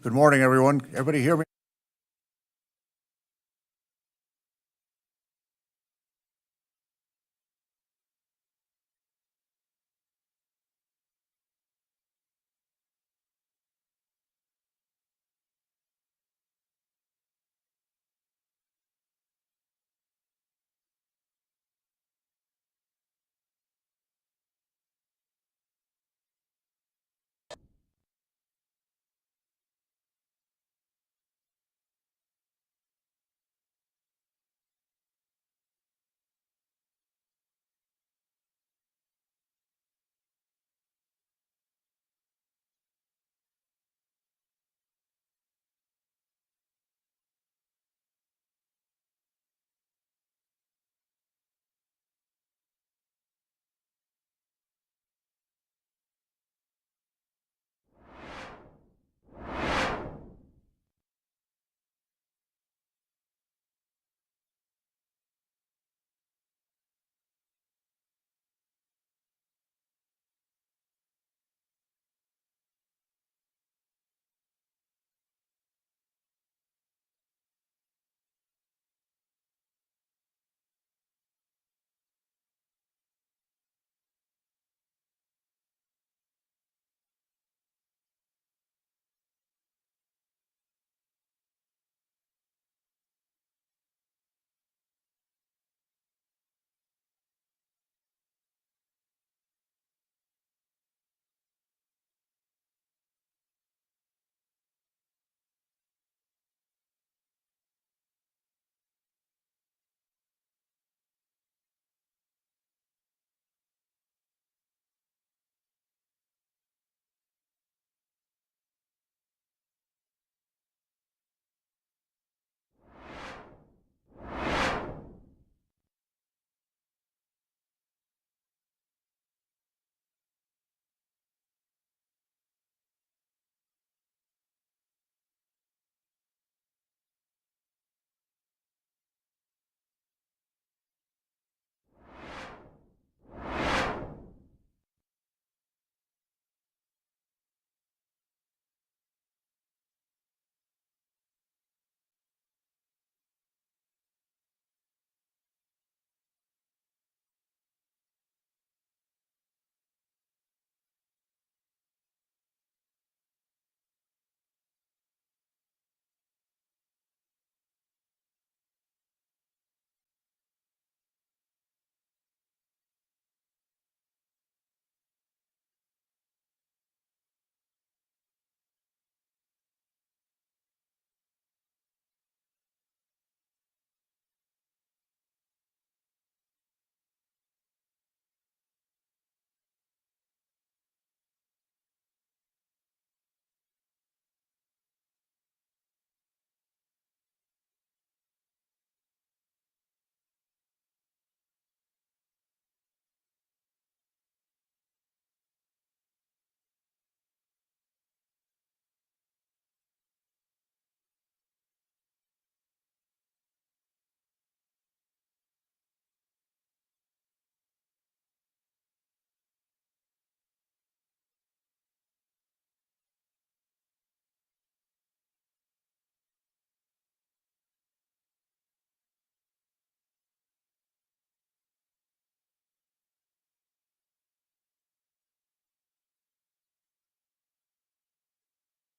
Good morning, everyone. Everybody hear me?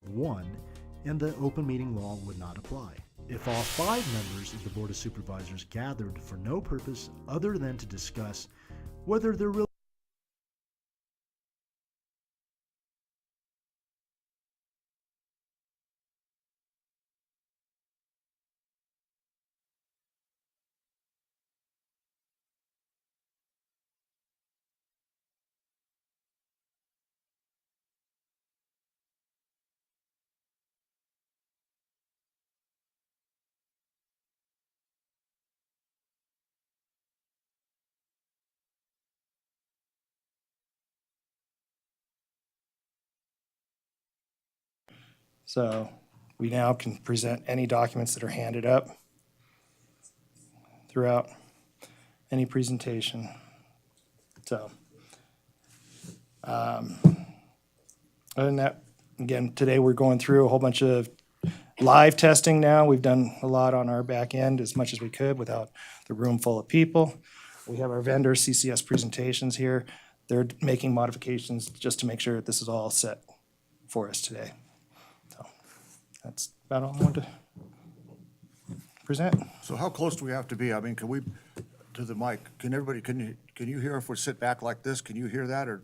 One, and the open meeting law would not apply. If all 5 members of the Board of Supervisors gathered for no purpose other than to discuss whether there really So we now can present any documents that are handed up throughout any presentation. So other than that, again, today we're going through a whole bunch of live testing now. We've done a lot on our back end as much as we could without the room full of people. We have our vendor CCS presentations here. They're making modifications just to make sure that this is all set for us today. So that's about all I wanted to present. So how close do we have to be? I mean, can we, to the mic, can everybody, can you hear if we sit back like this? Can you hear that, or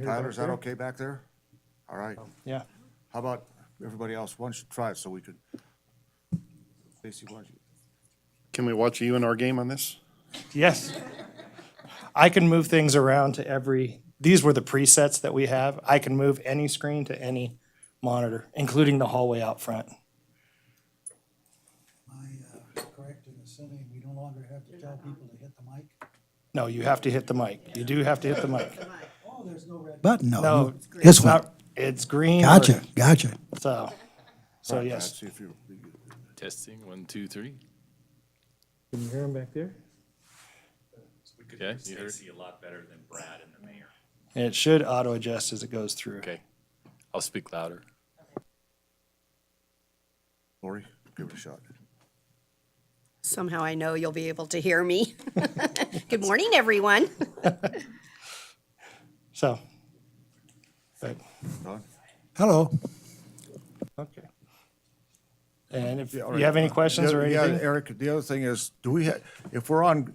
Tyler, is that okay back there? All right. Yeah. How about everybody else? Why don't you try it so we could, Stacy, why don't you? Can we watch you in our game on this? Yes. I can move things around to every, these were the presets that we have. I can move any screen to any monitor, including the hallway out front. Am I correct in assuming we no longer have to tell people to hit the mic? No, you have to hit the mic. You do have to hit the mic. Oh, there's no red button. No, This it's one. not, it's green. or- Gotcha, gotcha. So Right, yes. Pat, see if you. Testing, 1, 2, 3. Can you hear him back there? Yeah, you heard? Stacy a lot better than Brad and the mayor. And it should auto adjust as it goes through. Okay. I'll speak louder. Lori, give it a shot. Somehow I know you'll be able to hear me. Good morning, everyone. So, but, Don? Hello. okay. And if Yeah, all you right. have any questions or Yeah, anything? Eric, the other thing is, do we have, if we're on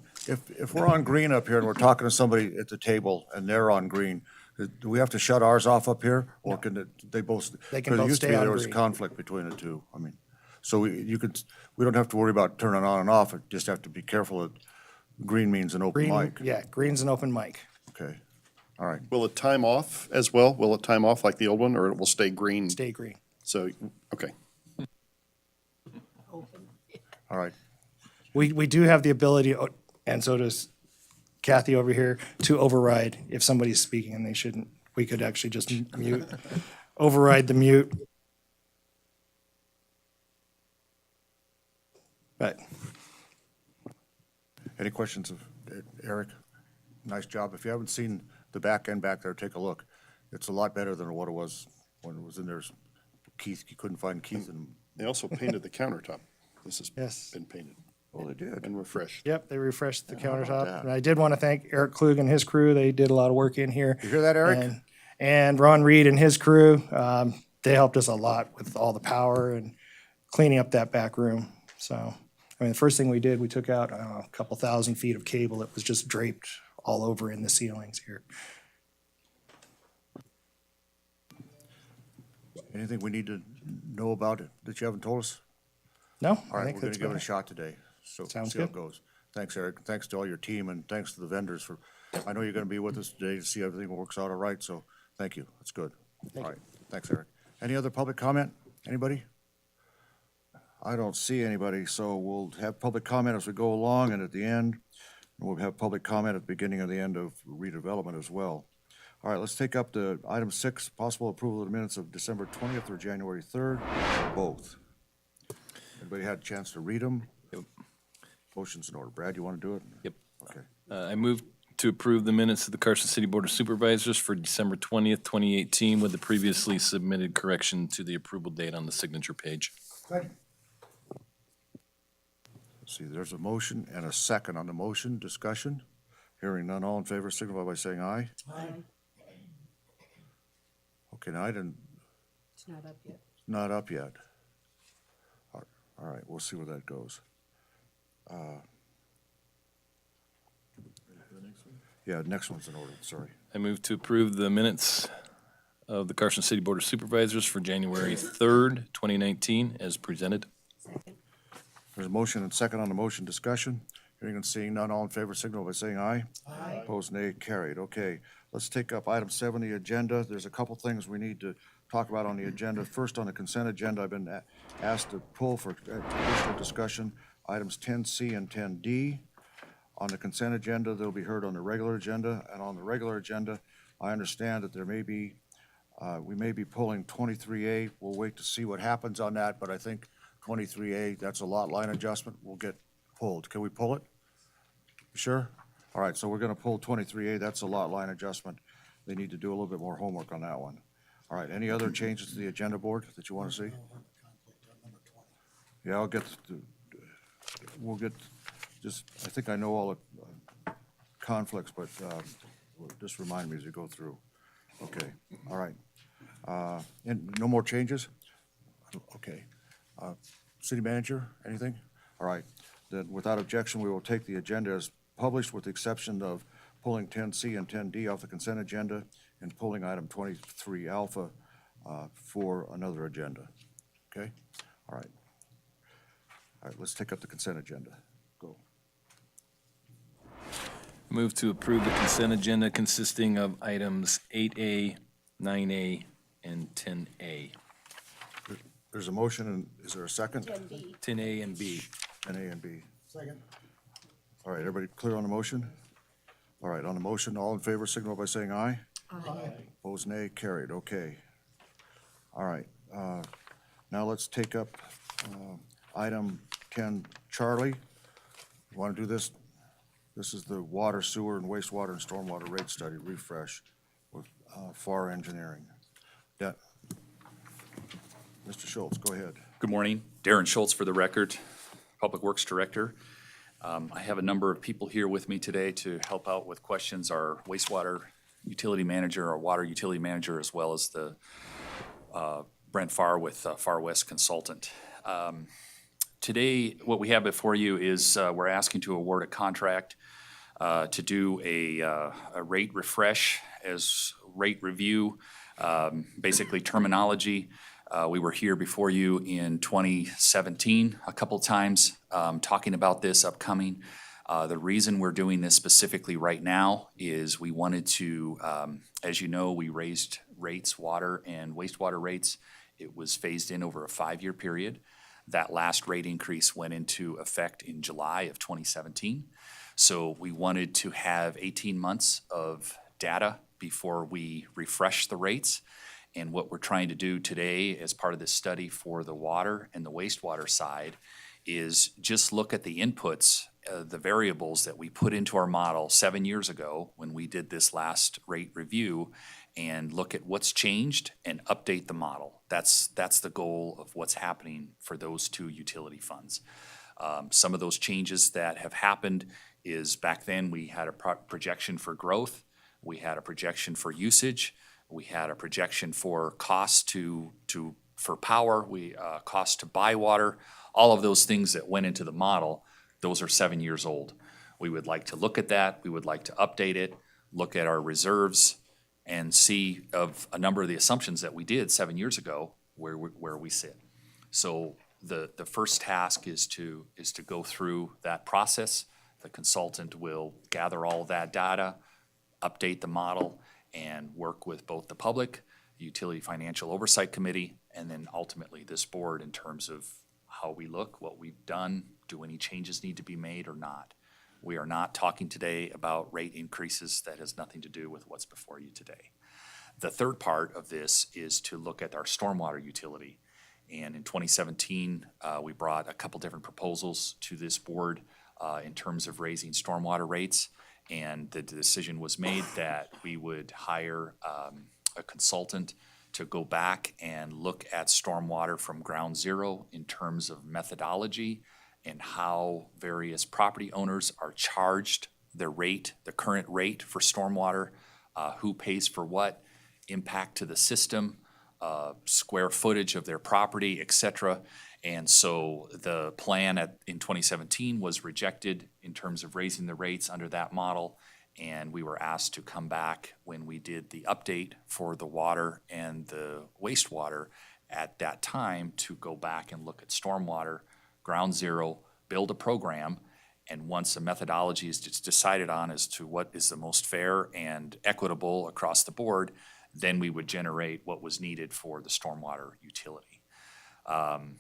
green up here and we're talking to somebody at the table and they're on green, do we have to shut ours off up here? Or can they both? They can 'cause it both used to stay be on there was green. conflict between the two. I mean, so we don't have to worry about turning on and off. It just have to be careful that green means an open Green, mic. yeah, green's an open mic. Okay, all right. Will it time off as well? Will it time off like the old one, or it will stay green? Stay green. So, okay. All right. We do have the ability, and so does Kathy over here, to override if somebody's speaking and they shouldn't. We could actually just mute, override the mute. But Any questions of Eric? Nice job. If you haven't seen the back end back there, take a look. It's a lot better than what it was when it was in there. Keith, you couldn't find Keith and, They also painted the countertop. This has Yes. been painted oh, they did. and refreshed. Yep, they refreshed the countertop. that? And I did want to thank Eric Klug and his crew. They did a lot of work in here. You hear that, Eric? And Ron Reed and his crew, they helped us a lot with all the power and cleaning up that back room. So, I mean, the first thing we did, we took out a couple thousand feet of cable that was just draped all over in the ceilings here. Anything we need to know about it that you haven't told us? No, All I right, think we're gonna that's give it a about it. shot today, so Sounds see how it good. goes. Thanks, Eric. Thanks to all your team and thanks to the vendors for, I know you're gonna be with us today to see everything works out all right, so thank you. That's good. All right, thanks, Eric. Any other public comment? Anybody? I don't see anybody, so we'll have public comment as we go along and at the end. And we'll have public comment at the beginning and the end of redevelopment as well. All right, let's take up the item 6, possible approval of the minutes of December 20th or January 3rd, both. Everybody had a chance to read them? Yep. Motion's in order. Brad, you want to do it? Yep. Okay. I move to approve the minutes of the Carson City Board of Supervisors for December 20th, 2018, with the previously submitted correction to the approval date on the signature page. Let's see, there's a motion and a second on the motion. Discussion? Hearing none, all in favor, signify by saying aye. Aye. Okay, now I didn't, It's not up yet. not up yet. All right, we'll see where that goes. Yeah, next one's in order, sorry. I move to approve the minutes of the Carson City Board of Supervisors for January 3rd, 2019, as presented. There's a motion and second on the motion. Discussion? Hearing and seeing none, all in favor, signal by saying aye. Aye. Opposed, nay, carried. Okay, let's take up item 7, the agenda. There's a couple things we need to talk about on the agenda. First, on the consent agenda, I've been asked to pull for additional discussion items 10C and 10D. On the consent agenda, they'll be heard on the regular agenda, and on the regular agenda, I understand that there may be, we may be pulling 23A. We'll wait to see what happens on that, but I think 23A, that's a lot line adjustment, will get pulled. Can we pull it? Sure? All right, so we're gonna pull 23A, that's a lot line adjustment. They need to do a little bit more homework on that one. All right, any other changes to the agenda board that you want to see? Conflict on number 20. Yeah, I'll get, we'll get, just, I think I know all the conflicts, but just remind me as you go through. Okay, all right. And no more changes? Okay. City manager, anything? All right, then without objection, we will take the agenda as published with the exception of pulling 10C and 10D off the consent agenda and pulling item 23 alpha for another agenda. Okay? All right. All right, let's take up the consent agenda. Go. Move to approve the consent agenda consisting of items 8A, 9A, and 10A. There's a motion, and is there a second? 10A and B. 10A and B. Second. All right, everybody clear on the motion? All right, on the motion, all in favor, signal by saying aye. Aye. Opposed, nay, carried, okay. All right, now let's take up item 10, Charlie. You want to do this? This is the water, sewer, and wastewater and stormwater rate study refresh with FAR Engineering. Yeah. Mr. Schultz, go ahead. Good morning. Darren Schultz for the record, Public Works Director. I have a number of people here with me today to help out with questions. Our wastewater utility manager, our water utility manager, as well as the Brent Farr with Far West Consultant. Today, what we have before you is we're asking to award a contract to do a rate refresh as rate review, basically terminology. We were here before you in 2017 a couple times talking about this upcoming. The reason we're doing this specifically right now is we wanted to, as you know, we raised rates, water and wastewater rates. It was phased in over a 5-year period. That last rate increase went into effect in July of 2017. So we wanted to have 18 months of data before we refresh the rates. And what we're trying to do today as part of this study for the water and the wastewater side is just look at the inputs, the variables that we put into our model 7 years ago when we did this last rate review, and look at what's changed and update the model. That's the goal of what's happening for those two utility funds. Some of those changes that have happened is back then we had a projection for growth, we had a projection for usage, we had a projection for cost for power, cost to buy water, all of those things that went into the model, those are 7 years old. We would like to look at that, we would like to update it, look at our reserves, and see of a number of the assumptions that we did 7 years ago where we sit. So the first task is to go through that process. The consultant will gather all of that data, update the model, and work with both the public, the Utility Financial Oversight Committee, and then ultimately this board in terms of how we look, what we've done, do any changes need to be made or not. We are not talking today about rate increases. That has nothing to do with what's before you today. The third part of this is to look at our stormwater utility. And in 2017, we brought a couple different proposals to this board in terms of raising stormwater rates. And the decision was made that we would hire a consultant to go back and look at stormwater from ground zero in terms of methodology and how various property owners are charged the rate, the current rate for stormwater, who pays for what, impact to the system, square footage of their property, et cetera. And so the plan in 2017 was rejected in terms of raising the rates under that model. And we were asked to come back when we did the update for the water and the wastewater at that time to go back and look at stormwater, ground zero, build a program, and once a methodology is decided on as to what is the most fair and equitable across the board, then we would generate what was needed for the stormwater utility. I'm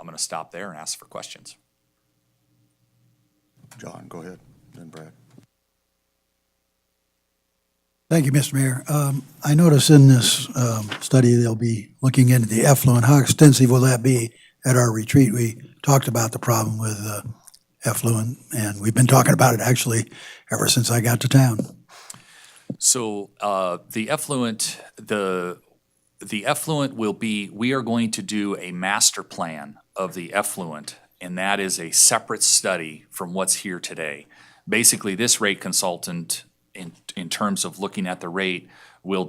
going to stop there and ask for questions. John, go ahead, then Brad. Thank you, Mr. Mayor. I notice in this study, they'll be looking into the effluent. How extensive will that be? At our retreat, we talked about the problem with effluent, and we've been talking about it actually ever since I got to town. So the effluent will be, we are going to do a master plan of the effluent, and that is a separate study from what's here today. Basically, this rate consultant, in terms of looking at the rate, will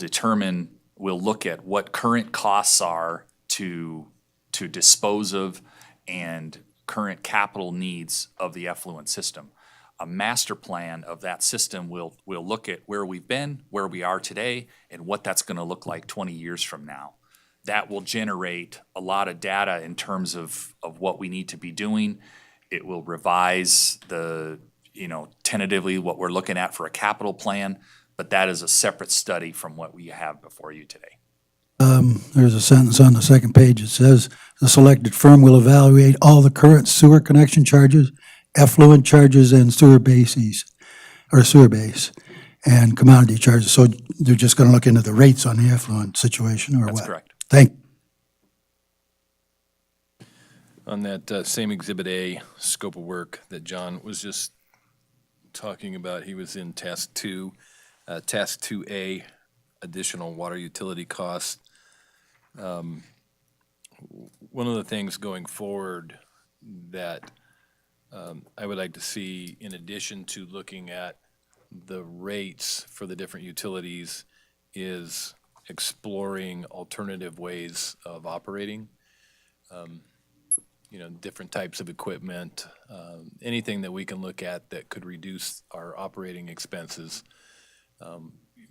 look at what current costs are to dispose of and current capital needs of the effluent system. A master plan of that system will look at where we've been, where we are today, and what that's gonna look like 20 years from now. That will generate a lot of data in terms of what we need to be doing. It will revise tentatively what we're looking at for a capital plan, but that is a separate study from what we have before you today. There's a sentence on the second page. It says, "The selected firm will evaluate all the current sewer connection charges, effluent charges, and sewer bases, or sewer base, and commodity charges." So they're just going to look into the rates on the effluent situation, or what? That's correct. On that same Exhibit A scope of work that John was just talking about, he was in Task 2, Task 2A, additional water utility costs. One of the things going forward that I would like to see, in addition to looking at the rates for the different utilities, is exploring alternative ways of operating. Different types of equipment, anything that we can look at that could reduce our operating expenses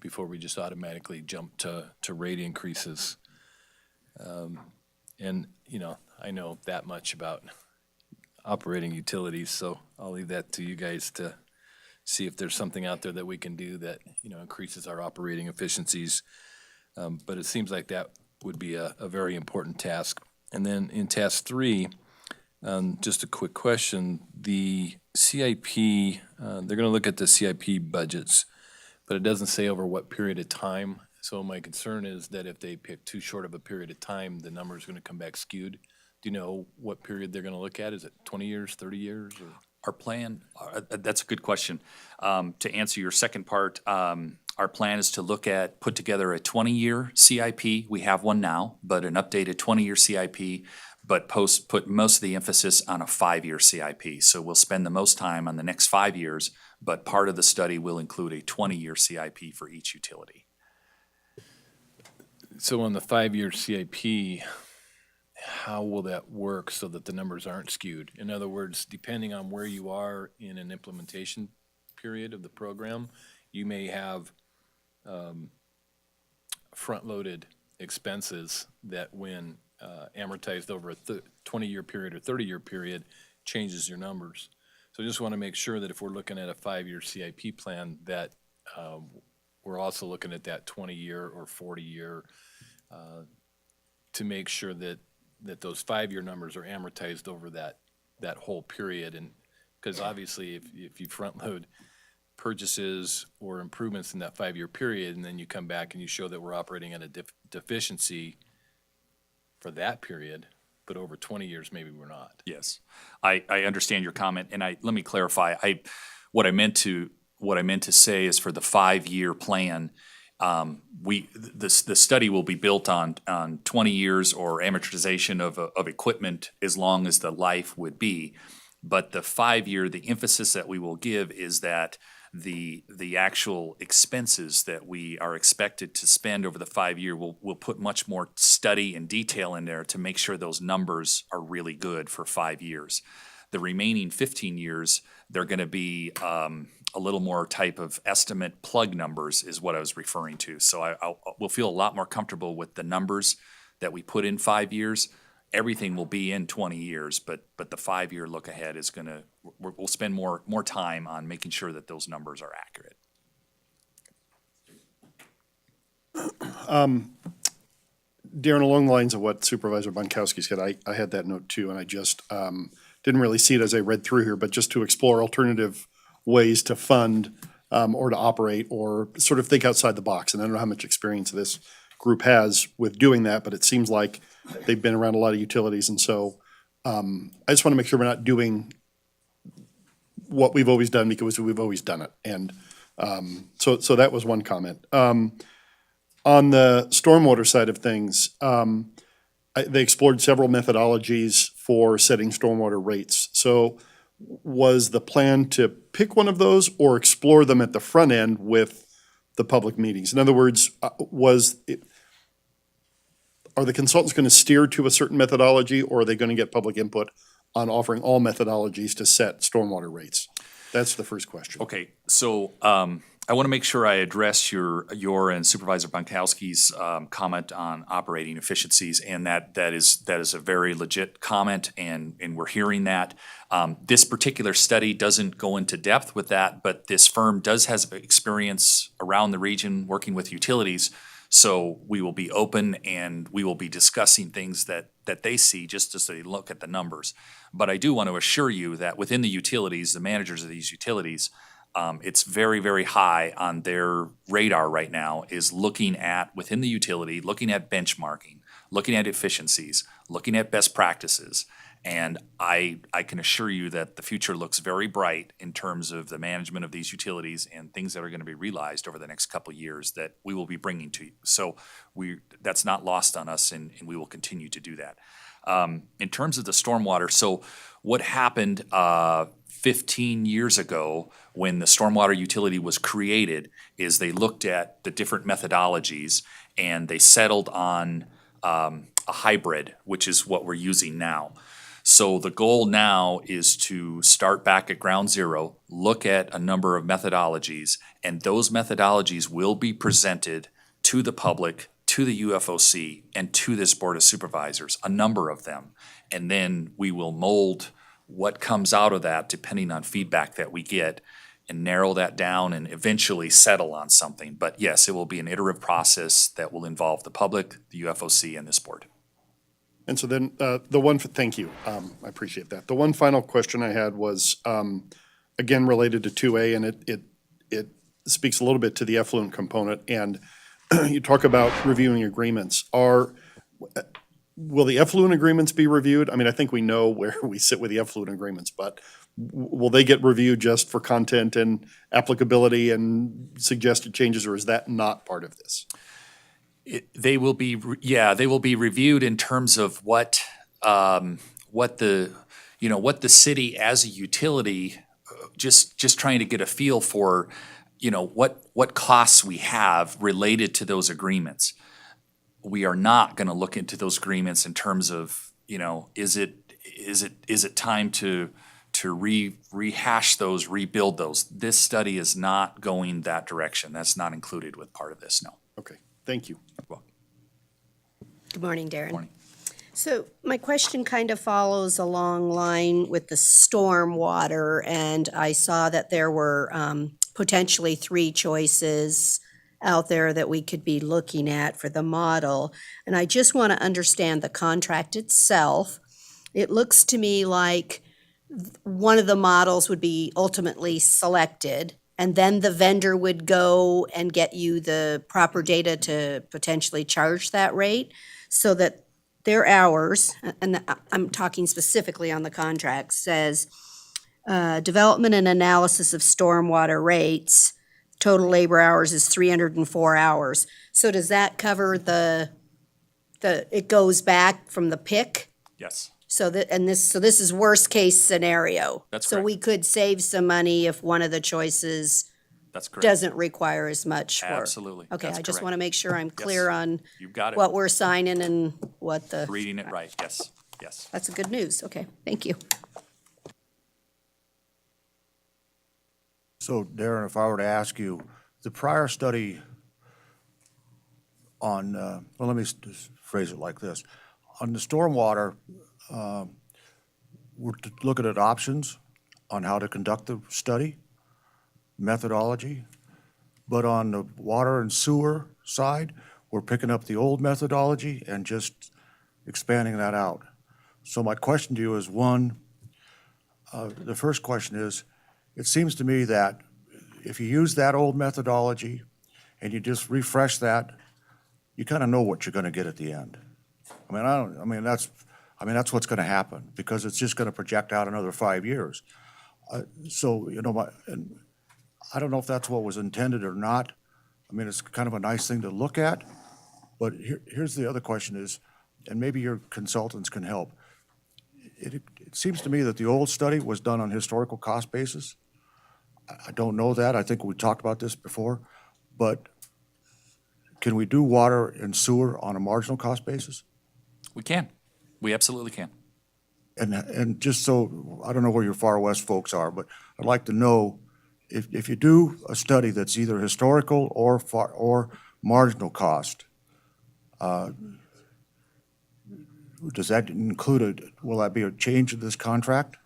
before we just automatically jump to rate increases. I know that much about operating utilities, so I'll leave that to you guys to see if there's something out there that we can do that, increases our operating efficiencies. But it seems like that would be a very important task. And then in Task 3, just a quick question, the CIP, they're gonna look at the CIP budgets, but it doesn't say over what period of time. So my concern is that if they pick too short of a period of time, the number's gonna come back skewed. Do you know what period they're gonna look at? Is it 20 years, 30 years? Or? Our plan, that's a good question. To answer your second part, our plan is to put together a 20-year CIP. We have one now, but an updated 20-year CIP, but put most of the emphasis on a 5-year CIP. So we'll spend the most time on the next 5 years, but part of the study will include a 20-year CIP for each utility. So on the 5-year CIP, how will that work so that the numbers aren't skewed? In other words, depending on where you are in an implementation period of the program, you may have front-loaded expenses that, when amortized over a 20-year period or 30-year period, changes your numbers. So I just want to make sure that if we're looking at a 5-year CIP plan, that we're also looking at that 20-year or 40-year to make sure that those 5-year numbers are amortized over that whole period. And because obviously if you front load purchases or improvements in that 5-year period, and then you come back and you show that we're operating at a deficiency for that period, but over 20 years, maybe we're not. Yes, I understand your comment, and let me clarify. What I meant to say is, for the 5-year plan, the study will be built on 20 years or amortization of equipment as long as the life would be. But the 5-year, the emphasis that we will give is that the actual expenses that we are expected to spend over the 5-year, we'll put much more study and detail in there to make sure those numbers are really good for 5 years. The remaining 15 years, they're gonna be a little more type of estimate plug numbers is what I was referring to. So we'll feel a lot more comfortable with the numbers that we put in 5 years. Everything will be in 20 years, but the 5-year look ahead is we'll spend more time on making sure that those numbers are accurate. Darren, along the lines of what Supervisor Bonkowski said, I had that note too, and I just didn't really see it as I read through here, but just to explore alternative ways to fund or to operate, or sort of think outside the box. And I don't know how much experience this group has with doing that, but it seems like they've been around a lot of utilities. And so I just want to make sure we're not doing what we've always done because we've always done it. And So that was one comment. On the stormwater side of things, they explored several methodologies for setting stormwater rates. So was the plan to pick one of those or explore them at the front end with the public meetings? In other words, are the consultants going to steer to a certain methodology, or are they going to get public input on offering all methodologies to set stormwater rates? That's the first question. Okay, so I want to make sure I address your and Supervisor Bonkowski's comment on operating efficiencies, and that is a very legit comment, and we're hearing that. This particular study doesn't go into depth with that, but this firm does have experience around the region working with utilities. So we will be open and we will be discussing things that they see just as they look at the numbers. But I do want to assure you that within the utilities, the managers of these utilities, it's very, very high on their radar right now is looking at, within the utility, looking at benchmarking, looking at efficiencies, looking at best practices. And I can assure you that the future looks very bright in terms of the management of these utilities and things that are going to be realized over the next couple of years that we will be bringing to you. So that's not lost on us, and we will continue to do that. In terms of the stormwater, so what happened 15 years ago when the stormwater utility was created is they looked at the different methodologies and they settled on a hybrid, which is what we're using now. So the goal now is to start back at ground zero, look at a number of methodologies, and those methodologies will be presented to the public, to the UFOC, and to this Board of Supervisors, a number of them. And then we will mold what comes out of that depending on feedback that we get and narrow that down and eventually settle on something. But yes, it will be an iterative process that will involve the public, the UFOC, and this board. And so then, thank you, I appreciate that. The one final question I had was, again, related to 2A, and it speaks a little bit to the effluent component, and you talk about reviewing agreements. Will the effluent agreements be reviewed? I mean, I think we know where we sit with the effluent agreements, but will they get reviewed just for content and applicability and suggested changes, or is that not part of this? They will be reviewed in terms of what the city as a utility, just trying to get a feel for, what costs we have related to those agreements. We are not going to look into those agreements in terms of, is it time to rehash those, rebuild those? This study is not going that direction. That's not included with part of this, no. Okay, thank you. Good morning, Darren. Morning. So my question kind of follows along line with the stormwater, and I saw that there were potentially 3 choices out there that we could be looking at for the model. And I just want to understand the contract itself. It looks to me like one of the models would be ultimately selected, and then the vendor would go and get you the proper data to potentially charge that rate, so that their hours, and I'm talking specifically on the contract, says development and analysis of stormwater rates, total labor hours is 304 hours. So does that cover it goes back from the pick? Yes. So this is worst case scenario. That's So correct. we could save some money if one of the choices That's correct. doesn't require as much work. Absolutely. Okay, That's I just correct. want to make sure I'm clear on You've got it. what we're signing and what the, Reading it right, yes. that's good news. Okay, thank you. So Darren, if I were to ask you, the prior study on, well, let me just phrase it like this. On the stormwater, we're looking at options on how to conduct the study, methodology. But on the water and sewer side, we're picking up the old methodology and just expanding that out. So my question to you is, one, the first question is, it seems to me that if you use that old methodology and you just refresh that, you kind of know what you're going to get at the end. That's what's going to happen, because it's just going to project out another 5 years. I don't know if that's what was intended or not. I mean, it's kind of a nice thing to look at, but here's the other question is, and maybe your consultants can help. It seems to me that the old study was done on historical cost basis. I don't know that. I think we talked about this before, but can we do water and sewer on a marginal cost basis? We can. We absolutely can. And just so, I don't know where your Far West folks are, but I'd like to know if you do a study that's either historical or marginal cost, does that include will that be a change in this contract?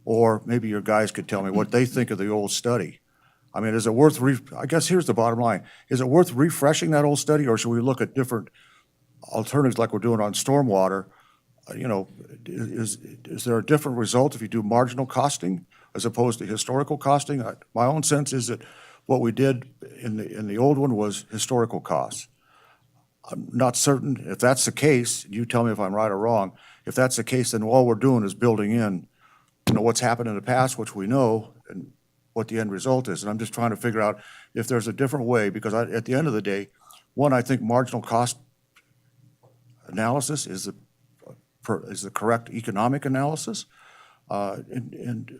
Or maybe your guys could tell me what they think of the old study. I mean, is it worth, I guess here's the bottom line. Is it worth refreshing that old study, or should we look at different alternatives like we're doing on stormwater? You know, is there a different result if you do marginal costing as opposed to historical costing? My own sense is that what we did in the old one was historical costs. I'm not certain if that's the case. You tell me if I'm right or wrong. If that's the case, then all we're doing is building in, you know, what's happened in the past, which we know, and what the end result is. And I'm just trying to figure out if there's a different way, because at the end of the day, one, I think marginal cost analysis is the correct economic analysis. And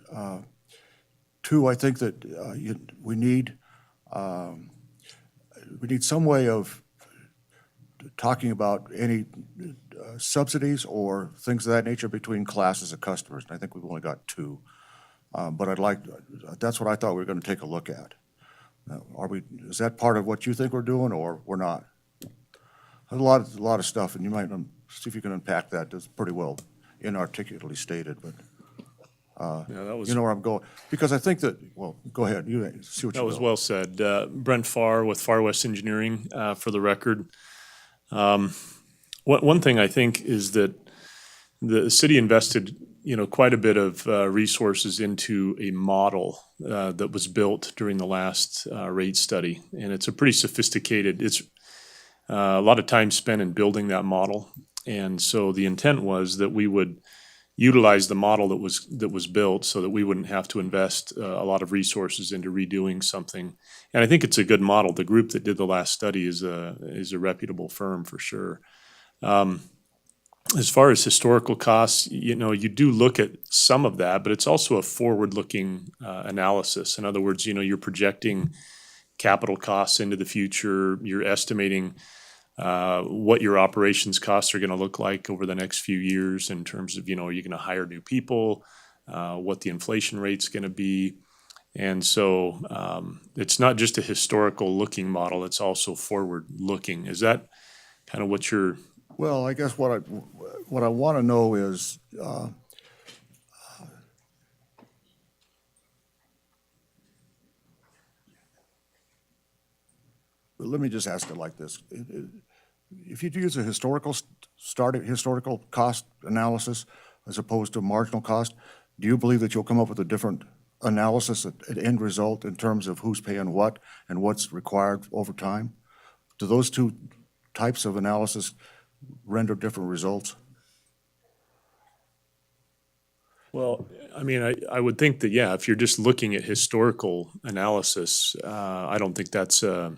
two, I think that we need some way of talking about any subsidies or things of that nature between classes of customers. And I think we've only got two. But that's what I thought we were going to take a look at. Is that part of what you think we're doing, or we're not? A lot of stuff, and you might see if you can unpack that. It's pretty well inarticulately stated, but Yeah, that was, you know where I'm going. Because I think that, well, go ahead, you see what you that was will. well said. Brent Farr with Far West Engineering, for the record. One thing I think is that the city invested, quite a bit of resources into a model that was built during the last rate study. And it's a pretty sophisticated, it's a lot of time spent in building that model. And so the intent was that we would utilize the model that was built so that we wouldn't have to invest a lot of resources into redoing something. And I think it's a good model. The group that did the last study is a reputable firm for sure. As far as historical costs, you do look at some of that, but it's also a forward-looking analysis. In other words, you're projecting capital costs into the future. You're estimating what your operations costs are going to look like over the next few years in terms of, are you going to hire new people, what the inflation rate's going to be. And so it's not just a historical looking model, it's also forward looking. Is that kind of what you're... Well, I guess what I want to know is, let me just ask it like this. If you use a historical cost analysis as opposed to marginal cost, do you believe that you'll come up with a different analysis at end result in terms of who's paying what and what's required over time? Do those two types of analysis render different results? Well, I mean, I would think that, yeah, if you're just looking at historical analysis, I don't think that's a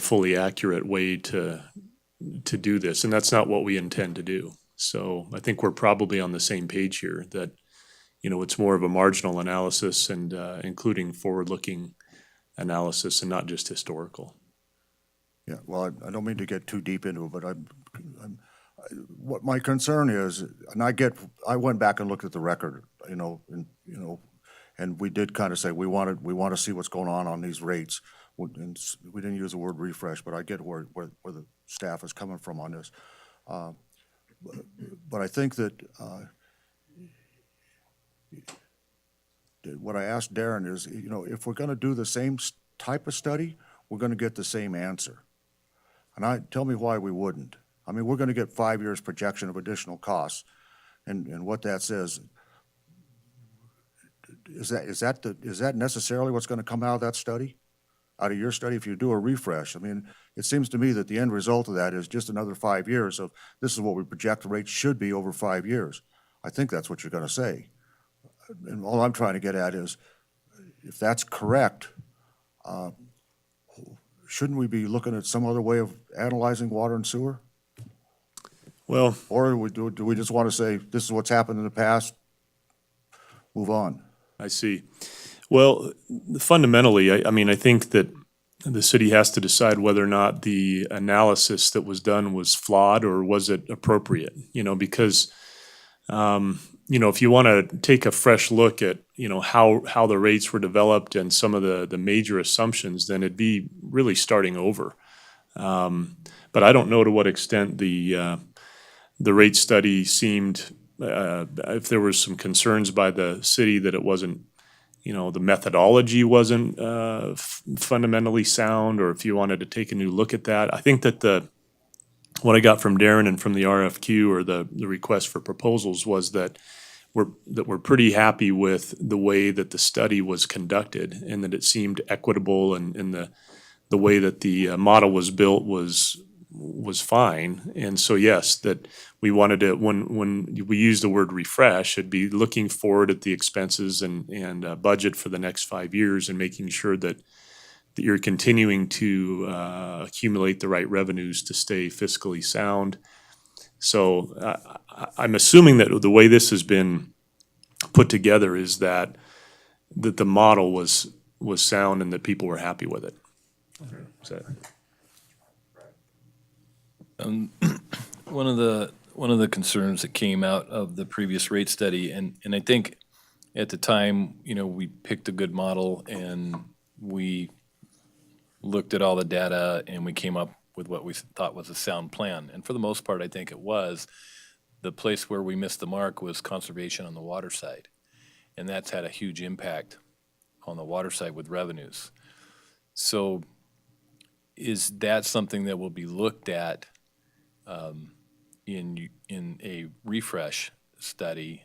fully accurate way to do this. And that's not what we intend to do. So I think we're probably on the same page here that, it's more of a marginal analysis and including forward-looking analysis and not just historical. Yeah, well, I don't mean to get too deep into it, but what my concern is, and I went back and looked at the record, and we did kind of say we want to see what's going on these rates. And we didn't use the word refresh, but I get where the staff is coming from on this. But I think that what I asked Darren is, if we're going to do the same type of study, we're going to get the same answer. And tell me why we wouldn't. I mean, we're going to get 5 years projection of additional costs, and what that says. Is that necessarily what's going to come out of that study? Out of your study, if you do a refresh? I mean, it seems to me that the end result of that is just another 5 years of this is what we project the rate should be over 5 years. I think that's what you're going to say. And all I'm trying to get at is, if that's correct, shouldn't we be looking at some other way of analyzing water and sewer? Well, Or do we just want to say, this is what's happened in the past, move on? I see. Well, fundamentally, I mean, I think that the city has to decide whether or not the analysis that was done was flawed or was it appropriate, because, if you want to take a fresh look at, how the rates were developed and some of the major assumptions, then it'd be really starting over. But I don't know to what extent the rate study seemed, if there was some concerns by the city that it wasn't, the methodology wasn't fundamentally sound, or if you wanted to take a new look at that. I think that what I got from Darren and from the RFQ or the request for proposals was that we're pretty happy with the way that the study was conducted and that it seemed equitable, and the way that the model was built was fine. And so, yes, that we wanted to, when we use the word refresh, it'd be looking forward at the expenses and budget for the next 5 years and making sure that you're continuing to accumulate the right revenues to stay fiscally sound. So I'm assuming that the way this has been put together is that the model was sound and that people were happy with it. So, One of the concerns that came out of the previous rate study, and I think at the time, we picked a good model and we looked at all the data and we came up with what we thought was a sound plan. And for the most part, I think it was. The place where we missed the mark was conservation on the water side. And that's had a huge impact on the water side with revenues. So is that something that will be looked at in a refresh study?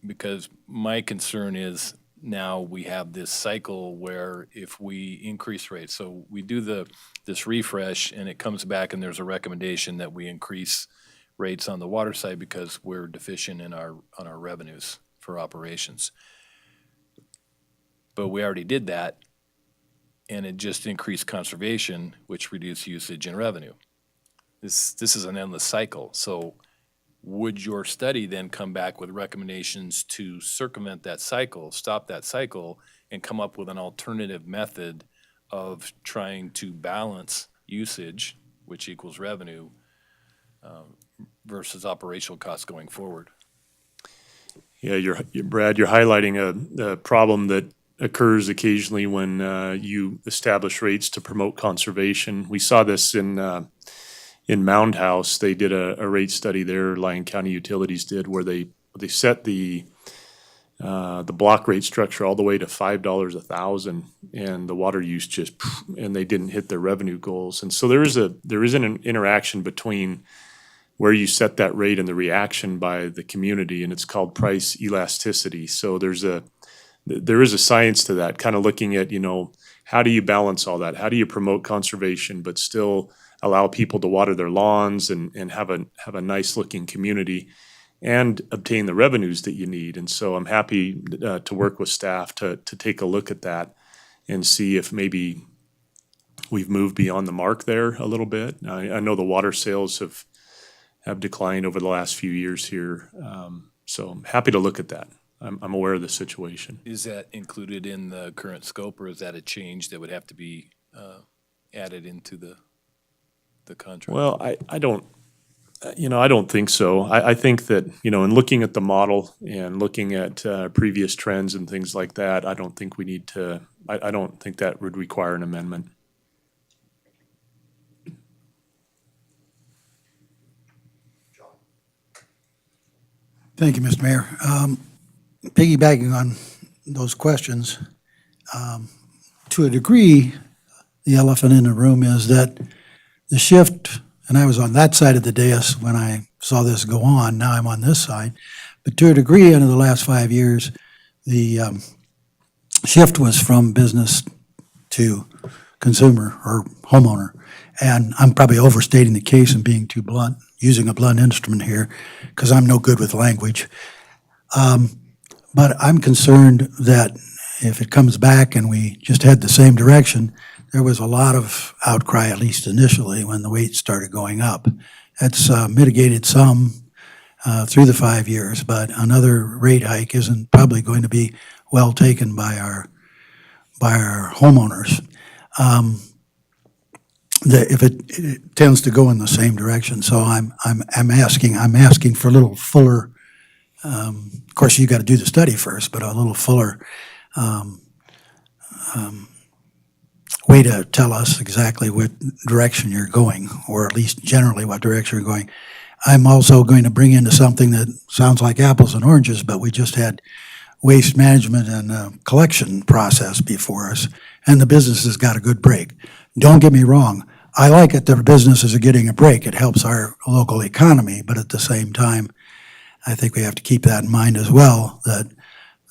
Because my concern is now we have this cycle where if we increase rates, so we do this refresh and it comes back and there's a recommendation that we increase rates on the water side because we're deficient on our revenues for operations. But we already did that, and it just increased conservation, which reduced usage and revenue. This is an endless cycle. So would your study then come back with recommendations to circumvent that cycle, stop that cycle, and come up with an alternative method of trying to balance usage, which equals revenue, versus operational costs going forward? Yeah, Brad, you're highlighting a problem that occurs occasionally when you establish rates to promote conservation. We saw this in Mound House. They did a rate study there, Lyon County Utilities did, where they set the block rate structure all the way to $5 a thousand, and the water use and they didn't hit their revenue goals. And so there is an interaction between where you set that rate and the reaction by the community, and it's called price elasticity. So there is a science to that, kind of looking at, how do you balance all that? How do you promote conservation but still allow people to water their lawns and have a nice looking community and obtain the revenues that you need? And so I'm happy to work with staff to take a look at that and see if maybe we've moved beyond the mark there a little bit. I know the water sales have declined over the last few years here. So I'm happy to look at that. I'm aware of the situation. Is that included in the current scope, or is that a change that would have to be added into the contract? Well, I don't think so. I think that, in looking at the model and looking at previous trends and things like that, I don't think we need to, I don't think that would require an amendment. Thank you, Mr. Mayor. Piggybacking on those questions, to a degree, the elephant in the room is that the shift, and I was on that side of the dais when I saw this go on, now I'm on this side, but to a degree, in the last 5 years, the shift was from business to consumer or homeowner. And I'm probably overstating the case and being too blunt, using a blunt instrument here, because I'm no good with language. But I'm concerned that if it comes back and we just head the same direction, there was a lot of outcry, at least initially, when the rates started going up. It's mitigated some through the 5 years, but another rate hike isn't probably going to be well taken by our homeowners. If it tends to go in the same direction, so I'm asking for a little fuller. Of course, you got to do the study first, but a little fuller way to tell us exactly what direction you're going, or at least generally what direction you're going. I'm also going to bring into something that sounds like apples and oranges, but we just had waste management and collection process before us, and the businesses got a good break. Don't get me wrong, I like it that businesses are getting a break. It helps our local economy, but at the same time, I think we have to keep that in mind as well, that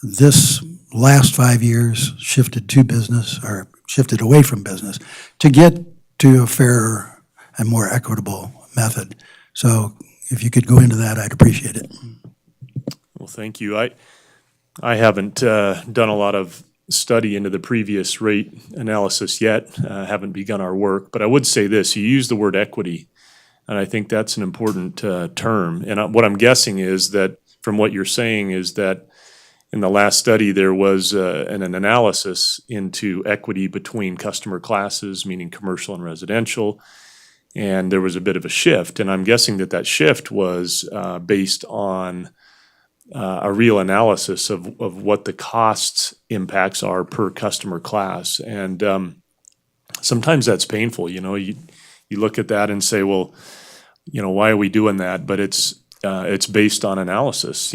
this last 5 years shifted away from business to get to a fairer and more equitable method. So if you could go into that, I'd appreciate it. Well, thank you. I haven't done a lot of study into the previous rate analysis yet, haven't begun our work, but I would say this, you use the word equity, and I think that's an important term. And what I'm guessing is that, from what you're saying, is that in the last study, there was an analysis into equity between customer classes, meaning commercial and residential, and there was a bit of a shift. And I'm guessing that shift was based on a real analysis of what the costs impacts are per customer class. And sometimes that's painful. You look at that and say, well, why are we doing that? But it's based on analysis,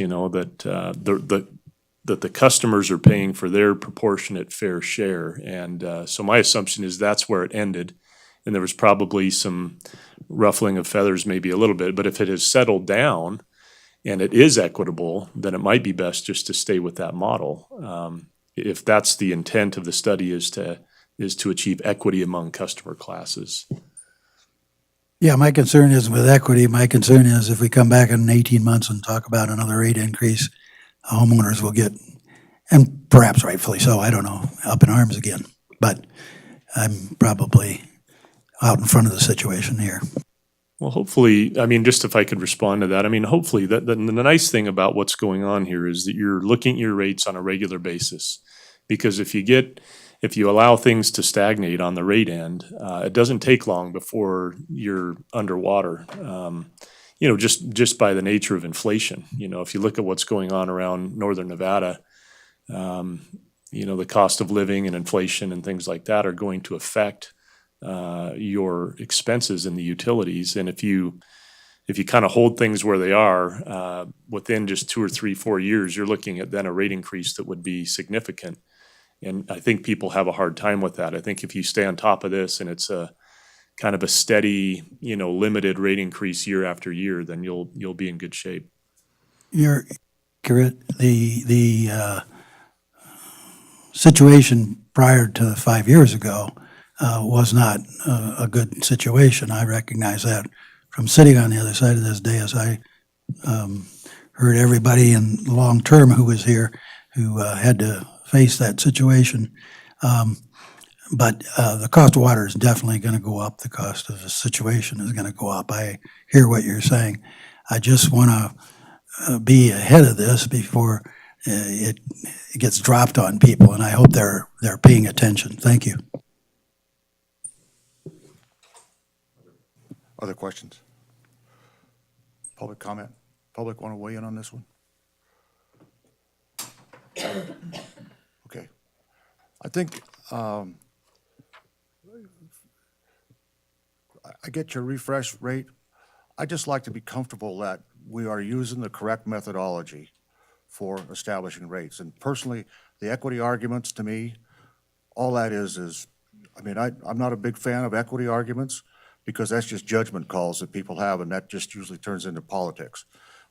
that the customers are paying for their proportionate fair share. And so my assumption is that's where it ended. And there was probably some ruffling of feathers, maybe a little bit. But if it has settled down and it is equitable, then it might be best just to stay with that model. If that's the intent of the study, is to achieve equity among customer classes. Yeah, my concern isn't with equity. My concern is if we come back in 18 months and talk about another rate increase, homeowners will get, and perhaps rightfully so, I don't know, up in arms again. But I'm probably out in front of the situation here. Well, hopefully, just if I could respond to that, hopefully the nice thing about what's going on here is that you're looking at your rates on a regular basis. Because if you allow things to stagnate on the rate end, it doesn't take long before you're underwater. Just by the nature of inflation. If you look at what's going on around northern Nevada, the cost of living and inflation and things like that are going to affect your expenses in the utilities. And if you kind of hold things where they are, within just 2 or 3, 4 years, you're looking at then a rate increase that would be significant. And I think people have a hard time with that. I think if you stay on top of this and it's a kind of a steady, limited rate increase year after year, then you'll be in good shape. You're accurate. The situation prior to 5 years ago was not a good situation. I recognize that from sitting on the other side of this dais. I heard everybody in long term who was here who had to face that situation. But the cost of water is definitely going to go up. The cost of the situation is going to go up. I hear what you're saying. I just want to be ahead of this before it gets dropped on people, and I hope they're paying attention. Thank you. Other questions? Public comment? Public want to weigh in on this one? Okay. I think I get your refresh rate. I just like to be comfortable that we are using the correct methodology for establishing rates. And personally, the equity arguments, to me, all that is I'm not a big fan of equity arguments because that's just judgment calls that people have, and that just usually turns into politics.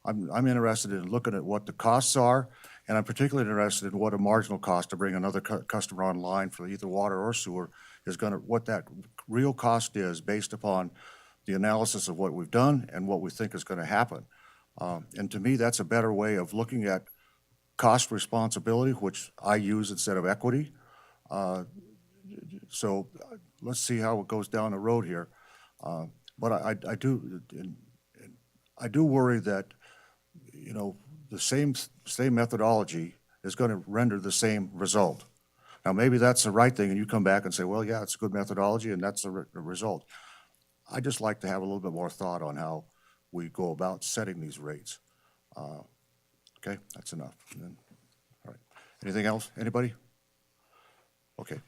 I'm interested in looking at what the costs are, and I'm particularly interested in what a marginal cost to bring another customer online for either water or sewer is what that real cost is based upon the analysis of what we've done and what we think is going to happen. And to me, that's a better way of looking at cost responsibility, which I use instead of equity. So let's see how it goes down the road here. But I do worry that, you know, the same methodology is going to render the same result. Now, maybe that's the right thing, and you come back and say, well, yeah, it's a good methodology, and that's the result. I just like to have a little bit more thought on how we go about setting these rates. Okay, that's enough. And then, all right. Anything else? Anybody? Okay.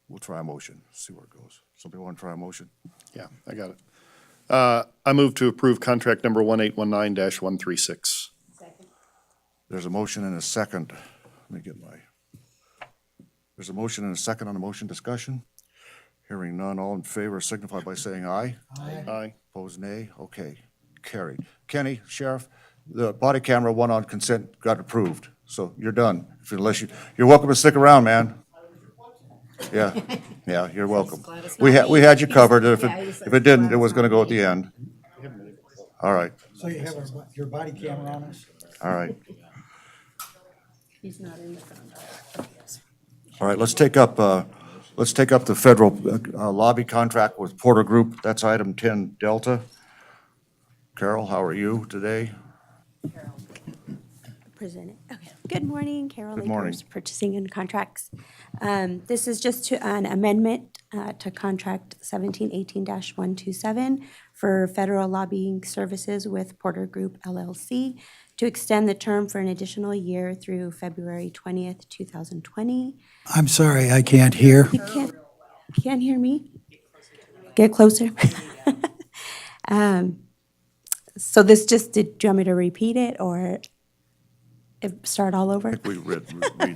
We'll try a motion, see where it goes. Somebody want to try a motion? Yeah, I got it. I move to approve contract number 1819-136. There's a motion and a second. There's a motion and a second on the motion. Discussion. Hearing none, all in favor signify by saying aye. Aye. Opposed, nay. Okay, carried. Kenny, Sheriff, the body camera one on consent got approved, so you're done. You're welcome to stick around, man. Yeah, yeah, you're welcome. We had you covered. If it didn't, it was gonna go at the end. All right, So you have your body camera on us? all right. He's not in the contract. All right, let's take up the federal lobby contract with Porter Group. That's item 10 Delta. Carol, how are you today? Present it. Okay. Good morning, Carol Good morning. Lakers, Purchasing and Contracts. This is just an amendment to contract 1718-127 for federal lobbying services with Porter Group LLC to extend the term for an additional year through February 20th, 2020. I'm sorry, I can't hear. You can't hear me? Get closer. So this just, do you want me to repeat it or start all over? I think we read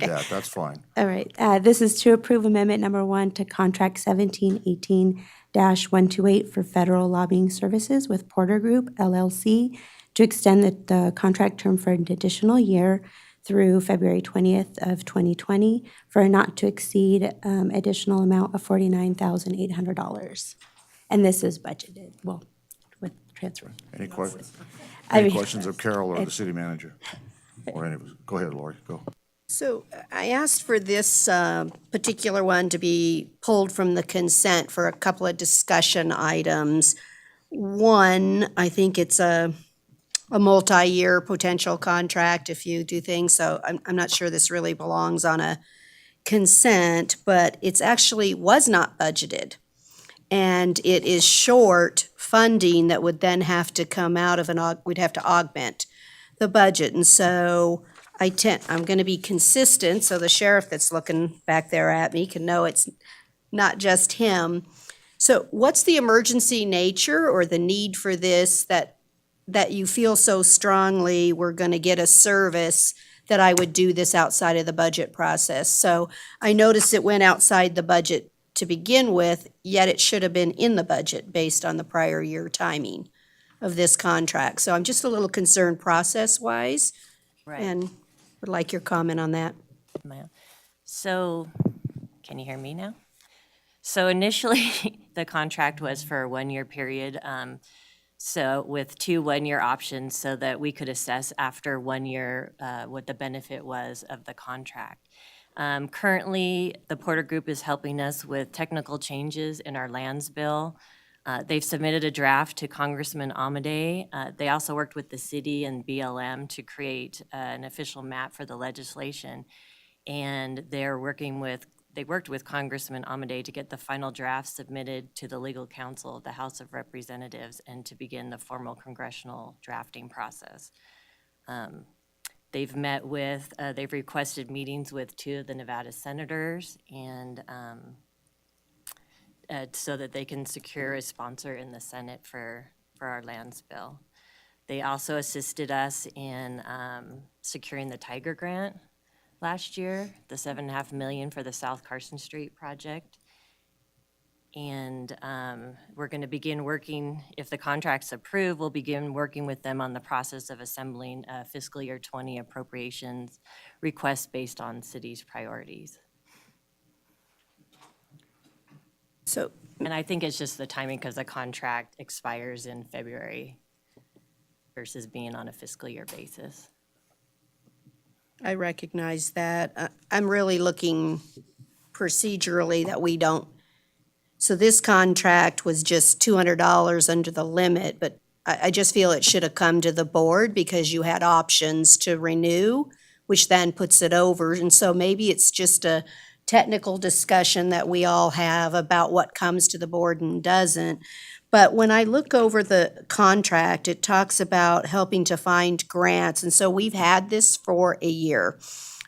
that, that's fine. All right, this is to approve amendment number 1 to contract 1718-128 for federal lobbying services with Porter Group LLC to extend the contract term for an additional year through February 20th of 2020 for a not to exceed additional amount of $49,800. And this is budgeted, well, with transfer. Any questions? I Any mean- questions of Carol or the city manager? Or any of us? Go ahead, Lori, go. So I asked for this particular one to be pulled from the consent for a couple of discussion items. One, I think it's a multi-year potential contract if you do things, so I'm not sure this really belongs on a consent, but it's actually was not budgeted. And it is short funding that would then have to come out of we'd have to augment the budget. And so I'm going to be consistent, so the sheriff that's looking back there at me can know it's not just him. So what's the emergency nature or the need for this that you feel so strongly we're going to get a service that I would do this outside of the budget process? So I noticed it went outside the budget to begin with, yet it should have been in the budget based on the prior year timing of this contract. So I'm just a little concerned process-wise Right. and would like your comment on that. So, can you hear me now? So initially, the contract was for a 1-year period, so with 2 one-year options so that we could assess after 1 year what the benefit was of the contract. Currently, the Porter Group is helping us with technical changes in our lands bill. They've submitted a draft to Congressman Amade. They also worked with the city and BLM to create an official map for the legislation. And they worked with Congressman Amade to get the final draft submitted to the legal counsel of the House of Representatives and to begin the formal congressional drafting process. They've requested meetings with 2 of the Nevada senators and so that they can secure a sponsor in the Senate for our lands bill. They also assisted us in securing the Tiger Grant last year, the $7.5 million for the South Carson Street project. And we're going to begin working, if the contract's approved, we'll begin working with them on the process of assembling a fiscal year 20 appropriations request based on city's priorities. So, And I think it's just the timing because the contract expires in February versus being on a fiscal year basis. I recognize that. I'm really looking procedurally that we don't, so this contract was just $200 under the limit, but I just feel it should have come to the board because you had options to renew, which then puts it over. And so maybe it's just a technical discussion that we all have about what comes to the board and doesn't. But when I look over the contract, it talks about helping to find grants. And so we've had this for a year.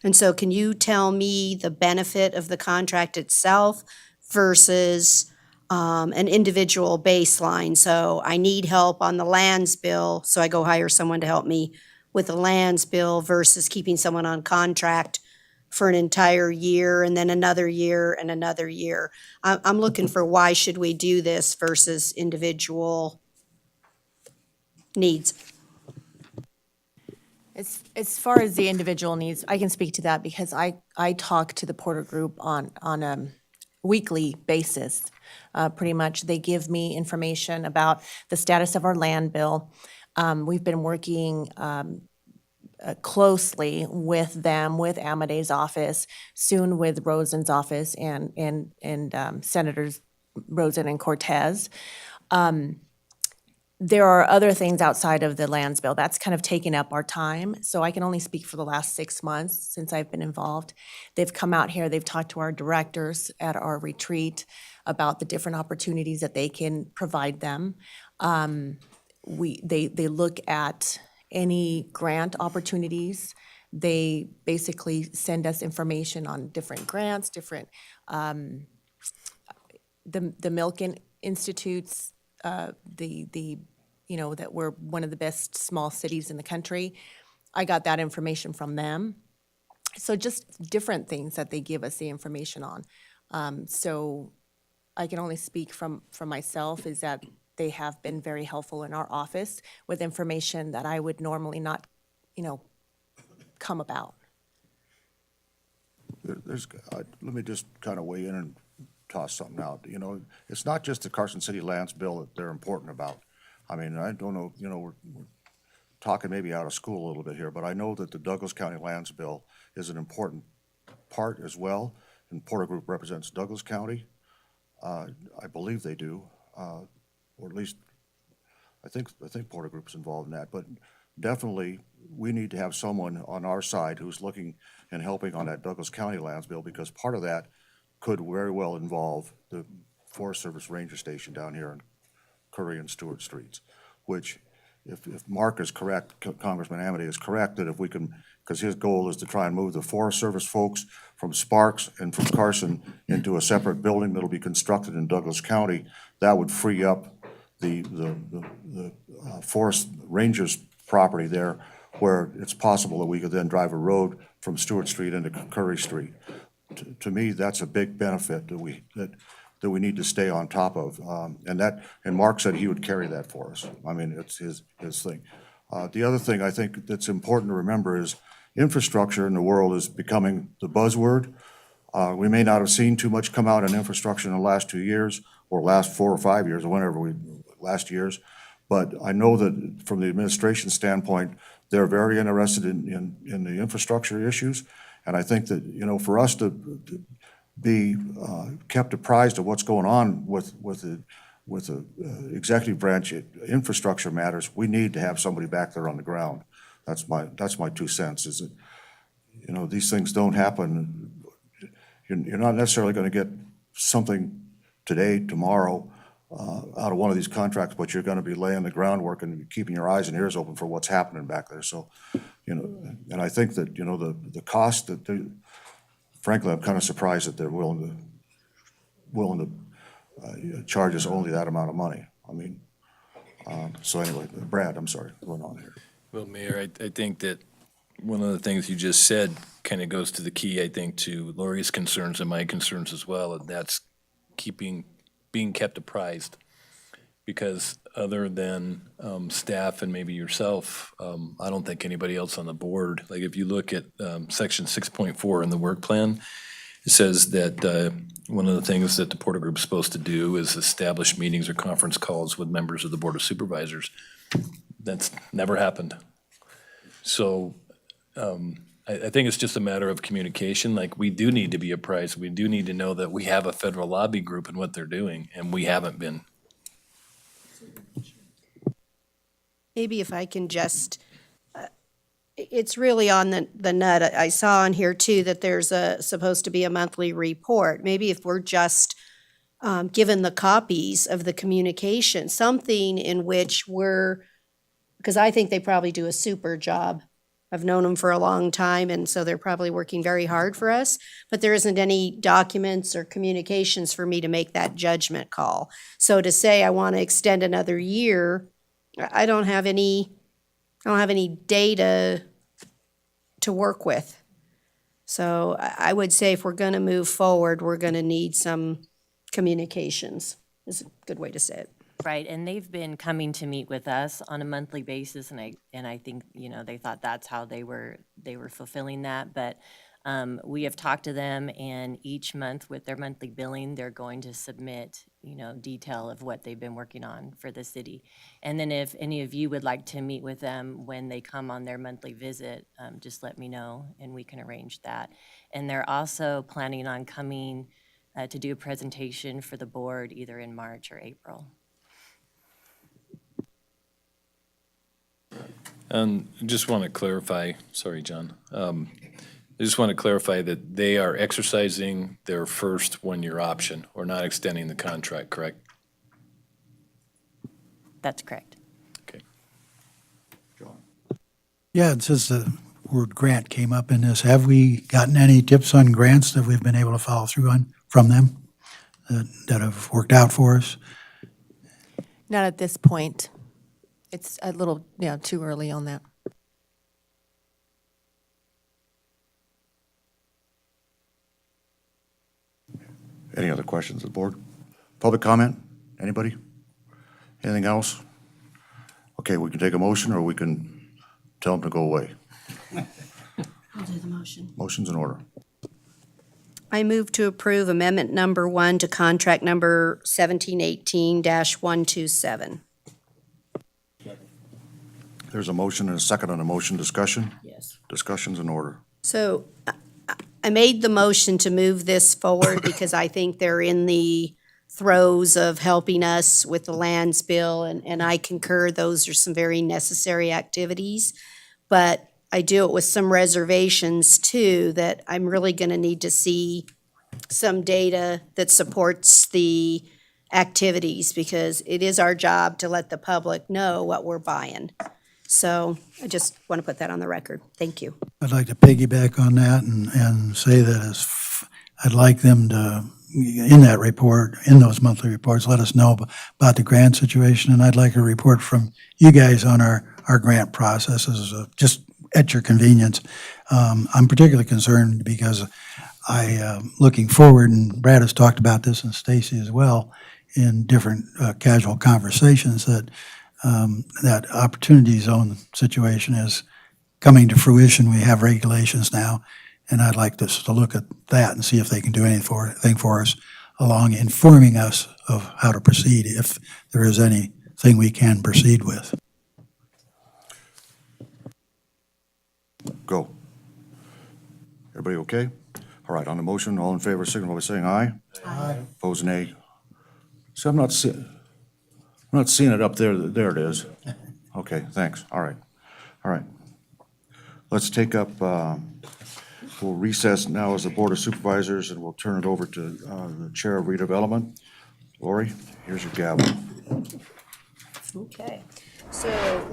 And so can you tell me the benefit of the contract itself versus an individual baseline? So I need help on the lands bill, so I go hire someone to help me with the lands bill versus keeping someone on contract for an entire year and then another year and another year. I'm looking for why should we do this versus individual needs. As far as the individual needs, I can speak to that because I talk to the Porter Group on a weekly basis. Pretty much, they give me information about the status of our land bill. We've been working closely with them, with Amadei's office, soon with Rosen's office and Senators Rosen and Cortez. There are other things outside of the lands bill. That's kind of taken up our time. So I can only speak for the last 6 months since I've been involved. They've come out here, they've talked to our directors at our retreat about the different opportunities that they can provide them. They look at any grant opportunities. They basically send us information on different grants, different, the Milken Institutes, that we're one of the best small cities in the country. I got that information from them. So just different things that they give us the information on. So I can only speak from myself is that they have been very helpful in our office with information that I would normally not, come about. Let me just kind of weigh in and toss something out. It's not just the Carson City lands bill that they're important about. I mean, I don't know, we're talking maybe out of school a little bit here, but I know that the Douglas County lands bill is an important part as well, and Porter Group represents Douglas County. I believe they do, or at least I think Porter Group's involved in that, but definitely we need to have someone on our side who's looking and helping on that Douglas County lands bill, because part of that could very well involve the Forest Service Ranger Station down here in Curry and Stewart Streets, which if Mark is correct, Congressman Amity is correct, that if we can, because his goal is to try and move the Forest Service folks from Sparks and from Carson into a separate building that'll be constructed in Douglas County, that would free up the Forest Rangers property there, where it's possible that we could then drive a road from Stewart Street into Curry Street. To me, that's a big benefit that we need to stay on top of. And Mark said he would carry that for us. I mean, it's his thing. The other thing I think that's important to remember is infrastructure in the world is becoming the buzzword. We may not have seen too much come out in infrastructure in the last 2 years, or last 4 or 5 years, or whenever last years. But I know that from the administration standpoint, they're very interested in the infrastructure issues. And I think that, for us to be kept apprised of what's going on with the executive branch infrastructure matters, we need to have somebody back there on the ground. That's my 2 cents, is that, these things don't happen. You're not necessarily going to get something today, tomorrow, out of one of these contracts, but you're going to be laying the groundwork and keeping your eyes and ears open for what's happening back there. So, and I think that, the cost that frankly, I'm kind of surprised that they're willing to charge us only that amount of money. I mean, so anyway, Brad, I'm sorry, going on here. Well, Mayor, I think that one of the things you just said kind of goes to the key, I think, to Lori's concerns and my concerns as well, and that's being kept apprised. Because other than staff and maybe yourself, I don't think anybody else on the board, like if you look at section 6.4 in the work plan, it says that one of the things that the Porter Group's supposed to do is establish meetings or conference calls with members of the Board of Supervisors. That's never happened. So I think it's just a matter of communication. Like, we do need to be apprised. We do need to know that we have a federal lobby group and what they're doing, and we haven't been. Maybe if I can just, it's really on the nut. I saw on here too that there's supposed to be a monthly report. Maybe if we're just given the copies of the communication, something in which because I think they probably do a super job. I've known them for a long time, and so they're probably working very hard for us, but there isn't any documents or communications for me to make that judgment call. So to say I want to extend another year, I don't have any data to work with. So I would say if we're going to move forward, we're going to need some communications, is a good way to say it. Right, and they've been coming to meet with us on a monthly basis, and I think, they thought that's how they were fulfilling that, but we have talked to them, and each month with their monthly billing, they're going to submit, detail of what they've been working on for the city. And then if any of you would like to meet with them when they come on their monthly visit, just let me know, and we can arrange that. And they're also planning on coming to do a presentation for the board either in March or April. Just want to clarify, sorry, John. I just want to clarify that they are exercising their first one-year option or not extending the contract, correct? That's correct. Okay. Yeah, it says the word grant came up in this. Have we gotten any tips on grants that we've been able to follow through on from them that have worked out for us? Not at this point. It's a little, too early on that. Any other questions of the board? Public comment? Anybody? Anything else? Okay, we can take a motion, or we can tell them to go away. I'll do the motion. Motion's in order. I move to approve amendment number 1 to contract number 1718-127. There's a motion and a second on the motion. Discussion? Yes. Discussion's in order. So I made the motion to move this forward because I think they're in the throes of helping us with the lands bill, and I concur those are some very necessary activities. But I do it with some reservations too, that I'm really going to need to see some data that supports the activities, because it is our job to let the public know what we're buying. So I just want to put that on the record. Thank you. I'd like to piggyback on that and say that I'd like them to, in that report, in those monthly reports, let us know about the grant situation, and I'd like a report from you guys on our grant processes, just at your convenience. I'm particularly concerned because looking forward, and Brad has talked about this and Stacy as well, in different casual conversations, that opportunity zone situation is coming to fruition. We have regulations now, and I'd like us to look at that and see if they can do anything for us along informing us of how to proceed, if there is anything we can proceed with. Go. Everybody okay? All right, on the motion, all in favor, signal by saying aye. Aye. Opposed, nay. See, I'm not seeing it up there. There it is. Okay, thanks. All right. All right. Let's take up, we'll recess now as the Board of Supervisors, and we'll turn it over to the Chair of Redevelopment. Lori, here's your gavel. Okay. So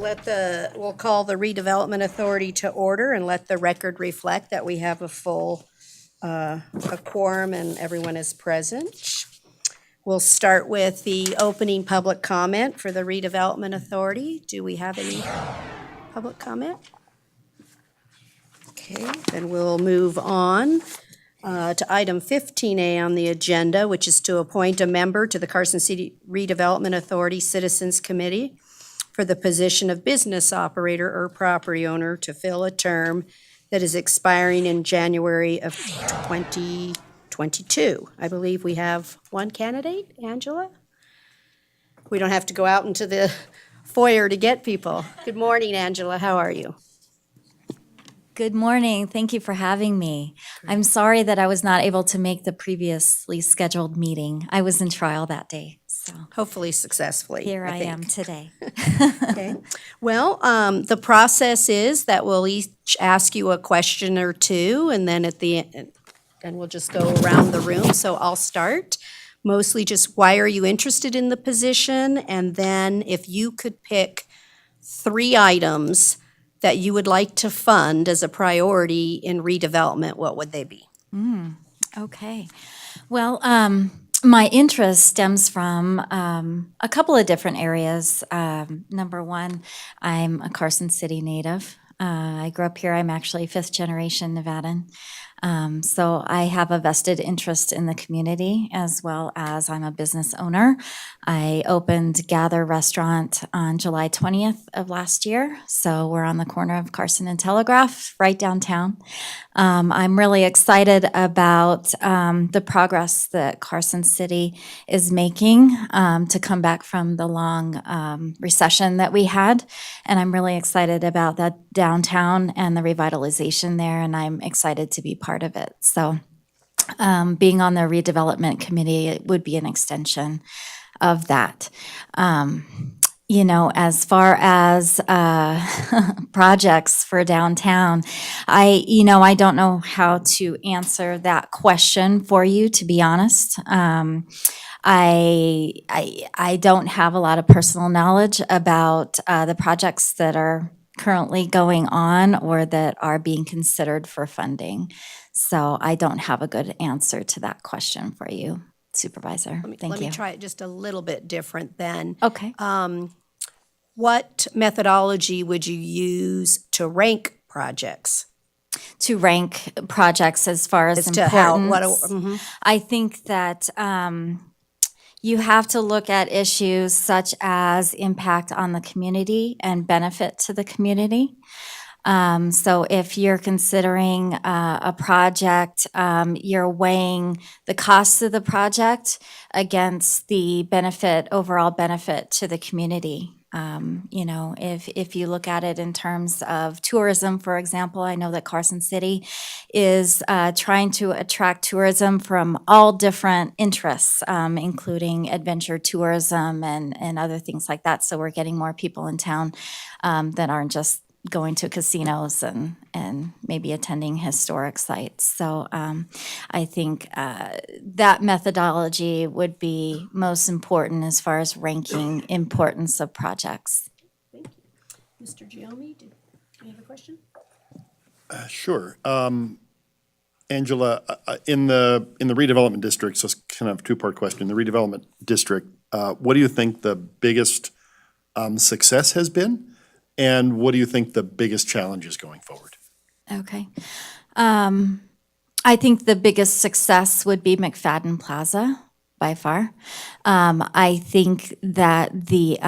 we'll call the Redevelopment Authority to order and let the record reflect that we have a full a quorum and everyone is present. We'll start with the opening public comment for the Redevelopment Authority. Do we have any public comment? Okay, then we'll move on to item 15A on the agenda, which is to appoint a member to the Carson City Redevelopment Authority Citizens Committee for the position of business operator or property owner to fill a term that is expiring in January of 2022. I believe we have one candidate, Angela? We don't have to go out into the foyer to get people. Good morning, Angela. How are you? Good morning. Thank you for having me. I'm sorry that I was not able to make the previously scheduled meeting. I was in trial that day, so Hopefully successfully, here I think. am today. Okay. Well, the process is that we'll each ask you a question or two, and then at the end, and we'll just go around the room. So I'll start. Mostly just why are you interested in the position? And then if you could pick 3 items that you would like to fund as a priority in redevelopment, what would they be? Okay. Well, my interest stems from a couple of different areas. Number one, I'm a Carson City native. I grew up here. I'm actually 5th generation Nevadan. So I have a vested interest in the community as well as I'm a business owner. I opened Gather Restaurant on July 20th of last year. So we're on the corner of Carson and Telegraph, right downtown. I'm really excited about the progress that Carson City is making to come back from the long recession that we had. And I'm really excited about that downtown and the revitalization there, and I'm excited to be part of it. So being on the redevelopment committee, it would be an extension of that. As far as projects for downtown, I don't know how to answer that question for you, to be honest. I don't have a lot of personal knowledge about the projects that are currently going on or that are being considered for funding. So I don't have a good answer to that question for you, Supervisor. Thank Let you. me try it just a little bit different then. Okay. What methodology would you use to rank projects? To rank projects as far as To how, importance. I think that you have to look at issues such as impact on the community and benefit to the community. So if you're considering a project, you're weighing the costs of the project against the overall benefit to the community. If you look at it in terms of tourism, for example, I know that Carson City is trying to attract tourism from all different interests, including adventure tourism and other things like that. So we're getting more people in town that aren't just going to casinos and maybe attending historic sites. So I think that methodology would be most important as far as ranking importance of projects. Thank you. Mr. Giommi, do you have a question? Sure. Angela, in the redevelopment district, so it's kind of a 2-part question. The redevelopment district, what do you think the biggest success has been? And what do you think the biggest challenge is going forward? Okay. I think the biggest success would be McFadden Plaza by far. I think that the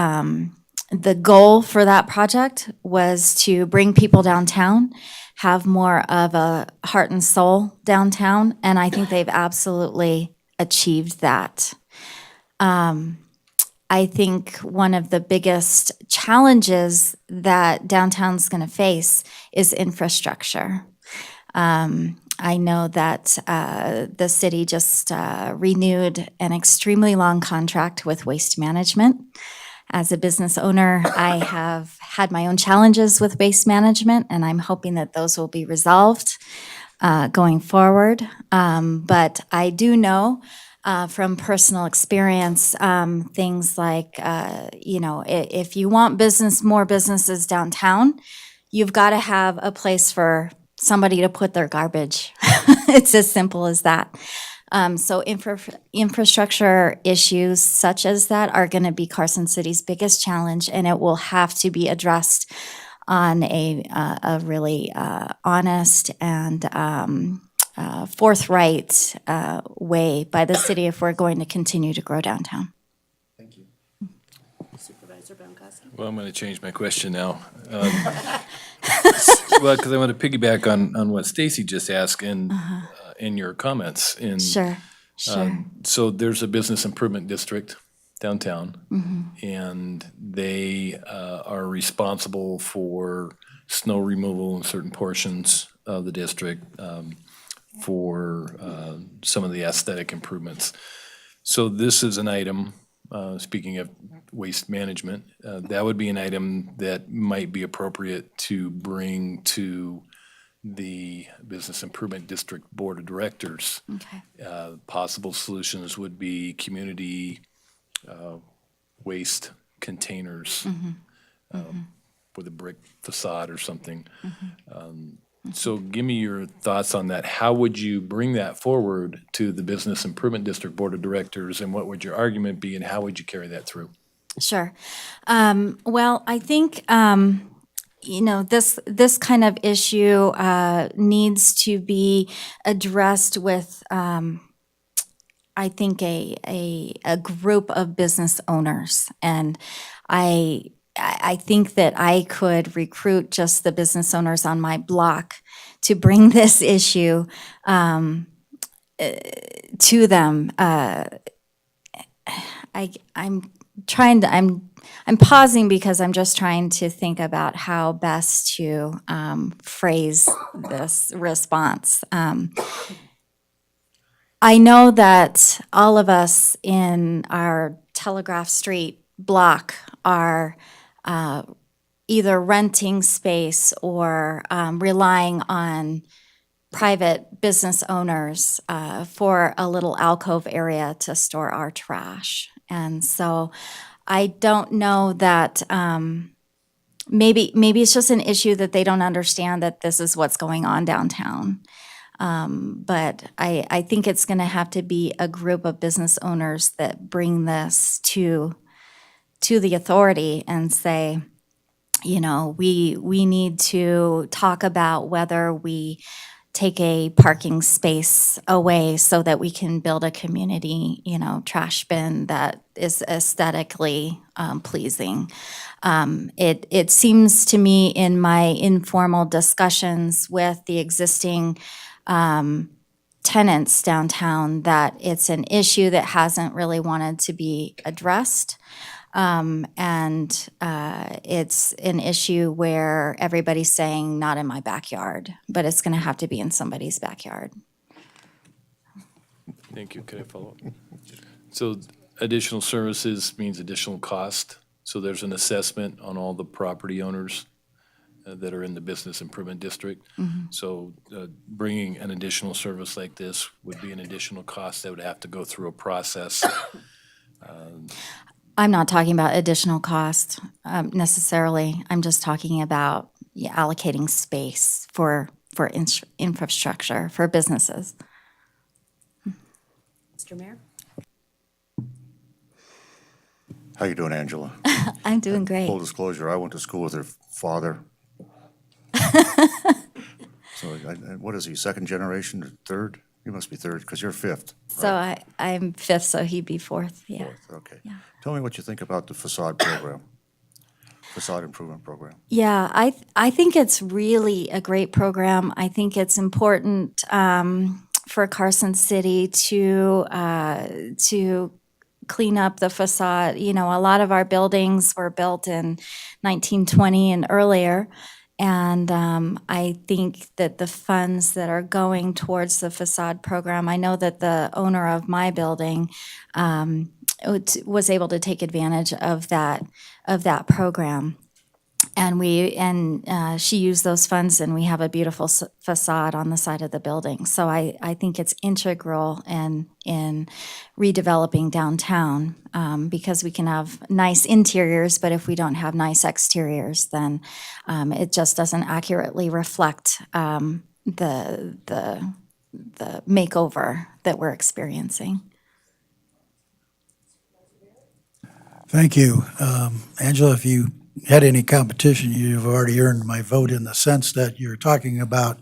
goal for that project was to bring people downtown, have more of a heart and soul downtown, and I think they've absolutely achieved that. I think one of the biggest challenges that downtown's going to face is infrastructure. I know that the city just renewed an extremely long contract with waste management. As a business owner, I have had my own challenges with waste management, and I'm hoping that those will be resolved going forward. But I do know from personal experience, things like, if you want more businesses downtown, you've got to have a place for somebody to put their garbage. It's as simple as that. So infrastructure issues such as that are going to be Carson City's biggest challenge, and it will have to be addressed on a really honest and forthright way by the city if we're going to continue to grow downtown. Thank you. Supervisor Bonkowski? Well, I'm going to change my question now. Well, because I want to piggyback on what Stacy just asked in your comments. Sure. So there's a business improvement district downtown, and they are responsible for snow removal in certain portions of the district, for some of the aesthetic improvements. So this is an item, speaking of waste management, that would be an item that might be appropriate to bring to the Business Improvement District Board of Directors. Okay. Possible solutions would be community waste containers with a brick facade or something. So give me your thoughts on that. How would you bring that forward to the Business Improvement District Board of Directors, and what would your argument be, and how would you carry that through? Sure. Well, I think, this kind of issue needs to be addressed with, I think, a group of business owners. And I think that I could recruit just the business owners on my block to bring this issue to them. I'm pausing because I'm just trying to think about how best to phrase this response. I know that all of us in our Telegraph Street block are either renting space or relying on private business owners for a little alcove area to store our trash. And so I don't know that maybe it's just an issue that they don't understand that this is what's going on downtown. But I think it's going to have to be a group of business owners that bring this to the authority and say, we need to talk about whether we take a parking space away so that we can build a community, trash bin that is aesthetically pleasing. It seems to me in my informal discussions with the existing tenants downtown that it's an issue that hasn't really wanted to be addressed. And it's an issue where everybody's saying, not in my backyard, but it's going to have to be in somebody's backyard. Thank you. Can I follow up? So additional services means additional cost. So there's an assessment on all the property owners that are in the Business Improvement District. So bringing an additional service like this would be an additional cost that would have to go through a process. I'm not talking about additional cost necessarily. I'm just talking about allocating space for infrastructure, for businesses. Mr. Mayor? How you doing, Angela? I'm doing great. Full disclosure, I went to school with her father. So what is he, second generation or third? You must be third, because you're fifth. So I'm fifth, so he'd be fourth, yeah. Fourth, okay. Tell me what you think about the facade program, facade improvement program. Yeah, I think it's really a great program. I think it's important for Carson City to clean up the facade. A lot of our buildings were built in 1920 and earlier. And I think that the funds that are going towards the facade program, I know that the owner of my building was able to take advantage of that program. And she used those funds, and we have a beautiful facade on the side of the building. So I think it's integral in redeveloping downtown because we can have nice interiors, but if we don't have nice exteriors, then it just doesn't accurately reflect the makeover that we're experiencing. Thank you. Angela, if you had any competition, you've already earned my vote in the sense that you're talking about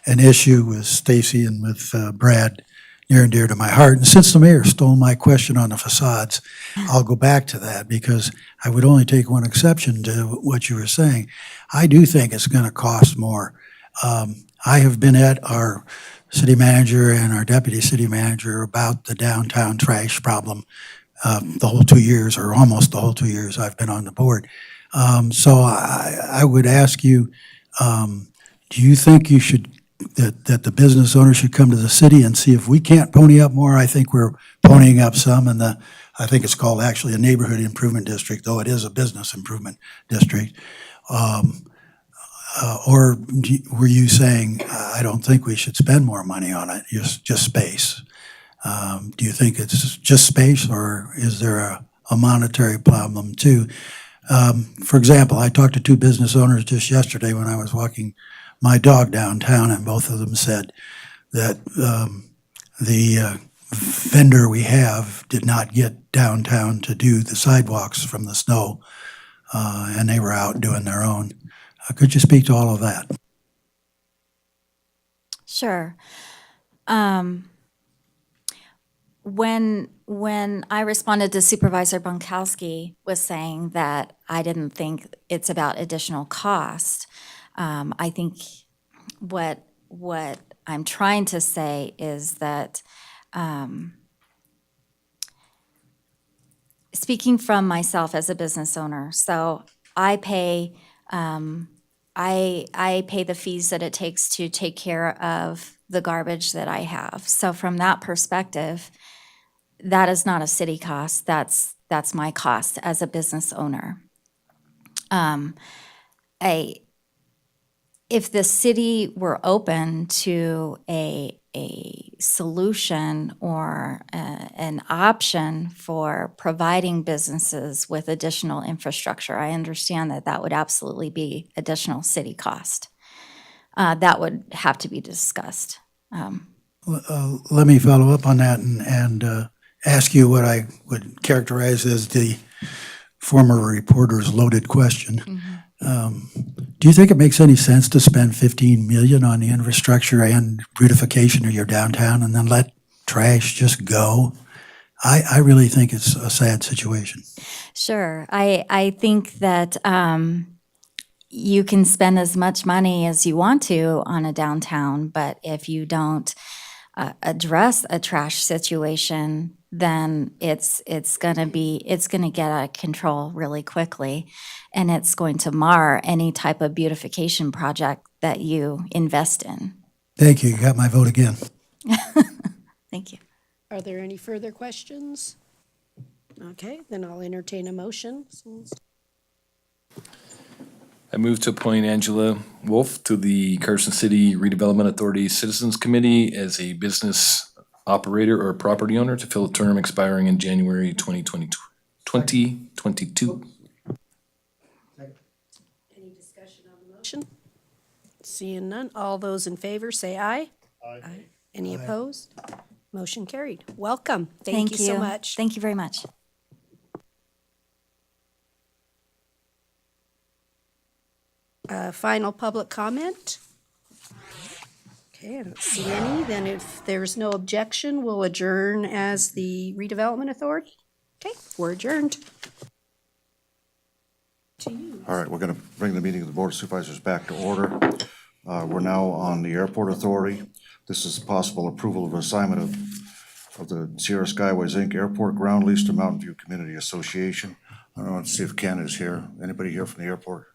an issue with Stacy and with Brad near and dear to my heart. And since the mayor stole my question on the facades, I'll go back to that because I would only take one exception to what you were saying. I do think it's going to cost more. I have been at our city manager and our deputy city manager about the downtown trash problem the whole 2 years, or almost the whole 2 years I've been on the board. So I would ask you, do you think you should, that the business owner should come to the city and see if we can't pony up more? I think we're ponying up some, and I think it's called actually a neighborhood improvement district, though it is a business improvement district. Or were you saying, I don't think we should spend more money on it, just space? Do you think it's just space, or is there a monetary problem too? For example, I talked to two business owners just yesterday when I was walking my dog downtown, and both of them said that the vendor we have did not get downtown to do the sidewalks from the snow, and they were out doing their own. Could you speak to all of that? Sure. When I responded to Supervisor Bonkowski was saying that I didn't think it's about additional cost, I think what I'm trying to say is that speaking from myself as a business owner, so I pay I pay the fees that it takes to take care of the garbage that I have. So from that perspective, that is not a city cost. That's my cost as a business owner. If the city were open to a solution or an option for providing businesses with additional infrastructure, I understand that would absolutely be additional city cost. That would have to be discussed. Let me follow up on that and ask you what I would characterize as the former reporter's loaded question. Do you think it makes any sense to spend $15 million on the infrastructure and beautification of your downtown and then let trash just go? I really think it's a sad situation. Sure. I think that you can spend as much money as you want to on a downtown, but if you don't address a trash situation, then it's going to get out of control really quickly, and it's going to mar any type of beautification project that you invest in. Thank you. You got my vote again. Thank you. Are there any further questions? Okay, then I'll entertain a motion. I move to appoint Angela Wolf to the Carson City Redevelopment Authority Citizens Committee as a business operator or property owner to fill a term expiring in January 2022. Any discussion on the motion? Seeing none, all those in favor say aye. Aye. Any opposed? Motion carried. Welcome. Thank you so much. Thank you very much. Final public comment? Okay, I don't see any. Then if there's no objection, we'll adjourn as the redevelopment authority. Okay, we're adjourned. To you. All right, we're going to bring the meeting of the Board of Supervisors back to order. We're now on the Airport Authority. This is possible approval of assignment of the Sierra Skyways, Inc. Airport ground lease to Mountain View Community Association. I don't want to see if Ken is here. Anybody here from the airport?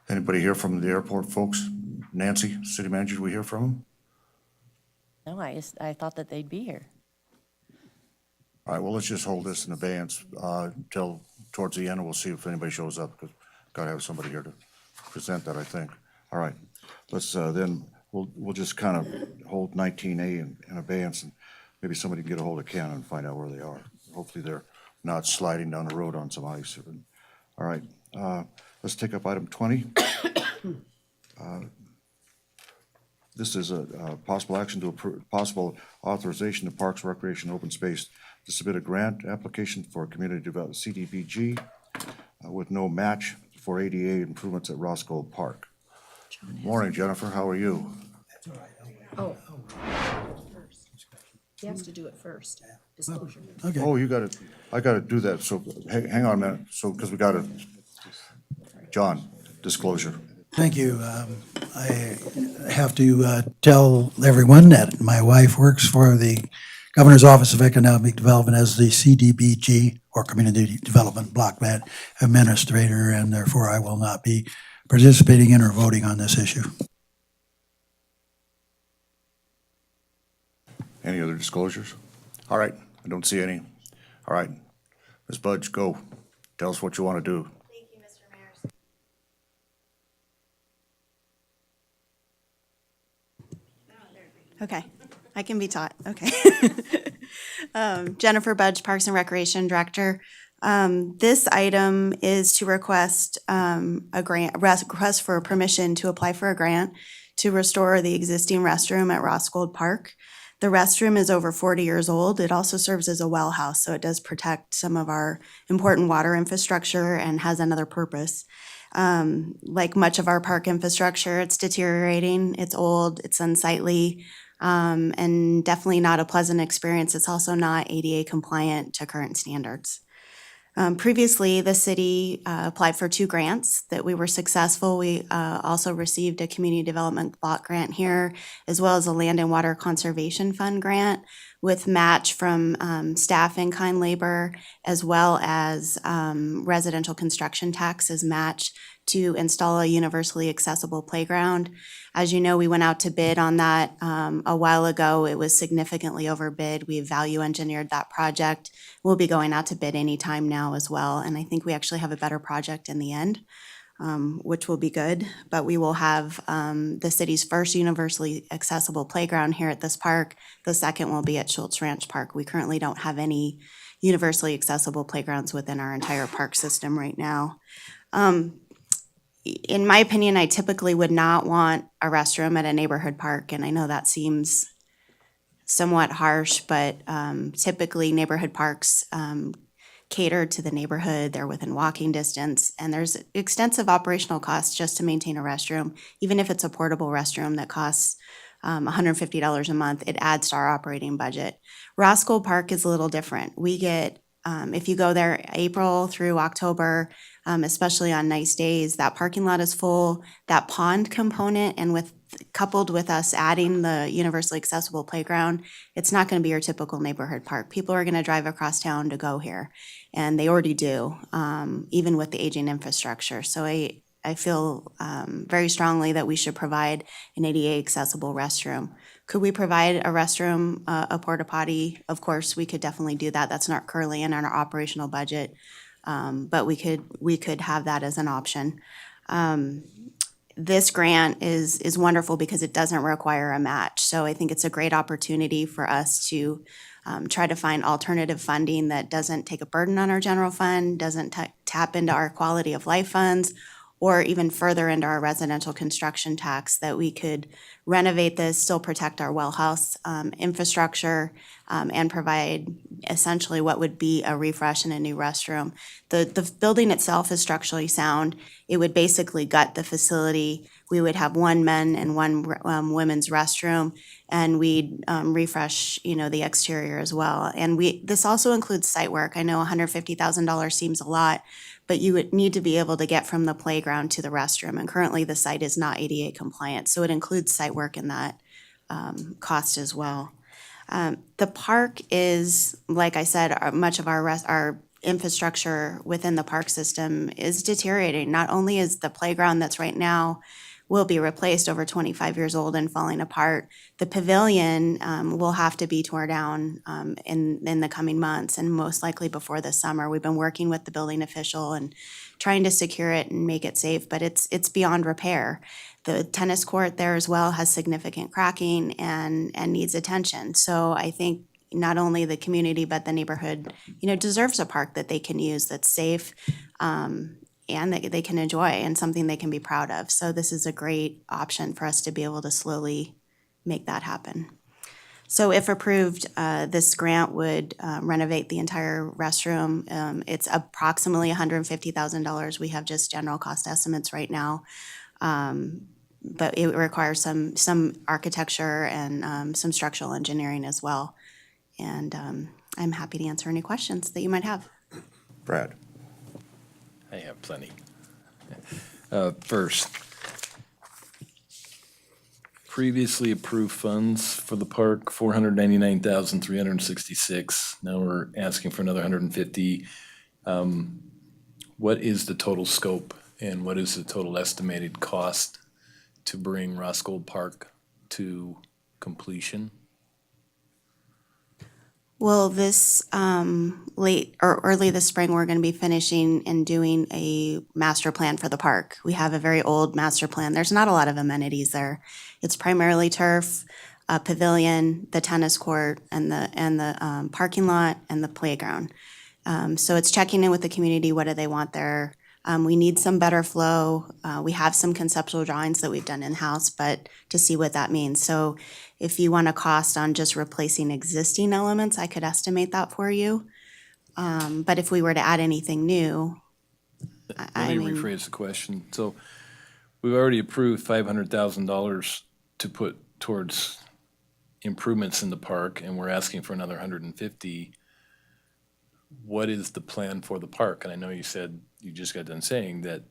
Anybody here from the airport, folks? Nancy, city manager, do we hear from him? No, I thought that they'd be here. All right, well, let's just hold this in abeyance till towards the end, and we'll see if anybody shows up, because got to have somebody here to present that, I think. All right, let's then, we'll just kind of hold 19A in abeyance, and maybe somebody can get a hold of Ken and find out where they are. Hopefully they're not sliding down the road on some ice. All right, let's take up item 20. This is a possible action to approve, possible authorization to Parks, Recreation, Open Space to submit a grant application for community development, CDBG, with no match for ADA improvements at Roscoe Park. Morning, Jennifer, how are you? Oh. He has to do it first. Disclosure. Okay. Oh, I gotta do that, so hang on a minute, so, because we gotta, John, disclosure. Thank you. I have to tell everyone that my wife works for the Governor's Office of Economic Development as the CDBG, or Community Development Block Grant Administrator, and therefore I will not be participating in or voting on this issue. Any other disclosures? All right, I don't see any. All right, Ms. Budge, go. Tell us what you want to do. Thank you, Mr. Mayor. Okay, I can be taught, okay. Jennifer Budge, Parks and Recreation Director. This item is to request request for permission to apply for a grant to restore the existing restroom at Roscold Park. The restroom is over 40 years old. It also serves as a well house, so it does protect some of our important water infrastructure and has another purpose. Like much of our park infrastructure, it's deteriorating, it's old, it's unsightly, and definitely not a pleasant experience. It's also not ADA compliant to current standards. Previously, the city applied for 2 grants that we were successful. We also received a community development block grant here, as well as a land and water conservation fund grant with match from staff in-kind labor, as well as residential construction tax as match to install a universally accessible playground. As you know, we went out to bid on that a while ago. It was significantly overbid. We value engineered that project. We'll be going out to bid anytime now as well, and I think we actually have a better project in the end, which will be good. But we will have the city's first universally accessible playground here at this park. The second will be at Schultz Ranch Park. We currently don't have any universally accessible playgrounds within our entire park system right now. In my opinion, I typically would not want a restroom at a neighborhood park, and I know that seems somewhat harsh, but typically neighborhood parks cater to the neighborhood. They're within walking distance, and there's extensive operational costs just to maintain a restroom. Even if it's a portable restroom that costs $150 a month, it adds to our operating budget. Roscoe Park is a little different. We get, if you go there April through October, especially on nice days, that parking lot is full. That pond component, and coupled with us adding the universally accessible playground, it's not going to be your typical neighborhood park. People are going to drive across town to go here, and they already do, even with the aging infrastructure. So I feel very strongly that we should provide an ADA accessible restroom. Could we provide a restroom, a porta potty? Of course, we could definitely do that. That's not currently in our operational budget, but we could have that as an option. This grant is wonderful because it doesn't require a match. So I think it's a great opportunity for us to try to find alternative funding that doesn't take a burden on our general fund, doesn't tap into our quality of life funds, or even further into our residential construction tax, that we could renovate this, still protect our well house infrastructure, and provide essentially what would be a refresh and a new restroom. The building itself is structurally sound. It would basically gut the facility. We would have 1 men and 1 women's restroom, and we'd refresh, the exterior as well. And this also includes site work. I know $150,000 seems a lot, but you would need to be able to get from the playground to the restroom, and currently the site is not ADA compliant, so it includes site work in that cost as well. The park is, like I said, much of our infrastructure within the park system is deteriorating. Not only is the playground that's right now will be replaced, over 25 years old and falling apart, the pavilion will have to be torn down in the coming months, and most likely before the summer. We've been working with the building official and trying to secure it and make it safe, but it's beyond repair. The tennis court there as well has significant cracking and needs attention. So I think not only the community but the neighborhood, deserves a park that they can use, that's safe, and that they can enjoy, and something they can be proud of. So this is a great option for us to be able to slowly make that happen. So if approved, this grant would renovate the entire restroom. It's approximately $150,000. We have just general cost estimates right now. But it requires some architecture and some structural engineering as well. And I'm happy to answer any questions that you might have. Brad? I have plenty. First, previously approved funds for the park, $499,366. Now we're asking for another 150. What is the total scope and what is the total estimated cost to bring Roscoe Park to completion? Well, this late or early this spring, we're going to be finishing and doing a master plan for the park. We have a very old master plan. There's not a lot of amenities there. It's primarily turf, a pavilion, the tennis court, and the parking lot and the playground. So it's checking in with the community. What do they want there? We need some better flow. We have some conceptual drawings that we've done in-house, but to see what that means. So if you want a cost on just replacing existing elements, I could estimate that for you. But if we were to add anything new, Let me rephrase the question. So we've already approved $500,000 to put towards improvements in the park, and we're asking for another 150. What is the plan for the park? And I know you said, you just got done saying that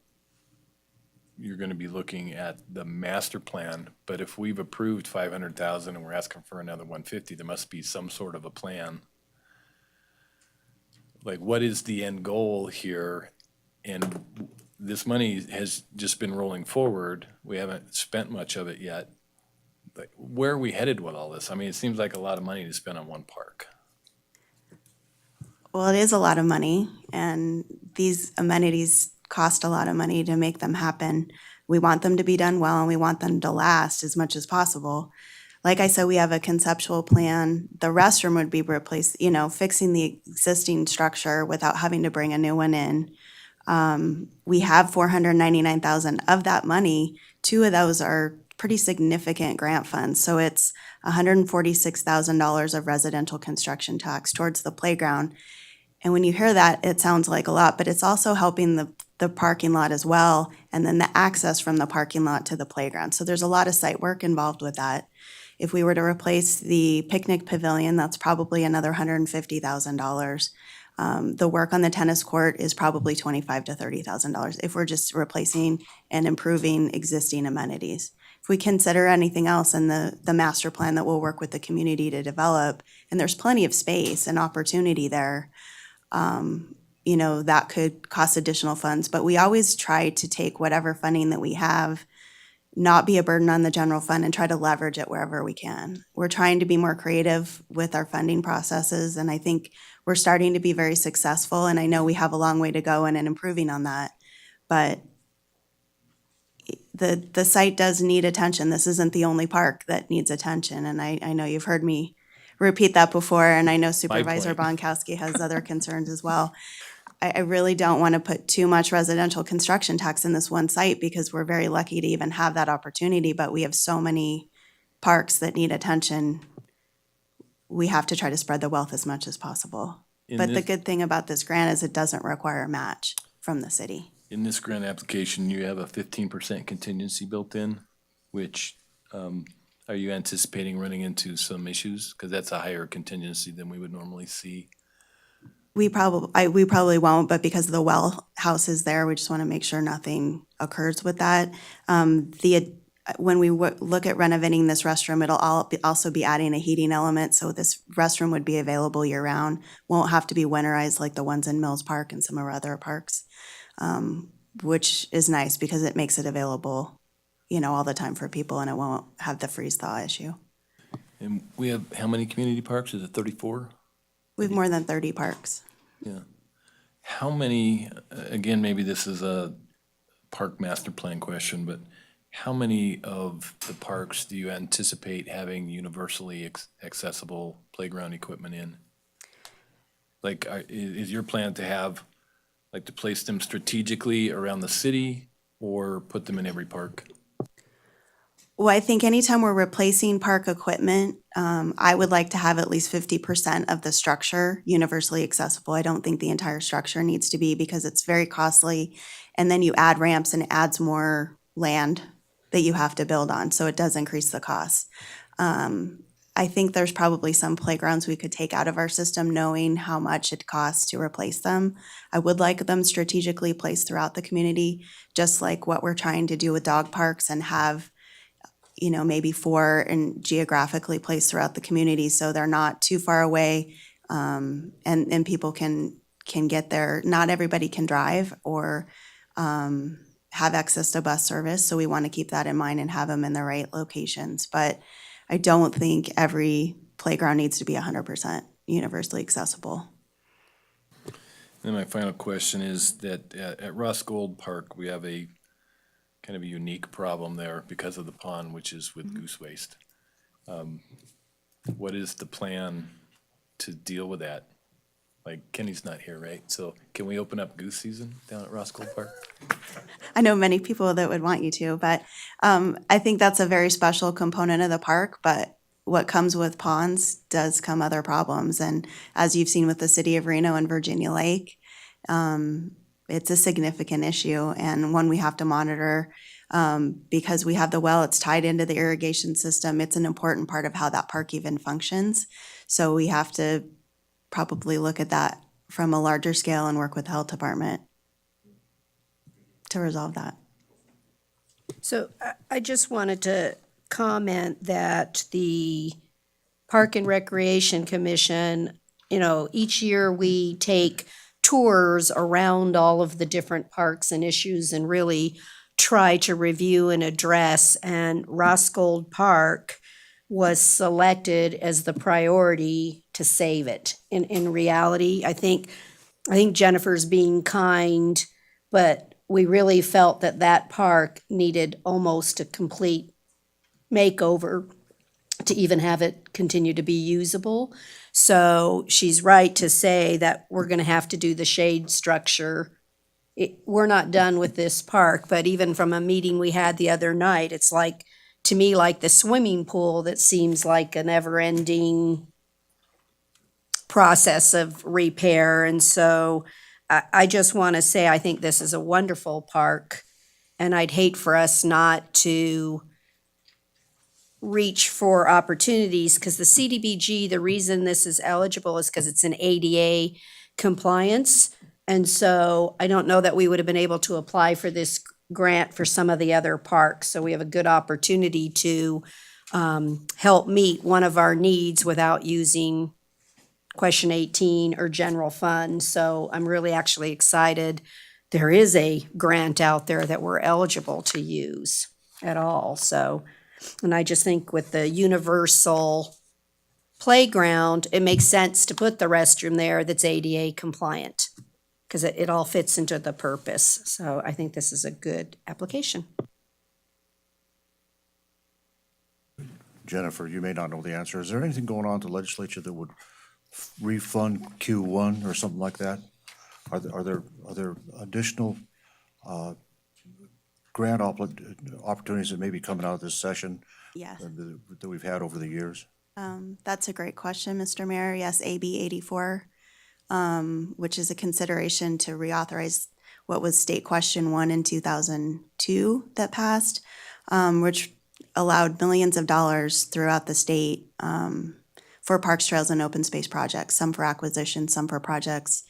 you're gonna be looking at the master plan, but if we've approved 500,000 and we're asking for another 150, there must be some sort of a plan. Like, what is the end goal here? And this money has just been rolling forward. We haven't spent much of it yet. Like, where are we headed with all this? I mean, it seems like a lot of money to spend on one park. well, it is a lot of money, and these amenities cost a lot of money to make them happen. We want them to be done well, and we want them to last as much as possible. Like I said, we have a conceptual plan. The restroom would be replaced, fixing the existing structure without having to bring a new one in. We have 499,000 of that money. 2 of those are pretty significant grant funds. So it's $146,000 of residential construction tax towards the playground. And when you hear that, it sounds like a lot, but it's also helping the parking lot as well, and then the access from the parking lot to the playground. So there's a lot of site work involved with that. If we were to replace the picnic pavilion, that's probably another $150,000. The work on the tennis court is probably $25,000 to $30,000 if we're just replacing and improving existing amenities. If we consider anything else in the master plan that we'll work with the community to develop, and there's plenty of space and opportunity there, that could cost additional funds. But we always try to take whatever funding that we have, not be a burden on the general fund, and try to leverage it wherever we can. We're trying to be more creative with our funding processes, and I think we're starting to be very successful, and I know we have a long way to go in improving on that. But the site does need attention. This isn't the only park that needs attention, and I know you've heard me repeat that before, and I know Supervisor Bonkowski has other concerns as well. I really don't want to put too much residential construction tax in this one site because we're very lucky to even have that opportunity, but we have so many parks that need attention. We have to try to spread the wealth as much as possible. But the good thing about this grant is it doesn't require a match from the city. In this grant application, you have a 15% contingency built in, which, are you anticipating running into some issues? Because that's a higher contingency than we would normally see. We probably won't, but because the well house is there, we just want to make sure nothing occurs with that. When we look at renovating this restroom, it'll also be adding a heating element, so this restroom would be available year-round. Won't have to be winterized like the ones in Mills Park and some of our other parks, which is nice because it makes it available, all the time for people, and it won't have the freeze-thaw issue. And we have how many community parks? Is it 34? We have more than 30 parks. Yeah. How many, again, maybe this is a park master plan question, but how many of the parks do you anticipate having universally accessible playground equipment in? Like, is your plan to have, to place them strategically around the city or put them in every park? Well, I think anytime we're replacing park equipment, I would like to have at least 50% of the structure universally accessible. I don't think the entire structure needs to be because it's very costly. And then you add ramps and it adds more land that you have to build on, so it does increase the cost. I think there's probably some playgrounds we could take out of our system knowing how much it costs to replace them. I would like them strategically placed throughout the community, just like what we're trying to do with dog parks and have you know, maybe 4 and geographically placed throughout the community, so they're not too far away, and people can get there. Not everybody can drive or have access to bus service, so we want to keep that in mind and have them in the right locations. But I don't think every playground needs to be 100% universally accessible. Then my final question is that at Ross Gold Park, we have a kind of a unique problem there because of the pond, which is with goose waste. What is the plan to deal with that? Like, Kenny's not here, right? So can we open up goose season down at Ross Gold Park? I know many people that would want you to, but I think that's a very special component of the park. But what comes with ponds does come other problems. And as you've seen with the city of Reno and Virginia Lake, it's a significant issue and one we have to monitor because we have the well, it's tied into the irrigation system. It's an important part of how that park even functions. So we have to probably look at that from a larger scale and work with the health department to resolve that. So I just wanted to comment that the Park and Recreation Commission, you know, each year we take tours around all of the different parks and issues and really try to review and address. And Ross Gold Park was selected as the priority to save it. In reality, I think Jennifer's being kind, but we really felt that that park needed almost a complete makeover to even have it continue to be usable. So she's right to say that we're gonna have to do the shade structure. We're not done with this park, but even from a meeting we had the other night, it's like, to me, like the swimming pool that seems like a never-ending process of repair. And so I just want to say, I think this is a wonderful park, and I'd hate for us not to reach for opportunities, because the CDBG, the reason this is eligible is because it's an ADA compliance. And so I don't know that we would have been able to apply for this grant for some of the other parks. So we have a good opportunity to help meet one of our needs without using Question 18 or general fund. So I'm really actually excited. There is a grant out there that we're eligible to use at all. So, and I just think with the universal playground, it makes sense to put the restroom there that's ADA compliant because it all fits into the purpose. So I think this is a good application. Jennifer, you may not know the answer. Is there anything going on at the legislature that would refund Q1 or something like that? Are there additional grant opportunities that may be coming out of this session Yes. that we've had over the years? That's a great question, Mr. Mayor. Yes, AB 84, which is a consideration to reauthorize what was State Question 1 in 2002 that passed, which allowed millions of dollars throughout the state for parks, trails, and open space projects, some for acquisition, some for projects.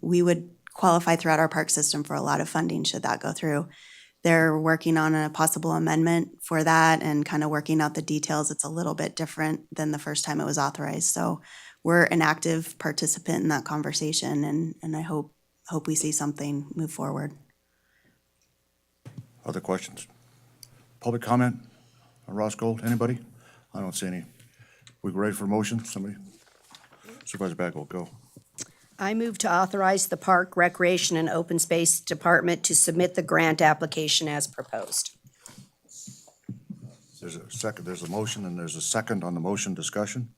We would qualify throughout our park system for a lot of funding should that go through. They're working on a possible amendment for that and kind of working out the details. It's a little bit different than the first time it was authorized. So we're an active participant in that conversation, and I hope we see something move forward. Other questions? Public comment on Ross Gold? Anybody? I don't see any. We ready for a motion? Somebody? Supervisor Bagwell, go. I move to authorize the Park, Recreation, and Open Space Department to submit the grant application as proposed. There's a second, there's a motion, and there's a second on the motion. Discussion.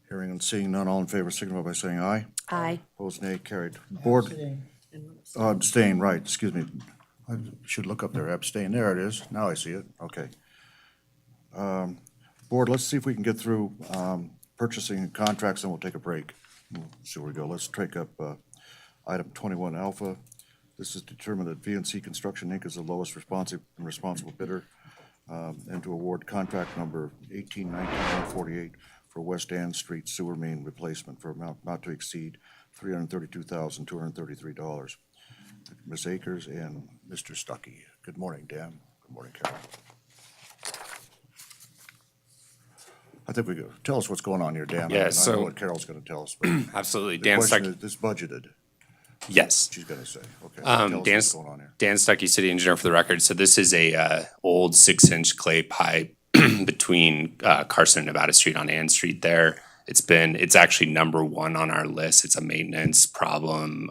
Hearing and seeing none, all in favor signify by saying aye. Aye. Opposed, nay. Carried. Board. Abstain, right, excuse me. I should look up there, abstain. There it is. Now I see it. Okay. Board, let's see if we can get through purchasing and contracts, and we'll take a break. We'll see where we go. Let's take up item 21 alpha. This is determined that VNC Construction Inc. is the lowest responsible bidder and to award contract number 1819-148 for West Ann Street sewer main replacement for amount not to exceed $332,233. Ms. Akers and Mr. Stuckey. Good morning, Dan. Good morning, Carol. I think we could, tell us what's going on here, Dan. I Yeah, mean, I so- know what Carol's gonna tell us, but Absolutely. the Dan question Stuckey, is, this budgeted, yes. she's gonna say, okay. Tell us Dan, what's going on here. Dan Stuckey, city engineer for the record. So this is a old 6-inch clay pipe between Carson and Nevada Street on Ann Street there. It's actually number one on our list. It's a maintenance problem.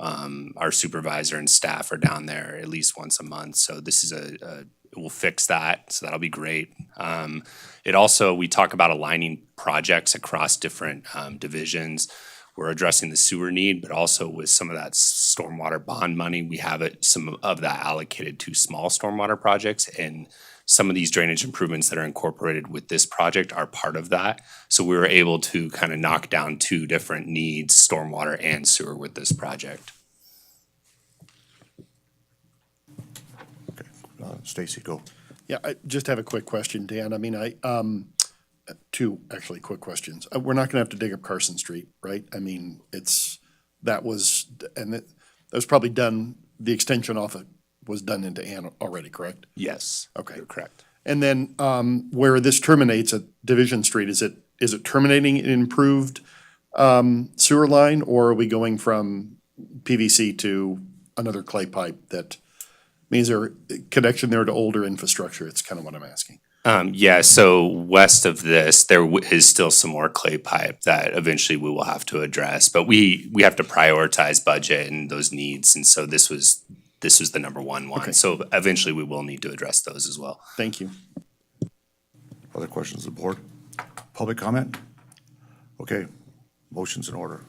Our supervisor and staff are down there at least once a month. So this is we'll fix that. So that'll be great. It also, we talk about aligning projects across different divisions. We're addressing the sewer need, but also with some of that stormwater bond money, we have some of that allocated to small stormwater projects, and some of these drainage improvements that are incorporated with this project are part of that. So we were able to kind of knock down two different needs, stormwater and sewer, with this project. Stacy, go. Yeah, I just have a quick question, Dan. I mean, two actually quick questions. We're not gonna have to dig up Carson Street, right? I mean, that was probably done, the extension off it was done into Ann already, correct? Yes. Okay. You're correct. And then, where this terminates at Division Street, is it terminating an improved, sewer line, or are we going from PVC to another clay pipe that means there a connection there to older infrastructure? It's kind of what I'm asking. Yeah, so west of this, there is still some more clay pipe that eventually we will have to address, but we have to prioritize budget and those needs, and so this was the number one. Okay. So eventually we will need to address those as well. Thank you. Other questions of the board? Public comment? Okay, motion's in order.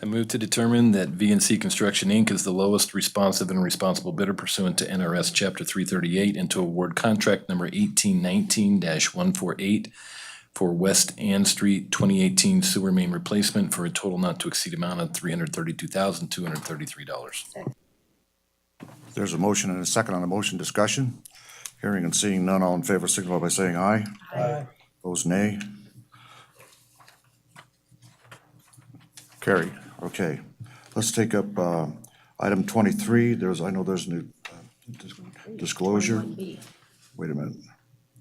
I move to determine that VNC Construction, Inc. is the lowest responsive and responsible bidder pursuant to NRS Chapter 338 and to award contract number 1819-148 for West Ann Street 2018 sewer main replacement for a total not to exceed amount of $332,233. There's a motion and a second on the motion. Discussion? Hearing and seeing none, all in favor signify by saying aye. Aye. Opposed, nay. Carried. Okay. Let's take up item 23. I know there's new disclosure. Wait a minute.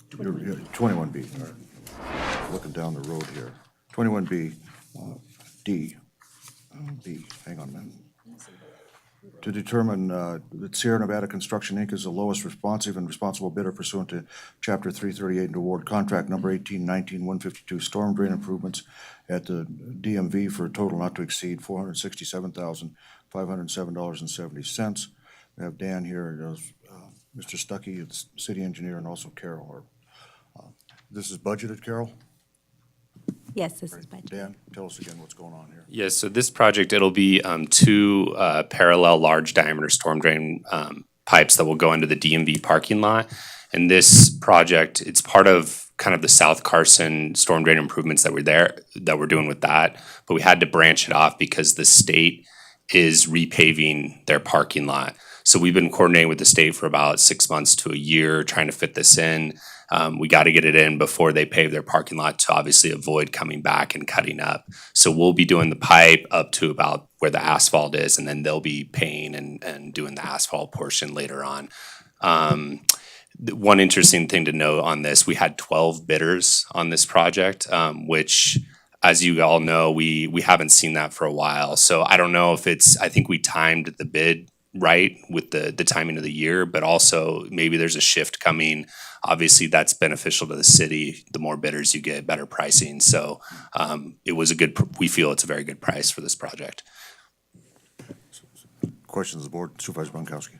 21B. All right. Looking down the road here. 21B, D. B, hang on a minute. To determine that Sierra Nevada Construction, Inc. is the lowest responsive and responsible bidder pursuant to Chapter 338 and award contract number 1819-152 storm drain improvements at the DMV for a total not to exceed $467,507.70. We have Dan here, Mr. Stuckey, it's city engineer, and also Carol. This is budgeted, Carol? Yes, this is budget. Dan, tell us again what's going on here. Yes, so this project, it'll be two parallel large diameter storm drain pipes that will go into the DMV parking lot. And this project, it's part of kind of the South Carson storm drain improvements that we're doing with that. But we had to branch it off because the state is repaving their parking lot. So we've been coordinating with the state for about 6 months to a year, trying to fit this in. We got to get it in before they pave their parking lot to obviously avoid coming back and cutting up. So we'll be doing the pipe up to about where the asphalt is, and then they'll be paying and doing the asphalt portion later on. One interesting thing to note on this, we had 12 bidders on this project, which, as you all know, we haven't seen that for a while. So I don't know if I think we timed the bid right with the timing of the year, but also maybe there's a shift coming. Obviously, that's beneficial to the city. The more bidders you get, better pricing. So we feel it's a very good price for this project. Questions of the board, Supervisor Bonkowski.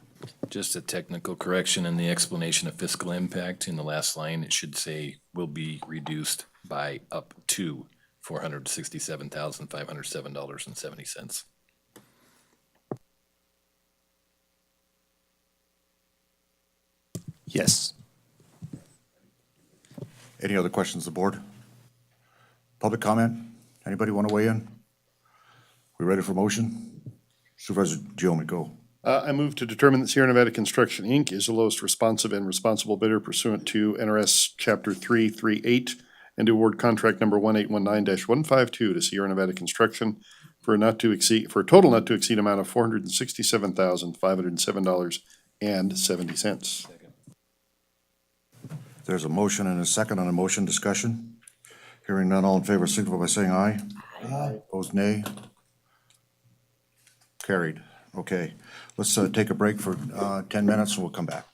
Just a technical correction in the explanation of fiscal impact. In the last line, it should say will be reduced by up to $467,507.70. Yes. Any other questions of the board? Public comment? Anybody want to weigh in? We ready for motion? Supervisor Giomi, go. I move to determine that Sierra Nevada Construction, Inc. is the lowest responsive and responsible bidder pursuant to NRS Chapter 338 and to award contract number 1819-152 to Sierra Nevada Construction for a total not to exceed amount of $467,507.70. There's a motion and a second on a motion. Discussion? Hearing none, all in favor signify by saying aye. Aye. Opposed, nay. Carried. Okay, let's take a break for 10 minutes and we'll come back.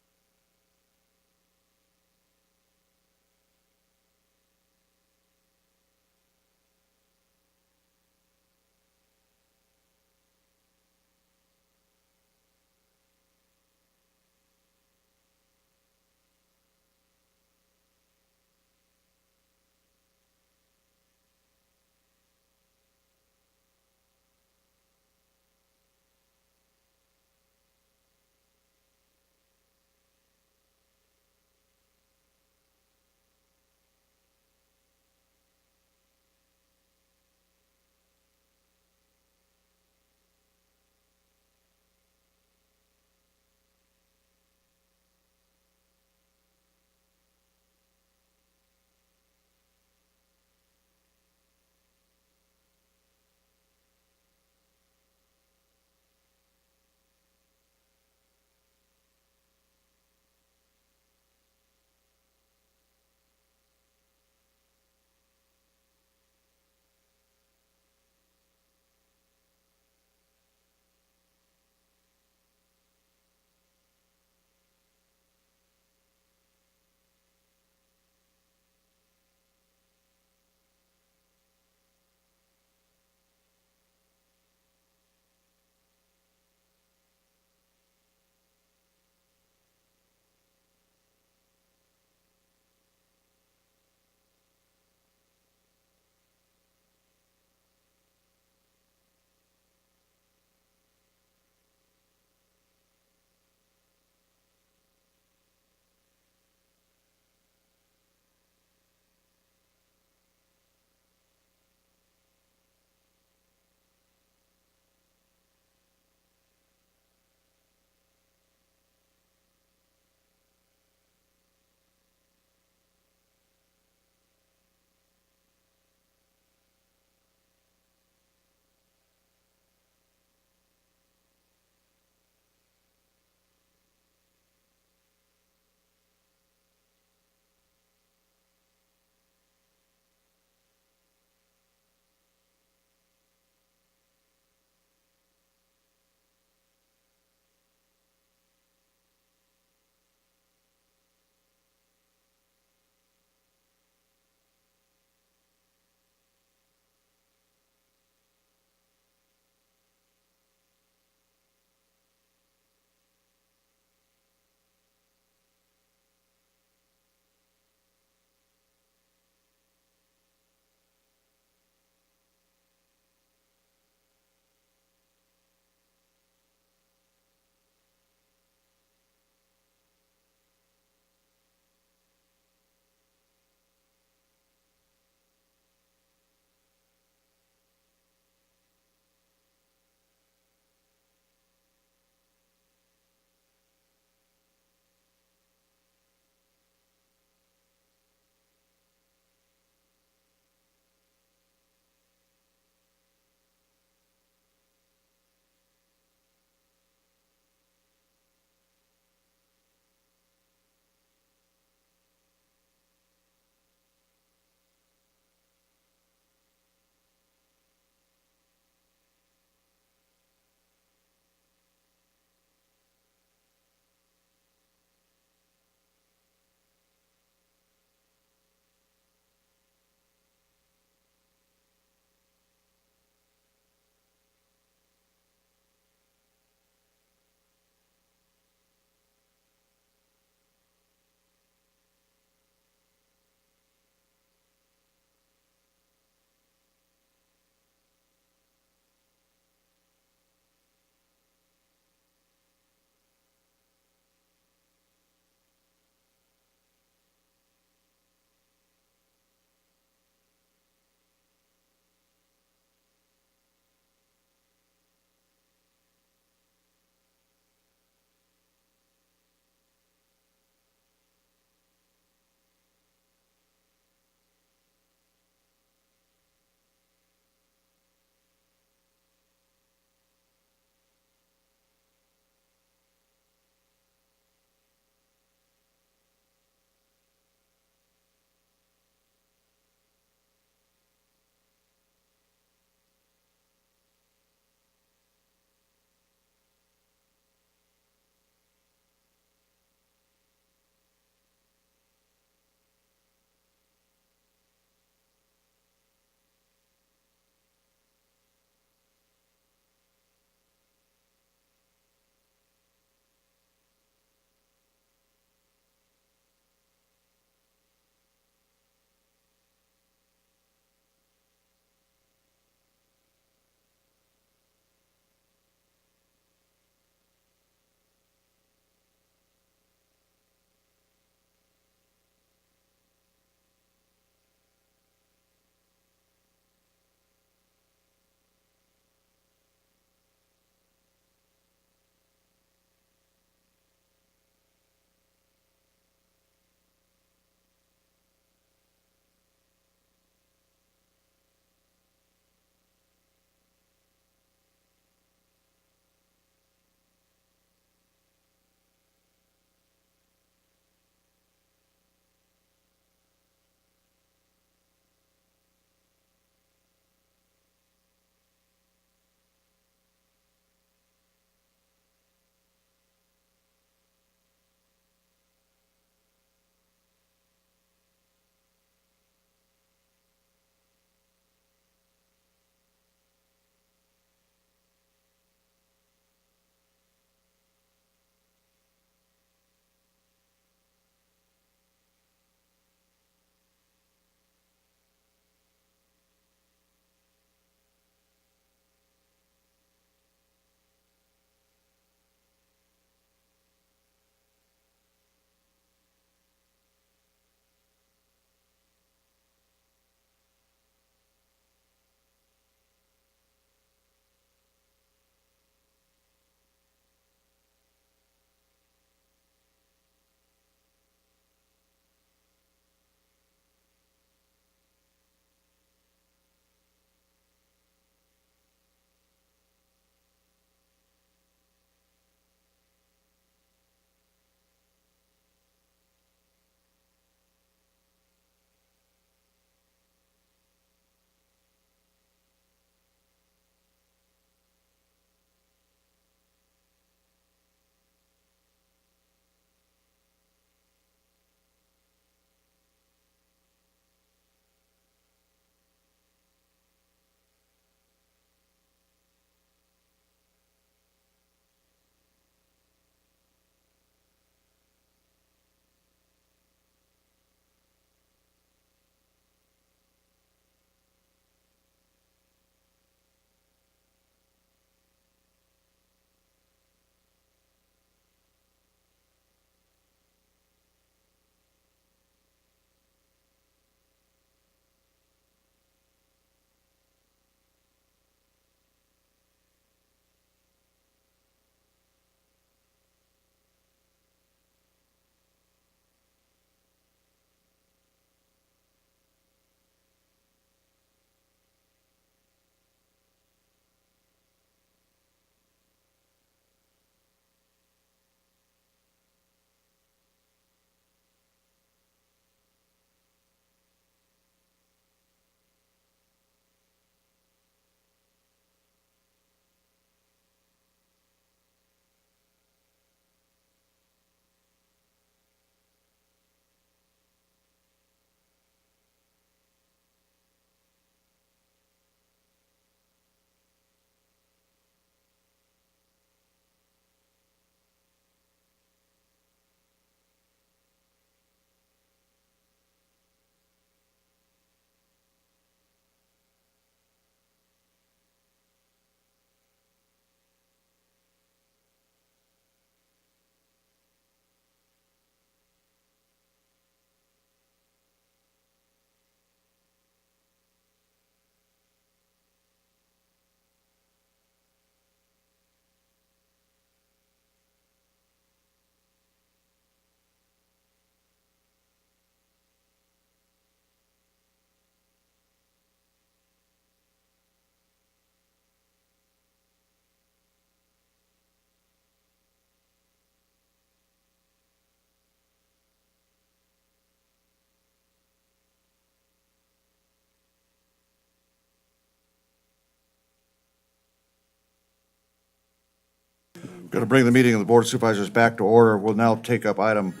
Going to bring the meeting of the Board of Supervisors back to order. We'll now take up item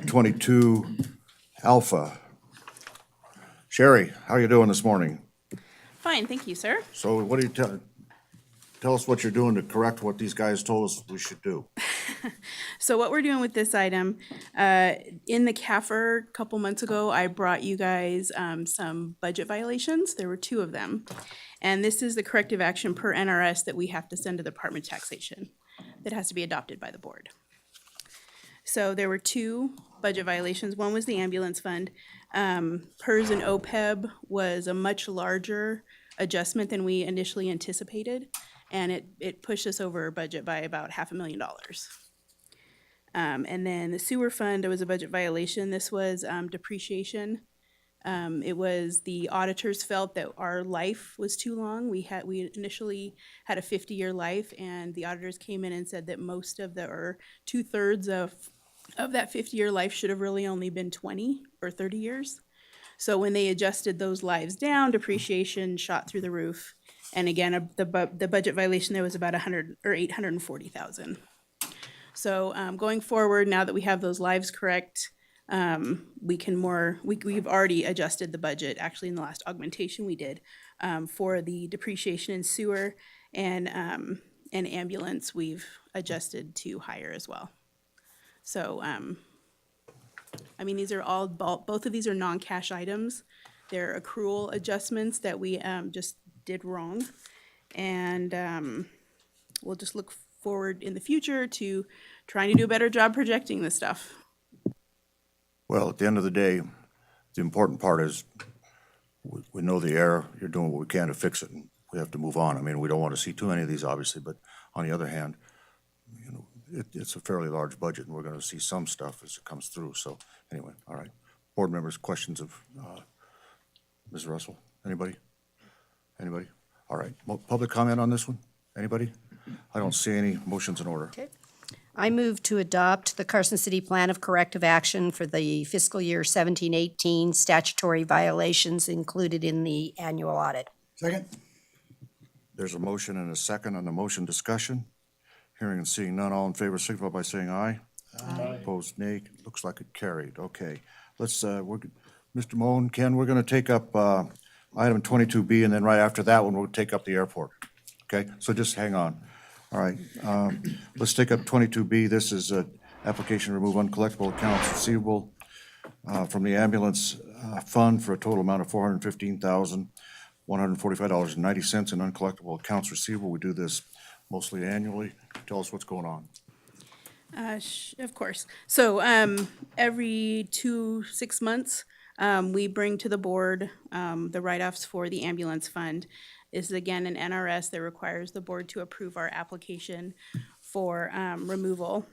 22 Alpha. Sherry, how are you doing this morning? Fine, thank you, sir. So what do you tell us what you're doing to correct what these guys told us we should do? So what we're doing with this item, in the CAFR a couple months ago, I brought you guys some budget violations. There were 2 of them. And this is the corrective action per NRS that we have to send to the Department of Taxation that has to be adopted by the board. So there were 2 budget violations. One was the ambulance fund. PERS and OPEB was a much larger adjustment than we initially anticipated, and it pushed us over our budget by about $500,000. And then the sewer fund, there was a budget violation. This was depreciation. It was the auditors felt that our life was too long. We initially had a 50-year life, and the auditors came in and said that most of or 2/3 of that 50-year life should have really only been 20 or 30 years. So when they adjusted those lives down, depreciation shot through the roof. And again, the budget violation there was about $840,000. So going forward, now that we have those lives correct, we've already adjusted the budget, actually in the last augmentation we did, for the depreciation in sewer and ambulance, we've adjusted to higher as well. So, I mean, these are all, both of these are non-cash items. They're accrual adjustments that we just did wrong. And we'll just look forward in the future to trying to do a better job projecting this stuff. Well, at the end of the day, the important part is we know the error. You're doing what we can to fix it, and we have to move on. I mean, we don't want to see too many of these, obviously, but on the other hand, you know, it's a fairly large budget, and we're going to see some stuff as it comes through. So anyway, all right. Board members, questions of Ms. Russell? Anybody? Anybody? All right. Public comment on this one? Anybody? I don't see any. Motions in order. Okay. I move to adopt the Carson City Plan of Corrective Action for the fiscal year 17-18 statutory violations included in the annual audit. Second. There's a motion and a second on the motion. Discussion. Hearing and seeing none, all in favor signify by saying aye. Aye. Opposed, nay. Looks like it carried. Okay. Let's, Mr. Moan, Ken, we're going to take up item 22B, and then right after that one, we'll take up the airport. Okay? So just hang on. All right. Let's take up 22B. This is application to remove uncollectible accounts receivable from the ambulance fund for a total amount of $415,145.90 in uncollectible accounts receivable. We do this mostly annually. Tell us what's going on. Of course. So every 6 months, we bring to the board the write-offs for the ambulance fund. This is again an NRS that requires the board to approve our application for removal.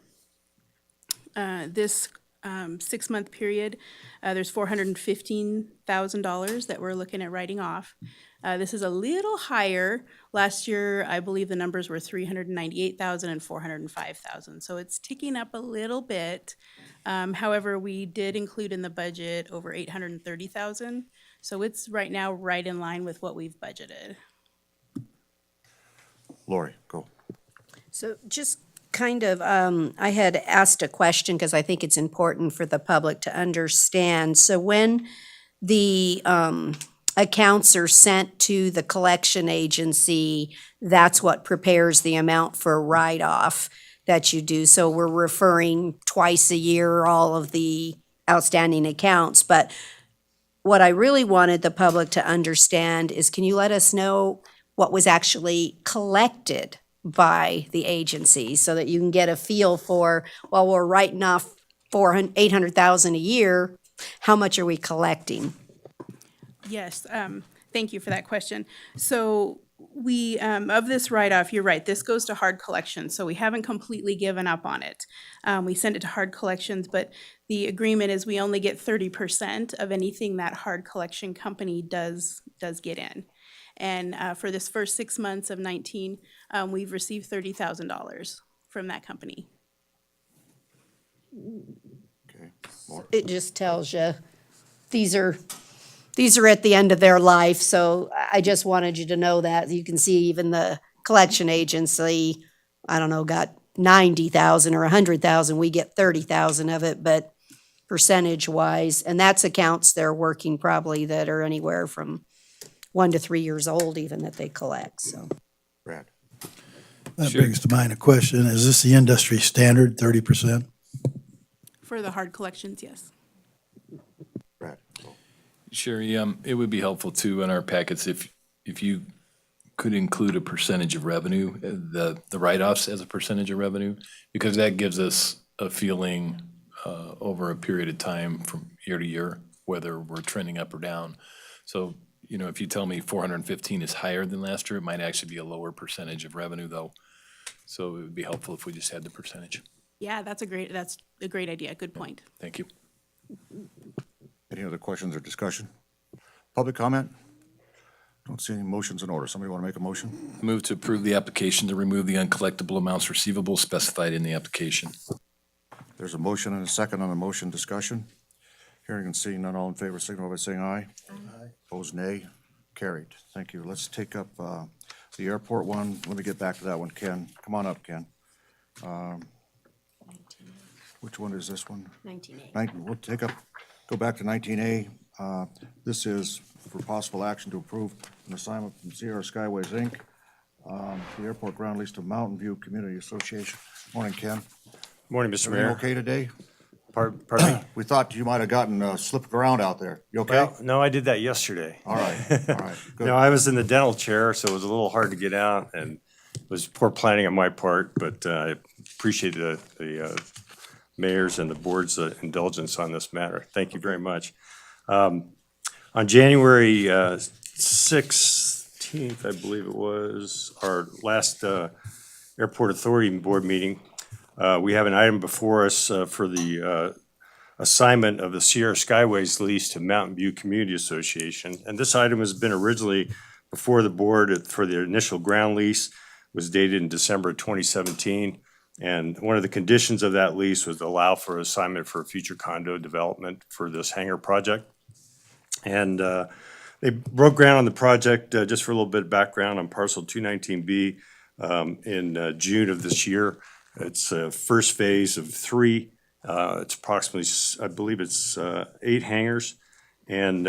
This 6-month period, there's $415,000 that we're looking at writing off. This is a little higher. Last year, I believe the numbers were $398,000 and $405,000. So it's ticking up a little bit. However, we did include in the budget over $830,000. So it's right now right in line with what we've budgeted. Lori, go. So just kind of, I had asked a question because I think it's important for the public to understand. So when the accounts are sent to the collection agency, that's what prepares the amount for write-off that you do. So we're referring twice a year all of the outstanding accounts. But what I really wanted the public to understand is, can you let us know what was actually collected by the agency so that you can get a feel for, well, we're writing off $800,000 a year, how much are we collecting? Yes, thank you for that question. So we, of this write-off, you're right, this goes to hard collections, so we haven't completely given up on it. We send it to hard collections, but the agreement is we only get 30% of anything that hard collection company does get in. And for this first 6 months of 19, we've received $30,000 from that company. Okay. More. It just tells you, these are at the end of their life, so I just wanted you to know that. You can see even the collection agency, I don't know, got 90,000 or 100,000, we get 30,000 of it, but percentage wise, and that's accounts they're working probably that are anywhere from 1 to 3 years old even that they collect, so. Brad? That brings to mind a question. Is this the industry standard, 30%? For the hard collections, yes. Brad? Sherry, it would be helpful too in our packets if you could include a percentage of revenue, the write-offs as a percentage of revenue, because that gives us a feeling over a period of time from year to year, whether we're trending up or down. So, you know, if you tell me 415 is higher than last year, it might actually be a lower percentage of revenue though. So it would be helpful if we just had the percentage. Yeah, that's a great idea. Good point. Thank you. Any other questions or discussion? Public comment? Don't see any motions in order. Somebody want to make a motion? Move to approve the application to remove the uncollectible amounts receivable specified in the application. There's a motion and a second on the motion. Discussion. Hearing and seeing none, all in favor, signal by saying aye. Aye. Opposed, nay. Carried. Thank you. Let's take up the airport one. Let me get back to that one, Ken. Come on up, Ken. Which one is this one? 19A. We'll go back to 19A. This is for possible action to approve an assignment from Sierra Skyways, Inc., the airport ground lease to Mountain View Community Association. Morning, Ken. Morning, Mr. Everything Mayor. okay today? Pardon me? We thought you might have gotten slipped around out there. You okay? Well, no, I did that yesterday. All right, all right, good. No, I was in the dental chair, so it was a little hard to get out, and it was poor planning on my part, but I appreciate the mayor's and the board's indulgence on this matter. Thank you very much. On January 16th, I believe it was, our last Airport Authority Board meeting, we have an item before us for the assignment of the Sierra Skyways lease to Mountain View Community Association. And this item has been originally before the board for the initial ground lease, was dated in December 2017. And one of the conditions of that lease was to allow for assignment for future condo development for this hangar project. And they broke ground on the project, just for a little bit of background, on parcel 219B in June of this year. It's first phase of 3. It's approximately, I believe it's 8 hangars. And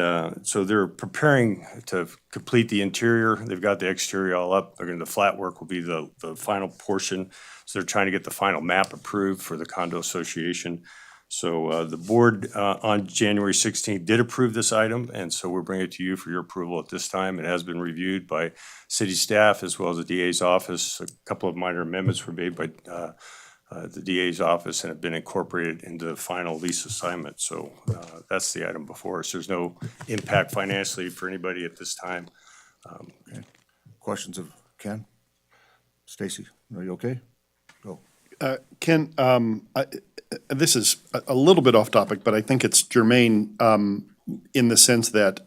so they're preparing to complete the interior. They've got the exterior all up. The flat work will be the final portion. So they're trying to get the final map approved for the condo association. So the board on January 16th did approve this item, and so we're bringing it to you for your approval at this time. It has been reviewed by city staff as well as the DA's office. A couple of minor amendments were made by the DA's office and have been incorporated into the final lease assignment. So that's the item before us. There's no impact financially for anybody at this time. Okay. Questions of Ken? Stacy, are you okay? Go. Ken, this is a little bit off topic, but I think it's germane in the sense that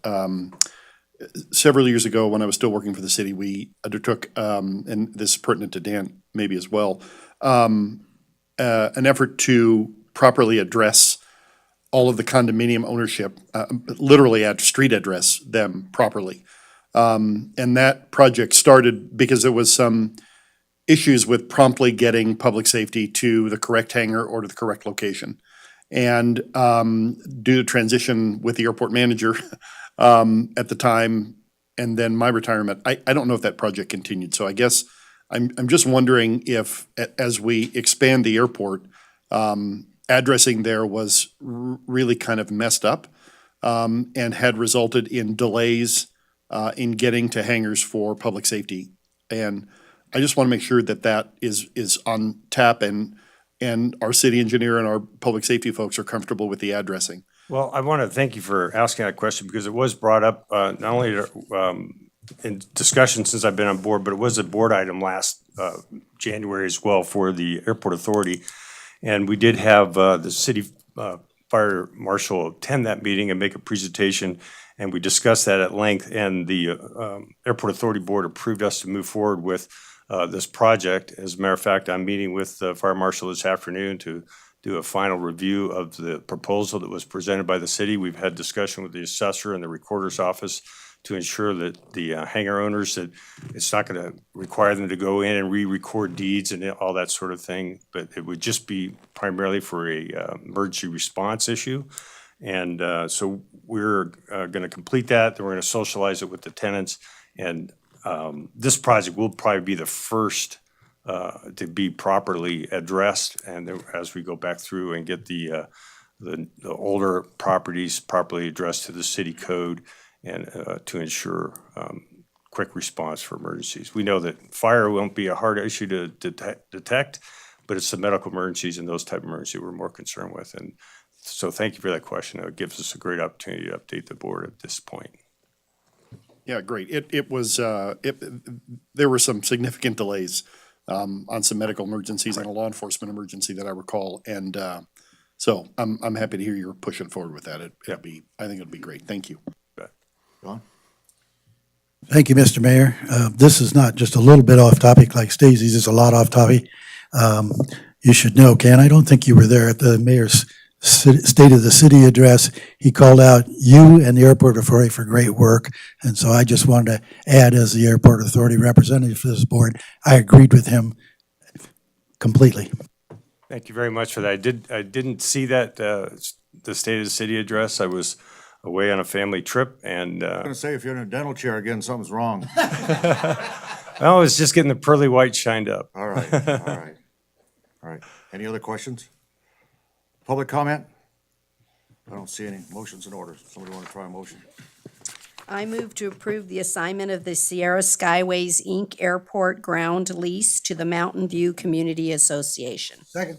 several years ago, when I was still working for the city, we undertook, and this is pertinent to Dan maybe as well, an effort to properly address all of the condominium ownership, literally at street address them properly. And that project started because there was some issues with promptly getting public safety to the correct hangar or to the correct location. And due to transition with the airport manager at the time, and then my retirement, I don't know if that project continued. So I guess I'm just wondering if, as we expand the airport, addressing there was really kind of messed up and had resulted in delays in getting to hangars for public safety. And I just want to make sure that that is on tap and our city engineer and our public safety folks are comfortable with the addressing. Well, I want to thank you for asking that question because it was brought up not only in discussion since I've been on board, but it was a board item last January as well for the airport authority. And we did have the city fire marshal attend that meeting and make a presentation, and we discussed that at length. And the airport authority board approved us to move forward with this project. As a matter of fact, I'm meeting with the fire marshal this afternoon to do a final review of the proposal that was presented by the city. We've had discussion with the assessor and the recorder's office to ensure that the hangar owners, that it's not going to require them to go in and re-record deeds and all that sort of thing, but it would just be primarily for a emergency response issue. And so we're going to complete that, then we're going to socialize it with the tenants. And this project will probably be the first to be properly addressed. And then as we go back through and get the older properties properly addressed to the city code and to ensure quick response for emergencies. We know that fire won't be a hard issue to detect, but it's the medical emergencies and those type of emergencies we're more concerned with. And so thank you for that question. It gives us a great opportunity to update the board at this point. Yeah, great. It was, there were some significant delays on some medical emergencies and a law enforcement emergency that I recall. And so I'm happy to hear you're pushing forward with that. I think it'll be great. Thank you. John? Thank you, Mr. Mayor. This is not just a little bit off topic like Stacy's, it's a lot off topic. You should know, Ken, I don't think you were there at the mayor's State of the City address. He called out you and the Airport Authority for great work. And so I just wanted to add, as the Airport Authority representative for this board, I agreed with him completely. Thank you very much for that. I didn't see that, the State of the City address. I was away on a family trip and. I'm gonna say, if you're in a dental chair again, something's wrong. I was just getting the pearly white shined up. All right, all right, all right. Any other questions? Public comment? I don't see any. Motions in order. Somebody want to try a motion? I move to approve the assignment of the Sierra Skyways, Inc. Airport Ground Lease to the Mountain View Community Association. Second.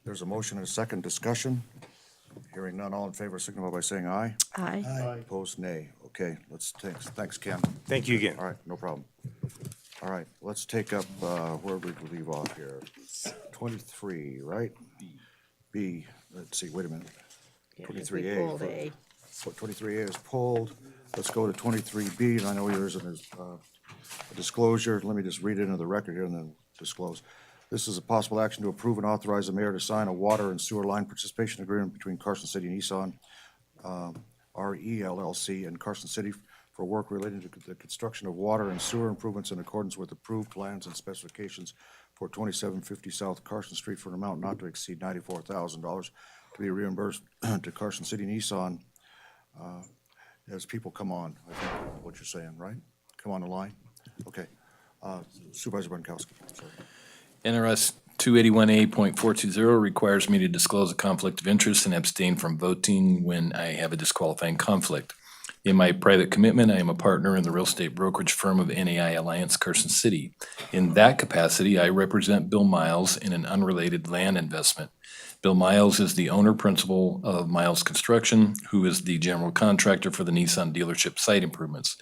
There's a motion and a second. Discussion. Hearing none, all in favor signify by saying aye. Aye. Opposed, nay. Okay, thanks, Ken. Thank you again. All right, no problem. All right, let's take up, where did we leave off here? 23, right? B, let's see, wait a minute. 23A. 23A is pulled. Let's go to 23B, and I know yours is a disclosure. Let me just read it into the record here and then disclose. This is a possible action to approve and authorize the mayor to sign a water and sewer line participation agreement between Carson City and Nissan, RE LLC, and Carson City for work related to the construction of water and sewer improvements in accordance with approved plans and specifications for 2750 South Carson Street for an amount not to exceed $94,000 to be reimbursed to Carson City Nissan as people come on, I think what you're saying, right? Come on the line? Okay. Supervisor Bankowski, sorry. NRS 281A.420 requires me to disclose a conflict of interest and abstain from voting when I have a disqualifying conflict. In my private commitment, I am a partner in the real estate brokerage firm of NAI Alliance Carson City. In that capacity, I represent Bill Miles in an unrelated land investment. Bill Miles is the owner-principal of Miles Construction, who is the general contractor for the Nissan dealership site improvements.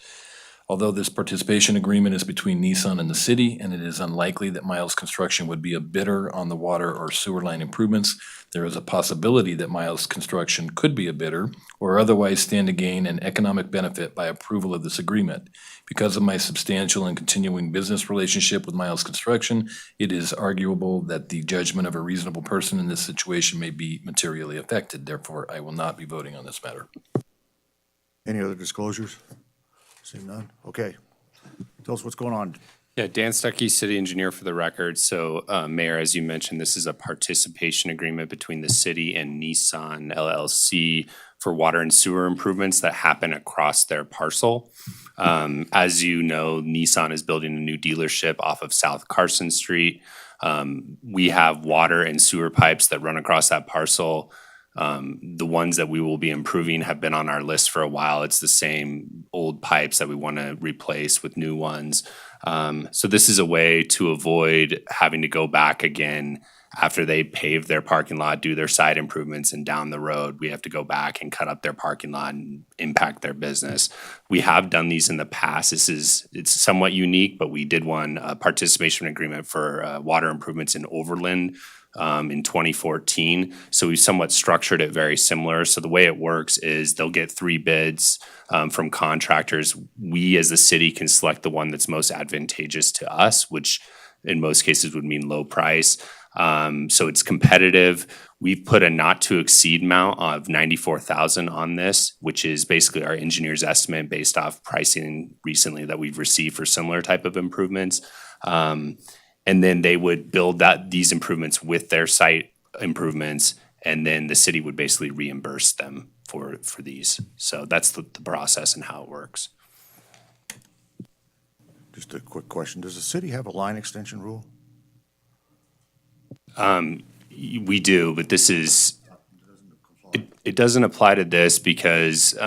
Although this participation agreement is between Nissan and the city, and it is unlikely that Miles Construction would be a bidder on the water or sewer line improvements, there is a possibility that Miles Construction could be a bidder or otherwise stand to gain an economic benefit by approval of this agreement. Because of my substantial and continuing business relationship with Miles Construction, it is arguable that the judgment of a reasonable person in this situation may be materially affected. Therefore, I will not be voting on this matter. Any other disclosures? Seeing none? Okay. Tell us what's going on. Yeah, Dan Stuckey, city engineer for the record. So, Mayor, as you mentioned, this is a participation agreement between the city and Nissan LLC for water and sewer improvements that happen across their parcel. As you know, Nissan is building a new dealership off of South Carson Street. We have water and sewer pipes that run across that parcel. The ones that we will be improving have been on our list for a while. It's the same old pipes that we want to replace with new ones. So this is a way to avoid having to go back again after they pave their parking lot, do their side improvements, and down the road, we have to go back and cut up their parking lot and impact their business. We have done these in the past. It's somewhat unique, but we did one participation agreement for water improvements in Overland in 2014. So we somewhat structured it very similar. So the way it works is they'll get 3 bids from contractors. We as the city can select the one that's most advantageous to us, which in most cases would mean low price. So it's competitive. We've put a not to exceed amount of 94,000 on this, which is basically our engineer's estimate based off pricing recently that we've received for similar type of improvements. And then they would build these improvements with their site improvements, and then the city would basically reimburse them for these. So that's the process and how it works. Just a quick question. Does the city have a line extension rule? We do, but this is, it doesn't apply to this because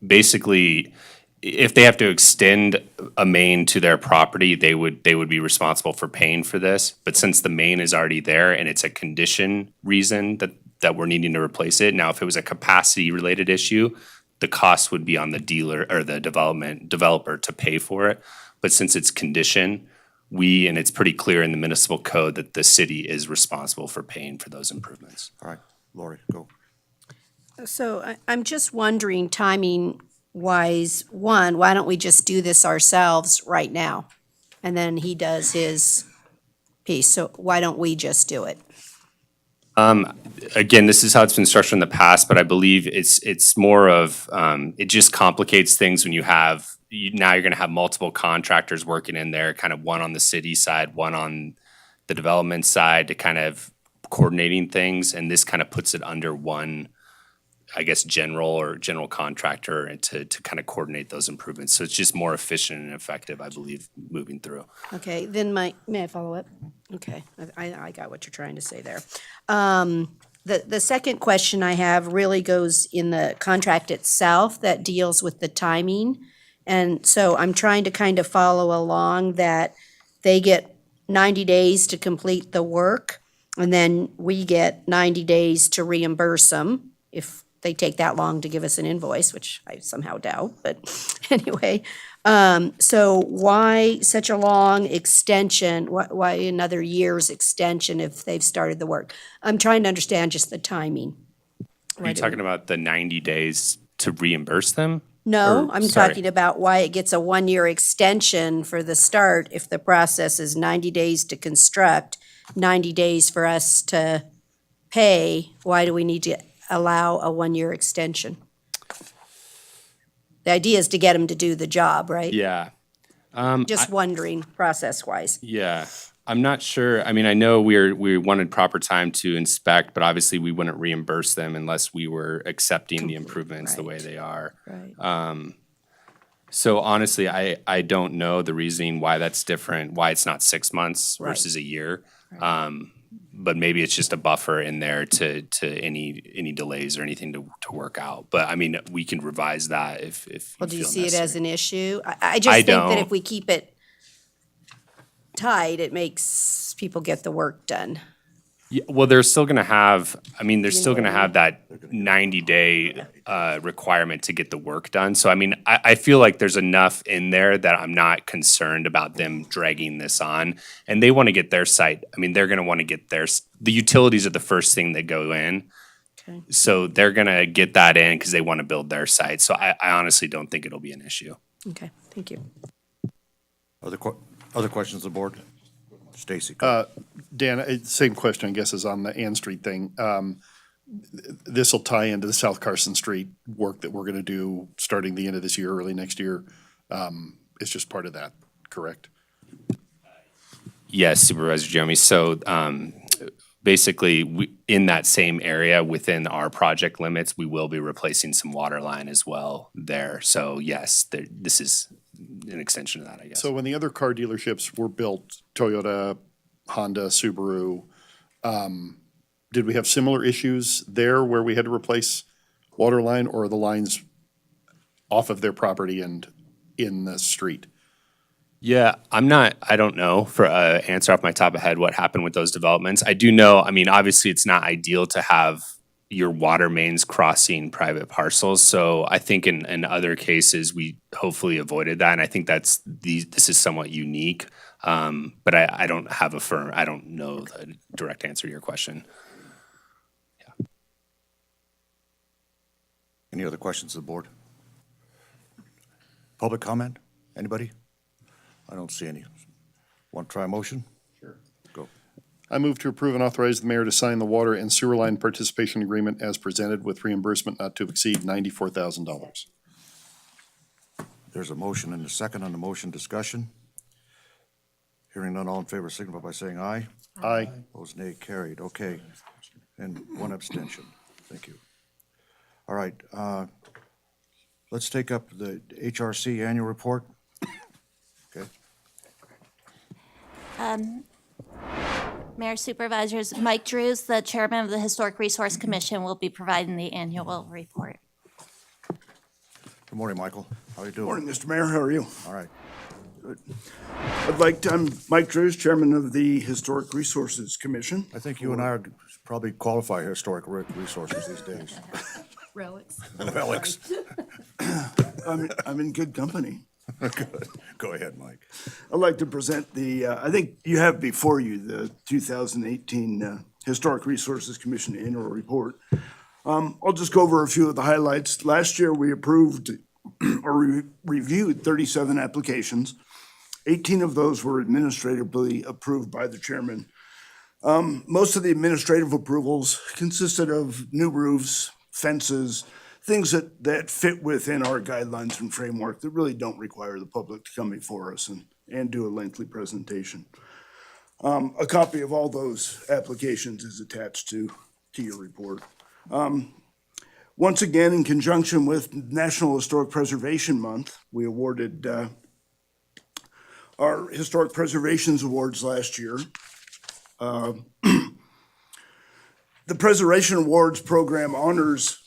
basically, if they have to extend a main to their property, they would be responsible for paying for this. But since the main is already there and it's a condition reason that we're needing to replace it, now if it was a capacity related issue, the cost would be on the dealer or the developer to pay for it. But since it's condition, and it's pretty clear in the municipal code that the city is responsible for paying for those improvements. All right, Lori, go. So I'm just wondering, timing wise, one, why don't we just do this ourselves right now? And then he does his piece. So why don't we just do it? Again, this is how it's been structured in the past, but I believe it's more of, it just complicates things when now you're gonna have multiple contractors working in there, kind of one on the city side, one on the development side to kind of coordinating things, and this kind of puts it under one, I guess, general contractor to kind of coordinate those improvements. So it's just more efficient and effective, I believe, moving through. Okay, then may I follow up? Okay, I got what you're trying to say there. The second question I have really goes in the contract itself that deals with the timing. And so I'm trying to kind of follow along that they get 90 days to complete the work, and then we get 90 days to reimburse them if they take that long to give us an invoice, which I somehow doubt, but anyway. So why such a long extension? Why another year's extension if they've started the work? I'm trying to understand just the timing. Are you talking about the 90 days to reimburse them? No, Or- I'm sorry. talking about why it gets a 1-year extension for the start if the process is 90 days to construct, 90 days for us to pay. Why do we need to allow a 1-year extension? The idea is to get them to do the job, right? Yeah. Just wondering, process-wise. Yeah, I'm not sure. I mean, I know we wanted proper time to inspect, but obviously we wouldn't reimburse them unless we were accepting the improvements the way they are. Right. So honestly, I don't know the reasoning why that's different, why it's not 6 months Right. versus a year. But maybe it's just a buffer in there to any delays or anything to work out. But I mean, we can revise that if Well, do you feel see it as necessary. an issue? I just think that if don't. we keep it tight, it makes people get the work done. Yeah, well, they're still gonna have, I mean, they're You still know gonna what I have that 90-day requirement to get the work done. So I mean, I feel like there's enough in there that I'm not concerned about them dragging this on. And they wanna get their site, I mean, they're gonna wanna get the utilities are the first thing that go in. Okay. So they're gonna get that in because they wanna build their site. So I honestly don't think it'll be an issue. Okay, thank you. Other questions of the board? Stacy? go. Dan, same question, I guess, is on the Ann Street thing. This will tie into the South Carson Street work that we're gonna do starting the end of this year, early next year. It's just part of that, correct? Yes, Supervisor Jeremy. So basically, in that same area within our project limits, we will be replacing some water line as well there. So yes, this is an extension of that, I guess. So when the other car dealerships were built, Toyota, Honda, Subaru, did we have similar issues there where we had to replace water line, or are the lines off of their property and in the street? Yeah, I don't know for answer off my top of head what happened with those developments. I do know, I mean, obviously it's not ideal to have your water mains crossing private parcels. So I think in other cases, we hopefully avoided that. And I think this is somewhat unique. But I don't know the direct answer to your question. Any other questions of the board? Public comment? Anybody? I don't see any. Want to try a motion? Sure. Go. I move to approve and authorize the mayor to sign the water and sewer line participation agreement as presented with reimbursement not to exceed $94,000. There's a motion and a second on the motion. Discussion. Hearing none, all in favor signify by saying aye. Aye. Opposed, nay, carried. Okay. And one abstention. Thank you. All right, let's take up the HRC annual report. Okay. Mayor Supervisors, Mike Drews, the chairman of the Historic Resource Commission, will be providing the annual report. Good morning, Michael. How are you doing? Morning, Mr. Mayor. How are you? All right. I'm Mike Drews, chairman of the Historic Resources Commission. I think you and I are probably qualify historic resources these days. Relics. Relics. I'm in good company. Good. Go ahead, Mike. I'd like to present I think you have before you the 2018 Historic Resources Commission annual report. I'll just go over a few of the highlights. Last year, we approved or reviewed 37 applications. 18 of those were administratively approved by the chairman. Most of the administrative approvals consisted of new roofs, fences, things that fit within our guidelines and framework that really don't require the public to come before us and do a lengthy presentation. A copy of all those applications is attached to your report. Once again, in conjunction with National Historic Preservation Month, we awarded our Historic Preservations Awards last year. The Preservation Awards program honors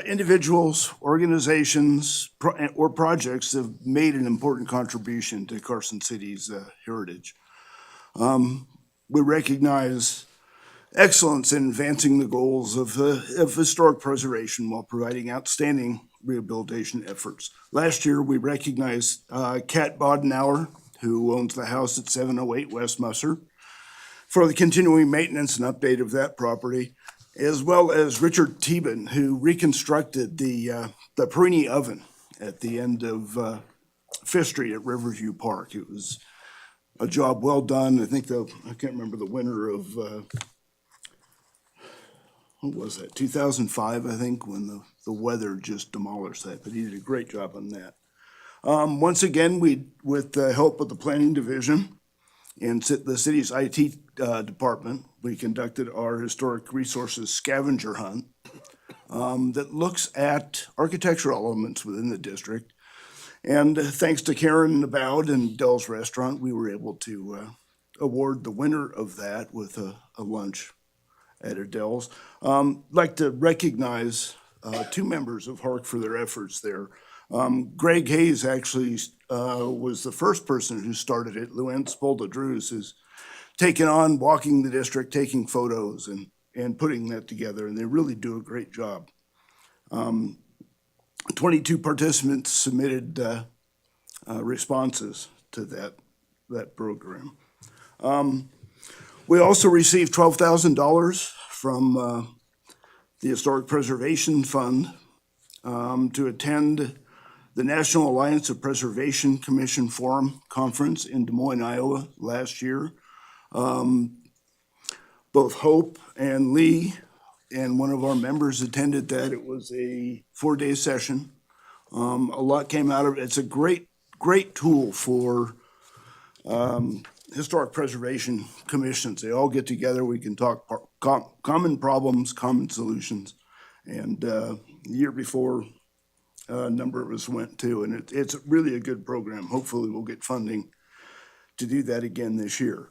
individuals, organizations, or projects that have made an important contribution to Carson City's heritage. We recognize excellence in advancing the goals of historic preservation while providing outstanding rehabilitation efforts. Last year, we recognized Kat Bodenauer, who owns the house at 708 West Musser, for the continuing maintenance and update of that property, as well as Richard Teben, who reconstructed the Perini oven at the end of Fifth Street at Riverview Park. It was a job well done. I think I can't remember the winner of, what was that, 2005, I think, when the weather just demolished that, but he did a great job on that. Once again, with the help of the planning division and the city's IT department, we conducted our historic resources scavenger hunt that looks at architectural elements within the district. And thanks to Karen Naboud and Dell's Restaurant, we were able to award the winner of that with a lunch at Adele's. I'd like to recognize two members of HARC for their efforts there. Greg Hayes actually was the first person who started it. Luann Spolda-Drews has taken on walking the district, taking photos and putting that together, and they really do a great job. 22 participants submitted responses to that program. We also received $12,000 from the Historic Preservation Fund to attend the National Alliance of Preservation Commission Forum Conference in Des Moines, Iowa last year. Both Hope and Lee and one of our members attended that. It was a 4-day session. A lot came out of it. It's a great tool for historic preservation commissions. They all get together. We can talk common problems, common solutions. And the year before, a number of us went too, and it's really a good program. Hopefully we'll get funding to do that again this year.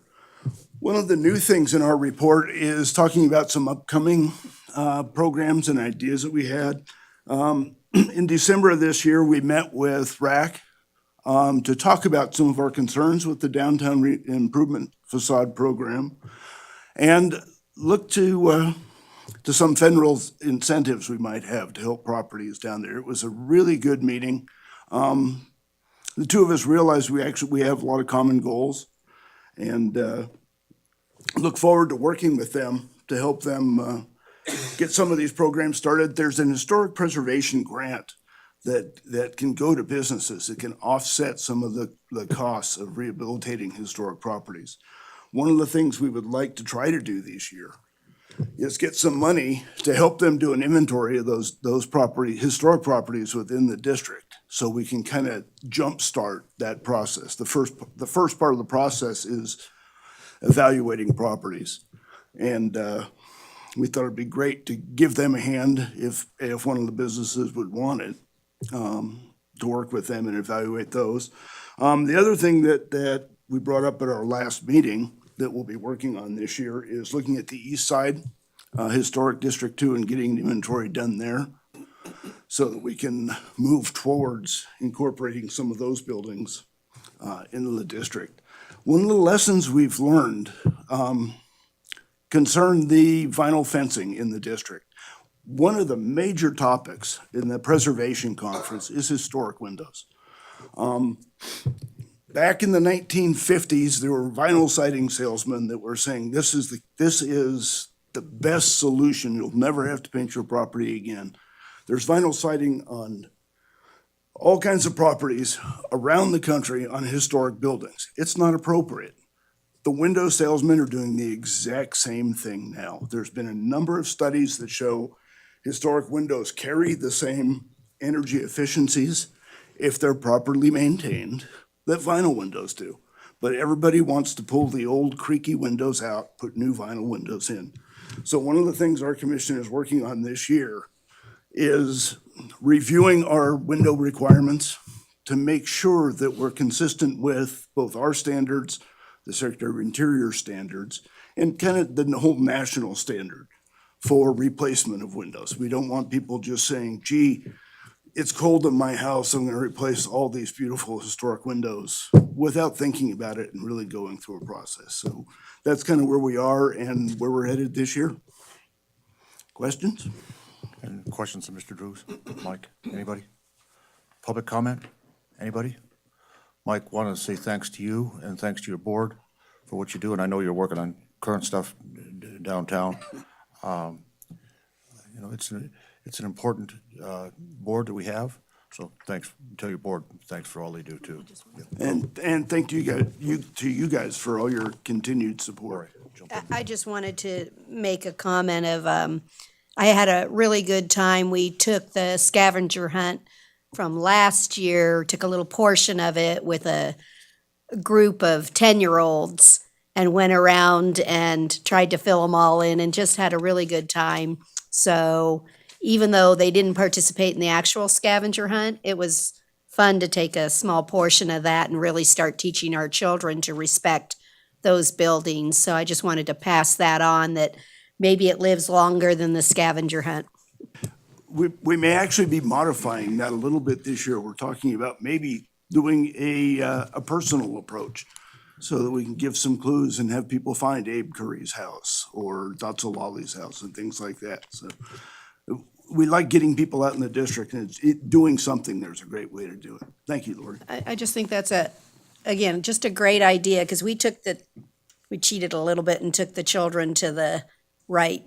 One of the new things in our report is talking about some upcoming programs and ideas that we had. In December of this year, we met with RAC to talk about some of our concerns with the downtown improvement facade program and look to some federal incentives we might have to help properties down there. It was a really good meeting. The two of us realized we have a lot of common goals and look forward to working with them to help them get some of these programs started. There's an historic preservation grant that can go to businesses. It can offset some of the costs of rehabilitating historic properties. One of the things we would like to try to do this year is get some money to help them do an inventory of those historic properties within the district, so we can kind of jumpstart that process. The first part of the process is evaluating properties. And we thought it'd be great to give them a hand if one of the businesses would want it, to work with them and evaluate those. The other thing that we brought up at our last meeting that we'll be working on this year is looking at the east side, Historic District 2, and getting an inventory done there so that we can move towards incorporating some of those buildings into the district. One of the lessons we've learned concern the vinyl fencing in the district. One of the major topics in the preservation conference is historic windows. Back in the 1950s, there were vinyl siding salesmen that were saying, this is the best solution. You'll never have to paint your property again. There's vinyl siding on all kinds of properties around the country on historic buildings. It's not appropriate. The window salesmen are doing the exact same thing now. There's been a number of studies that show historic windows carry the same energy efficiencies if they're properly maintained that vinyl windows do. But everybody wants to pull the old creaky windows out, put new vinyl windows in. So one of the things our commission is working on this year is reviewing our window requirements to make sure that we're consistent with both our standards, the Secretary of Interior standards, and kind of the whole national standard for replacement of windows. We don't want people just saying, gee, it's cold in my house, I'm gonna replace all these beautiful historic windows without thinking about it and really going through a process. So that's kind of where we are and where we're headed this year. Questions? And questions of Mr. Drews? Mike, anybody? Public comment? Anybody? Mike, wanted to say thanks to you and thanks to your board for what you do, and I know you're working on current stuff downtown. You know, it's an important board that we have, so thanks. Tell your board thanks for all they do too. And thank you guys for all your continued support. I just wanted to make a comment of, I had a really good time. We took the scavenger hunt from last year, took a little portion of it with a group of 10-year-olds and went around and tried to fill them all in and just had a really good time. So even though they didn't participate in the actual scavenger hunt, it was fun to take a small portion of that and really start teaching our children to respect those buildings. So I just wanted to pass that on, that maybe it lives longer than the scavenger hunt. We may actually be modifying that a little bit this year. We're talking about maybe doing a personal approach so that we can give some clues and have people find Abe Curry's house or Datsalali's house and things like that. So we like getting people out in the district, and doing something there's a great way to do it. Thank you, Lori. I just think that's again, just a great idea, because we cheated a little bit and took the children to the right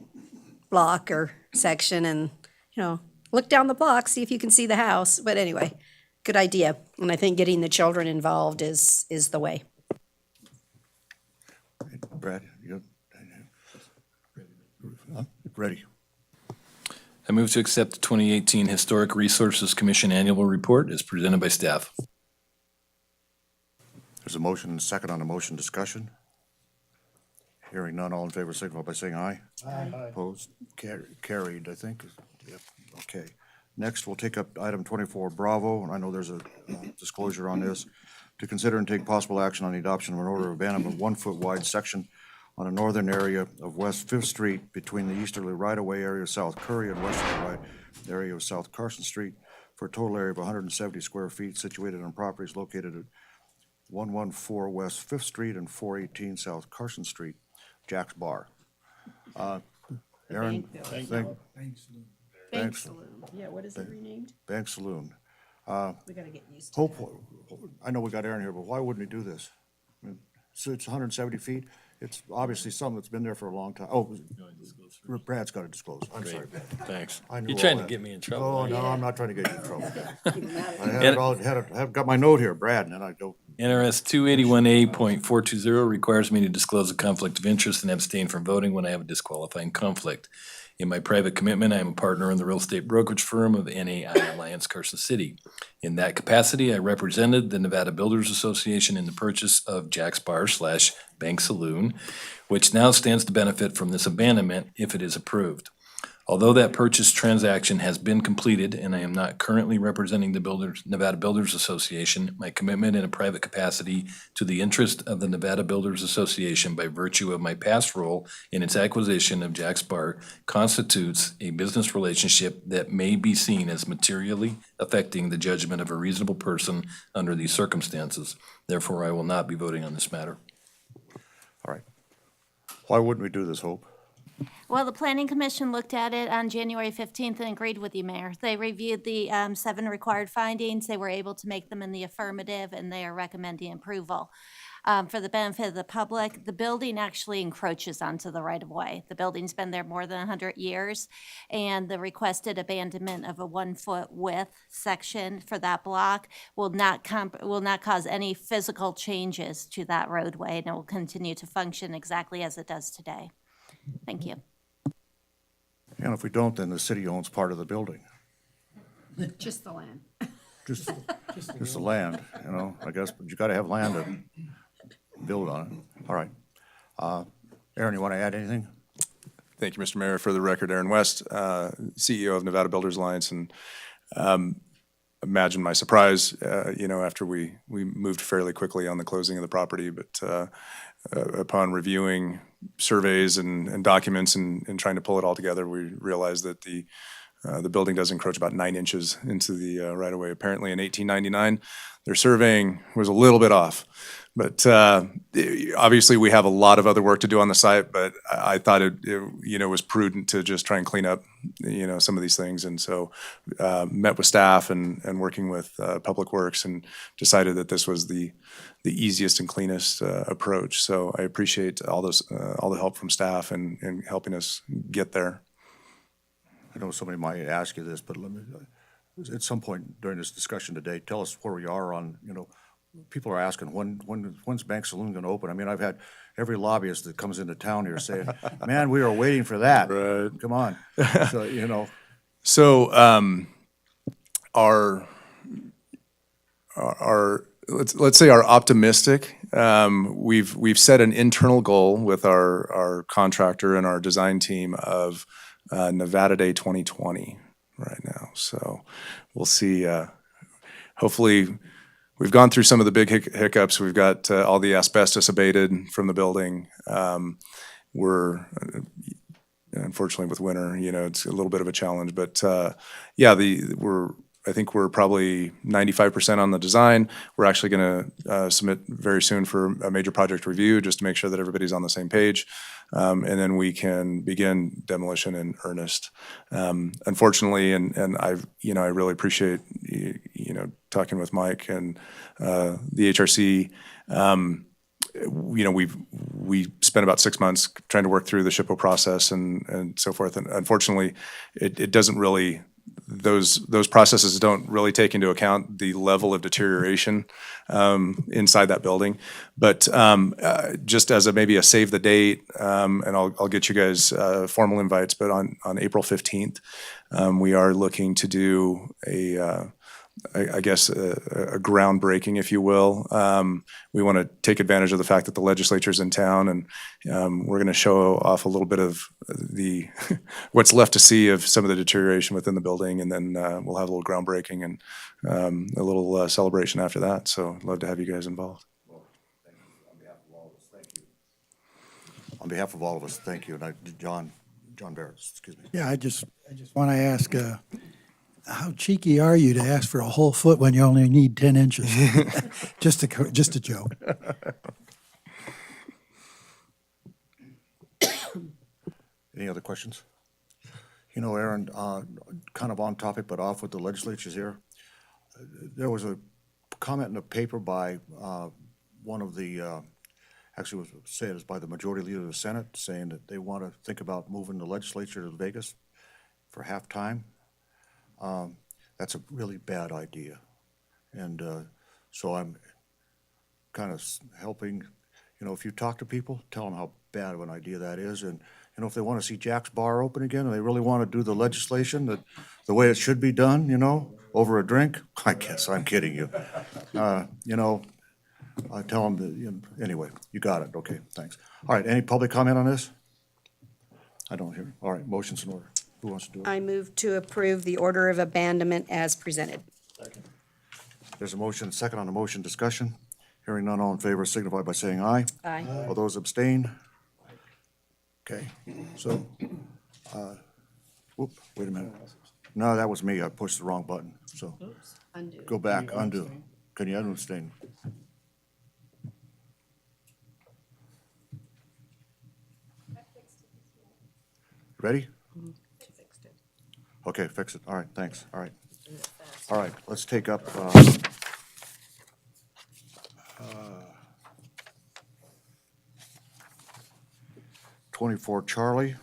block or section and, look down the block, see if you can see the house. But anyway, good idea. And I think getting the children involved is the way. Brad, you ready? I move to accept the 2018 Historic Resources Commission Annual Report as presented by staff. There's a motion and a second on the motion. Discussion. Hearing none, all in favor signify by saying aye. Aye. Opposed? Carried, I think. Yep, okay. Next, we'll take up item 24 Bravo, and I know there's a disclosure on this. To consider and take possible action on the adoption of an order of abandonment 1 foot wide section on a northern area of West Fifth Street between the easterly right-of-way area of South Curry and westerly right area of South Carson Street for a total area of 170 square feet situated on properties located at 114 West Fifth Street and 418 South Carson Street. Jack's Bar. Aaron? Bank Saloon. Yeah, what is it renamed? Bank Saloon. We gotta get used to it. I know we got Aaron here, but why wouldn't he do this? I mean, so it's 170 feet. It's obviously something that's been there for a long time. Oh, Brad's got to disclose. I'm Great. sorry, Brad. Thanks. I knew You're all trying to that. get me in trouble. Oh, aren't you? no, I'm not trying to get you in trouble. I had it all, I've got my note here, Brad, and then I go, NRS 281A.420 requires me to disclose a conflict of interest and abstain from voting when I have a disqualifying conflict. In my private commitment, I am a partner in the real estate brokerage firm of NAI Alliance Carson City. In that capacity, I represented the Nevada Builders Association in the purchase of Jack's Bar / Bank Saloon, which now stands to benefit from this abandonment if it is approved. Although that purchase transaction has been completed and I am not currently representing the Nevada Builders Association, my commitment in a private capacity to the interest of the Nevada Builders Association by virtue of my past role in its acquisition of Jack's Bar constitutes a business relationship that may be seen as materially affecting the judgment of a reasonable person under these circumstances. Therefore, I will not be voting on this matter. all right. Why wouldn't we do this, Hope? Well, the Planning Commission looked at it on January 15th and agreed with you, Mayor. They reviewed the 7 required findings. They were able to make them in the affirmative, and they are recommending approval. For the benefit of the public, the building actually encroaches onto the right-of-way. The building's been there more than 100 years, and the requested abandonment of a 1-foot width section for that block will not cause any physical changes to that roadway, and it will continue to function exactly as it does today. Thank you. And if we don't, then the city owns part of the building, Just the land. just the land, you know, I guess, but you gotta have land to build on it. All right. Aaron, you want to add anything? Thank you, Mr. Mayor. For the record, Aaron West, CEO of Nevada Builders Alliance, and imagine my surprise, after we moved fairly quickly on the closing of the property, but upon reviewing surveys and documents and trying to pull it all together, we realized that the building does encroach about 9 inches into the right-of-way. Apparently in 1899, their surveying was a little bit off. But obviously, we have a lot of other work to do on the site, but I thought it was prudent to just try and clean up, some of these things. And so met with staff and working with Public Works and decided that this was the easiest and cleanest approach. So I appreciate all the help from staff and helping us get there. I know somebody might ask you this, but let me, at some point during this discussion today, tell us where we are on, people are asking, when's Bank Saloon gonna open? I mean, I've had every lobbyist that comes into town here say, man, we are waiting for that. Right. Come on. So, So our let's say our optimistic, we've set an internal goal with our contractor and our design team of Nevada Day 2020 right now. So we'll see. Hopefully, we've gone through some of the big hiccups. We've got all the asbestos abated from the building. We're unfortunately with winter, it's a little bit of a challenge. But I think we're probably 95% on the design. We're actually going to submit very soon for a major project review just to make sure that everybody's on the same page. And then we can begin demolition in earnest. Unfortunately, and I really appreciate, talking with Mike and the HRC. We spent about 6 months trying to work through the SHPO process and so forth. And unfortunately, it doesn't really, those processes don't really take into account the level of deterioration inside that building. But just as maybe a save the date, and I'll get you guys formal invites, but on April 15th, we are looking to do a groundbreaking, if you will. We want to take advantage of the fact that the legislature's in town, and we're going to show off a little bit of the what's left to see of some of the deterioration within the building, and then we'll have a little groundbreaking and a little celebration after that. So I'd love to have you guys involved. on behalf of all of us, thank you. And John Barrett, excuse me. Yeah, I just want to ask, how cheeky are you to ask for a whole foot when you only need 10 inches? Just a joke. Any other questions? Aaron, kind of on topic, but off with the legislatures here. There was a comment in the paper by one of the actually was said is by the majority leader of the Senate, saying that they want to think about moving the legislature to Vegas for half-time. That's a really bad idea. And so I'm kind of helping, if you talk to people, tell them how bad of an idea that is. And, if they want to see Jack's Bar open again, and they really want to do the legislation that, the way it should be done, over a drink, I guess I'm kidding you. I tell them that, anyway, you got it. Okay, thanks. All right, any public comment on this? I don't hear. All right, motion's in order. Who wants to do it? I move to approve the order of abandonment as presented. There's a motion, second on the motion, discussion. Hearing none, all in favor signify by saying aye. Aye. All those abstain? Okay, so, wait a minute. No, that was me. I pushed the wrong button, so. Undo. Go back, undo. Can you abstain? Ready? Okay, fix it. All right, thanks. All right. All right, let's take up, 24 Charlie.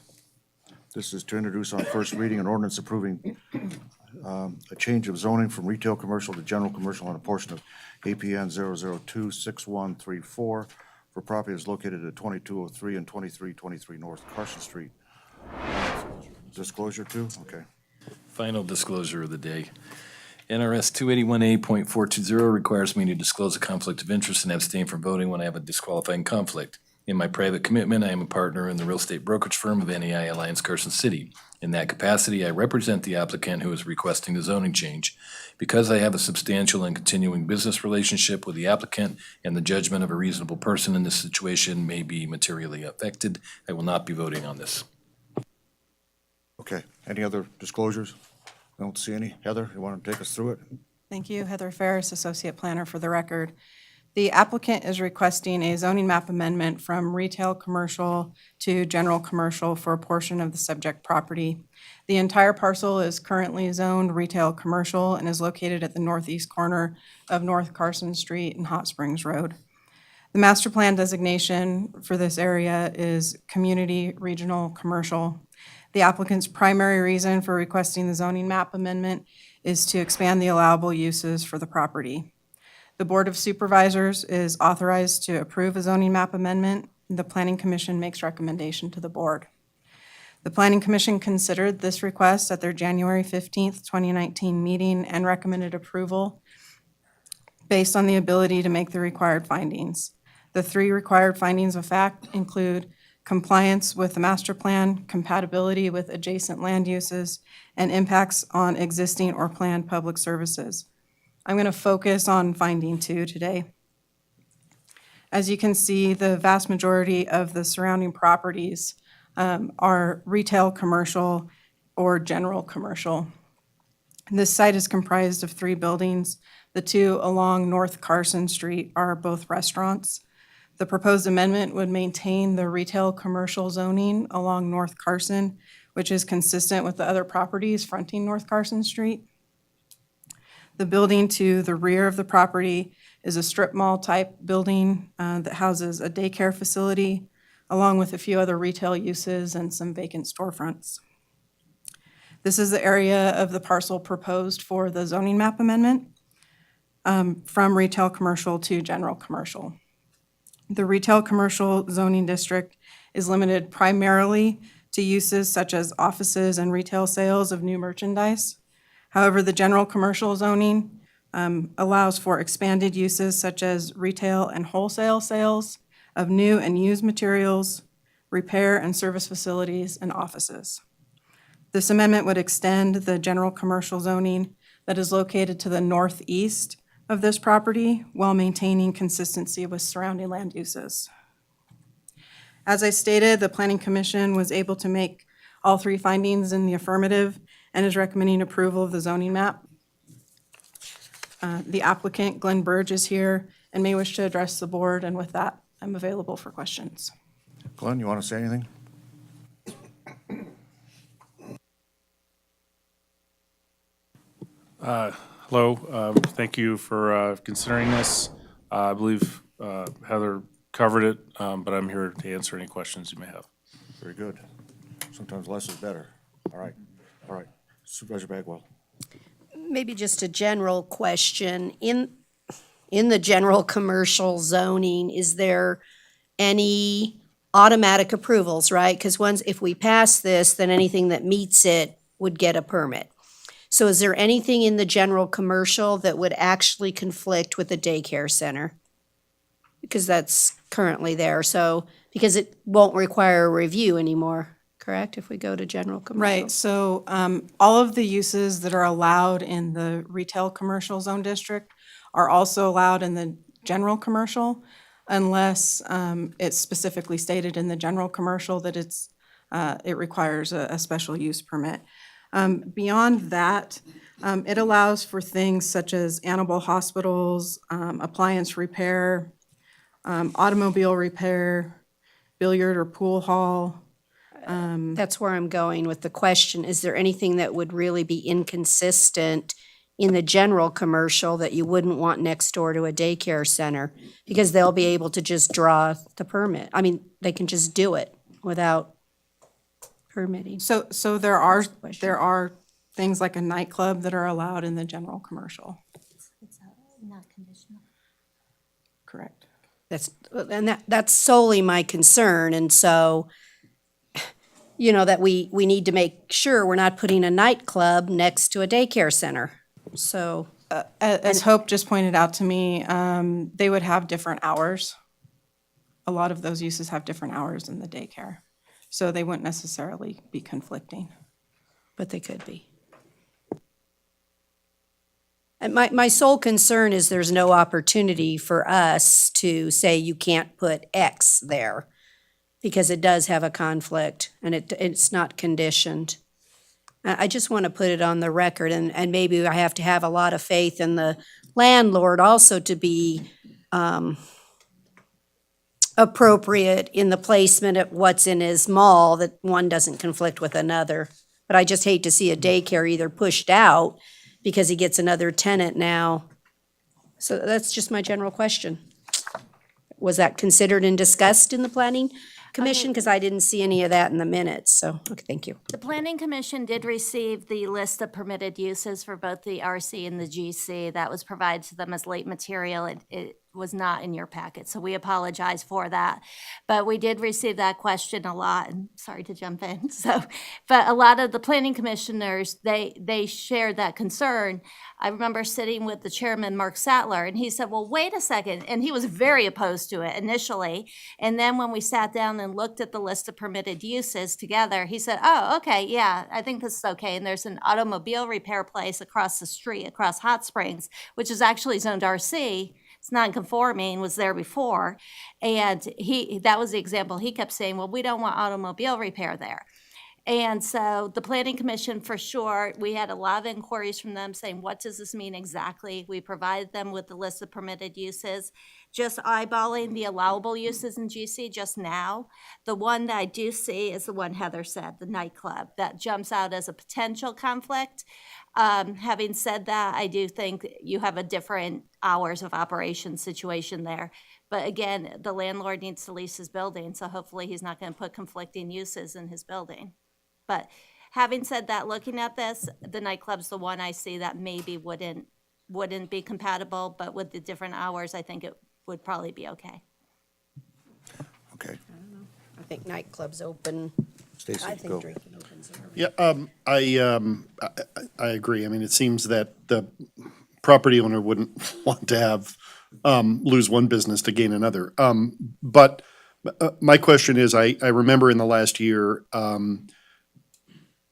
This is to introduce on first reading an ordinance approving a change of zoning from retail commercial to general commercial on a portion of APN 0026134 for property that's located at 2203 and 2323 North Carson Street. Disclosure too? Okay. Final disclosure of the day. NRS 281A.420 requires me to disclose a conflict of interest and abstain from voting when I have a disqualifying conflict. In my private commitment, I am a partner in the real estate brokerage firm of NEI Alliance Carson City. In that capacity, I represent the applicant who is requesting the zoning change. Because I have a substantial and continuing business relationship with the applicant and the judgment of a reasonable person in this situation may be materially affected, I will not be voting on this. Okay, any other disclosures? I don't see any. Heather, you want to take us through it? Thank you. Heather Ferris, Associate Planner for the record. The applicant is requesting a zoning map amendment from retail commercial to general commercial for a portion of the subject property. The entire parcel is currently zoned retail commercial and is located at the northeast corner of North Carson Street and Hot Springs Road. The master plan designation for this area is community regional commercial. The applicant's primary reason for requesting the zoning map amendment is to expand the allowable uses for the property. The Board of Supervisors is authorized to approve a zoning map amendment. The Planning Commission makes recommendation to the board. The Planning Commission considered this request at their January 15th, 2019 meeting and recommended approval based on the ability to make the required findings. The 3 required findings of fact include compliance with the master plan, compatibility with adjacent land uses, and impacts on existing or planned public services. I'm going to focus on finding 2 today. As you can see, the vast majority of the surrounding properties are retail commercial or general commercial. This site is comprised of 3 buildings. The 2 along North Carson Street are both restaurants. The proposed amendment would maintain the retail commercial zoning along North Carson, which is consistent with the other properties fronting North Carson Street. The building to the rear of the property is a strip mall type building that houses a daycare facility, along with a few other retail uses and some vacant storefronts. This is the area of the parcel proposed for the zoning map amendment from retail commercial to general commercial. The retail commercial zoning district is limited primarily to uses such as offices and retail sales of new merchandise. However, the general commercial zoning allows for expanded uses such as retail and wholesale sales of new and used materials, repair and service facilities, and offices. This amendment would extend the general commercial zoning that is located to the northeast of this property while maintaining consistency with surrounding land uses. As I stated, the Planning Commission was able to make all 3 findings in the affirmative and is recommending approval of the zoning map. The applicant, Glenn Burge, is here and may wish to address the board, and with that, I'm available for questions. Glenn, you want to say anything? Hello, thank you for considering this. I believe Heather covered it, but I'm here to answer any questions you may have. Very good. Sometimes less is better. All right, all right. Supervisor Bagwell. Maybe just a general question. In the general commercial zoning, is there any automatic approvals, right? Because if we pass this, then anything that meets it would get a permit. So is there anything in the general commercial that would actually conflict with the daycare center? Because that's currently there, so, because it won't require a review anymore, correct, if we go to general commercial? Right, so all of the uses that are allowed in the retail commercial zone district are also allowed in the general commercial, unless it's specifically stated in the general commercial that it requires a special use permit. Beyond that, it allows for things such as animal hospitals, appliance repair, automobile repair, billiard or pool hall. That's where I'm going with the question. Is there anything that would really be inconsistent in the general commercial that you wouldn't want next door to a daycare center? Because they'll be able to just draw the permit. I mean, they can just do it without permitting. So there are things like a nightclub that are allowed in the general commercial. It's not conditional. Correct. That's solely my concern, and so, that we need to make sure we're not putting a nightclub next to a daycare center, so. As Hope just pointed out to me, they would have different hours. A lot of those uses have different hours in the daycare, so they wouldn't necessarily be conflicting. But they could be. And my sole concern is there's no opportunity for us to say you can't put X there, because it does have a conflict, and it's not conditioned. I just want to put it on the record, and maybe I have to have a lot of faith in the landlord also to be appropriate in the placement of what's in his mall, that one doesn't conflict with another. But I just hate to see a daycare either pushed out because he gets another tenant now. So that's just my general question. Was that considered and discussed in the planning commission? Because I didn't see any of that in the minutes, so, okay, thank you. The planning commission did receive the list of permitted uses for both the RC and the GC. That was provided to them as late material. It was not in your packet, so we apologize for that. But we did receive that question a lot, and sorry to jump in. But a lot of the planning commissioners, they shared that concern. I remember sitting with the chairman, Mark Sattler, and he said, well, wait a second. And he was very opposed to it initially. And then when we sat down and looked at the list of permitted uses together, he said, oh, okay, yeah, I think this is okay. And there's an automobile repair place across the street, across Hot Springs, which is actually zoned RC. It's non-conforming, was there before. And that was the example. He kept saying, well, we don't want automobile repair there. And so the planning commission, for sure, we had a lot of inquiries from them saying, what does this mean exactly? We provided them with the list of permitted uses. Just eyeballing the allowable uses in GC just now, the one that I do see is the one Heather said, the nightclub. That jumps out as a potential conflict. Having said that, I do think you have a different hours of operation situation there. But again, the landlord needs to lease his building, so hopefully he's not going to put conflicting uses in his building. But having said that, looking at this, the nightclub's the one I see that maybe wouldn't be compatible, but with the different hours, I think it would probably be okay. Okay. I think nightclubs open. Stacy, I think go. drinking opens early. Yeah, I agree. I mean, it seems that the property owner wouldn't want to have, lose one business to gain another. But my question is, I remember in the last year,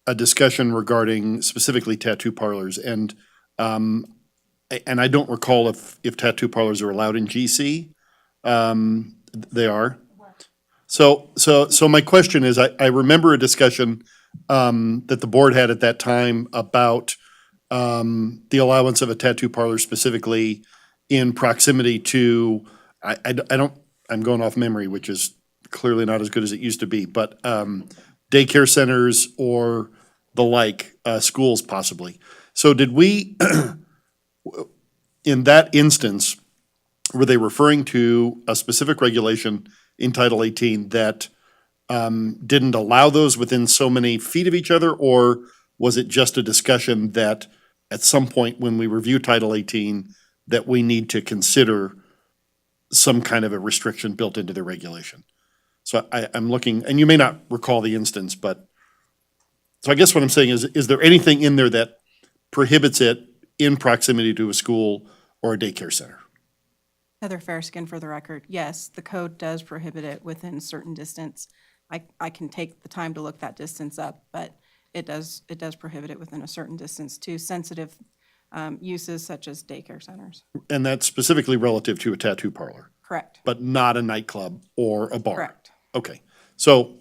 a discussion regarding specifically tattoo parlors, and I don't recall if tattoo parlors are allowed in GC. They are. So my question is, I remember a discussion that the board had at that time about the allowance of a tattoo parlor specifically in proximity to, I'm going off memory, which is clearly not as good as it used to be, but daycare centers or the like, schools possibly. So did we, in that instance, were they referring to a specific regulation in Title 18 that didn't allow those within so many feet of each other? Or was it just a discussion that at some point when we review Title 18, that we need to consider some kind of a restriction built into the regulation? So I'm looking, and you may not recall the instance, but, so I guess what I'm saying is there anything in there that prohibits it in proximity to a school or a daycare center? Heather Fairskin for the record. Yes, the code does prohibit it within a certain distance. I can take the time to look that distance up, but it does prohibit it within a certain distance to sensitive uses such as daycare centers. And that's specifically relative to a tattoo parlor? Correct. But not a nightclub or a bar? Correct. Okay, so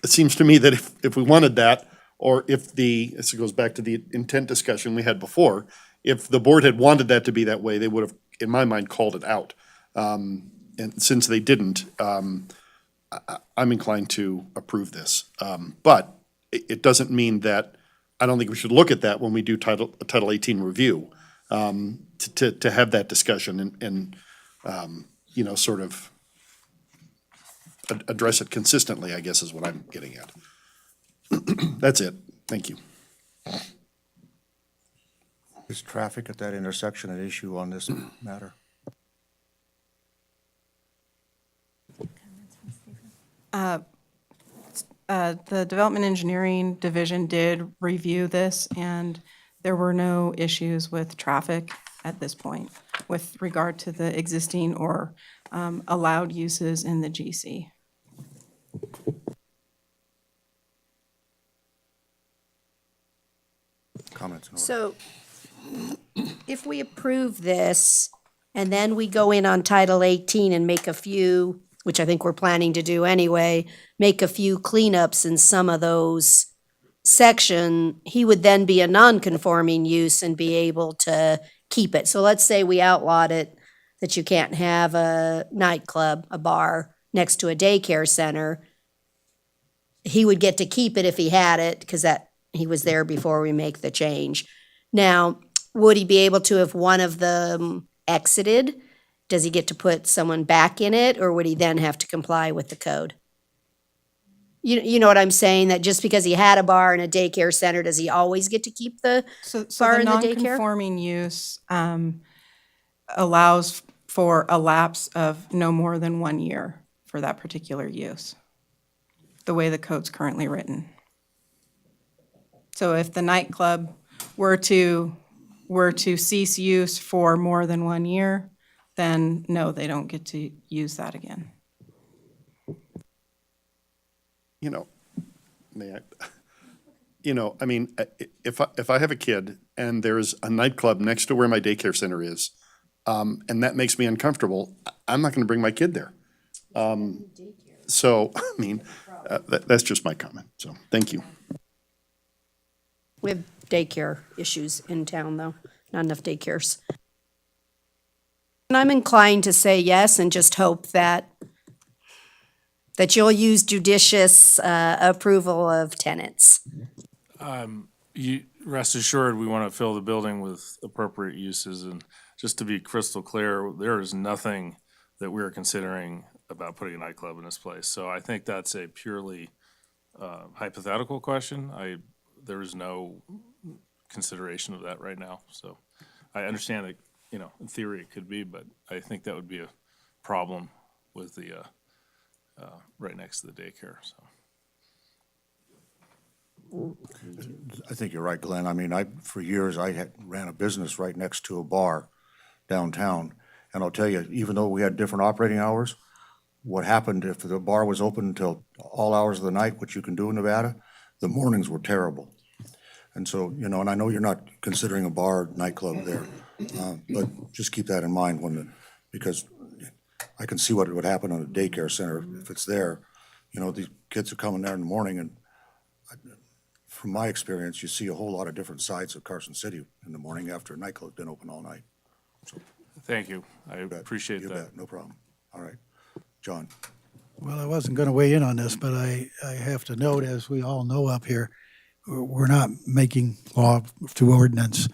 it seems to me that if we wanted that, or if this goes back to the intent discussion we had before, if the board had wanted that to be that way, they would have, in my mind, called it out. And since they didn't, I'm inclined to approve this. But it doesn't mean that, I don't think we should look at that when we do Title 18 review, to have that discussion and sort of address it consistently, I guess is what I'm getting at. That's it. Thank you. Is traffic at that intersection an issue on this matter? The Development Engineering Division did review this, and there were no issues with traffic at this point with regard to the existing or allowed uses in the GC. Comments? So if we approve this and then we go in on Title 18 and make a few, which I think we're planning to do anyway, make a few cleanups in some of those section, he would then be a non-conforming use and be able to keep it. So let's say we outlawed it, that you can't have a nightclub, a bar next to a daycare center. He would get to keep it if he had it, because he was there before we make the change. Now, would he be able to if one of them exited? Does he get to put someone back in it, or would he then have to comply with the code? You know what I'm saying? That just because he had a bar and a daycare center, does he always get to keep the bar the and the daycare? non-conforming use allows for a lapse of no more than 1 year for that particular use, the way the code's currently written. So if the nightclub were to cease use for more than 1 year, then no, they don't get to use that again. If I have a kid and there's a nightclub next to where my daycare center is, and that makes me uncomfortable, I'm not gonna bring my kid there. That's just my comment, so, thank you. We have daycare issues in town, though, not enough daycares. And I'm inclined to say yes and just hope that you'll use judicious approval of tenants. You rest assured, we want to fill the building with appropriate uses, and just to be crystal clear, there is nothing that we're considering about putting a nightclub in this place. So I think that's a purely hypothetical question. There is no consideration of that right now. So I understand that, in theory it could be, but I think that would be a problem with the right next to the daycare, so. I think you're right, Glenn. I mean, for years, I ran a business right next to a bar downtown. And I'll tell you, even though we had different operating hours, what happened if the bar was open until all hours of the night, which you can do in Nevada, the mornings were terrible. And so, and I know you're not considering a bar nightclub there, but just keep that in mind because I can see what would happen on a daycare center if it's there. These kids are coming there in the morning, and from my experience, you see a whole lot of different sides of Carson City in the morning after a nightclub's been open all night. So, thank you. I appreciate that. You bet, no problem. All right. John. Well, I wasn't going to weigh in on this, but I have to note, as we all know up here, we're not making law through ordinance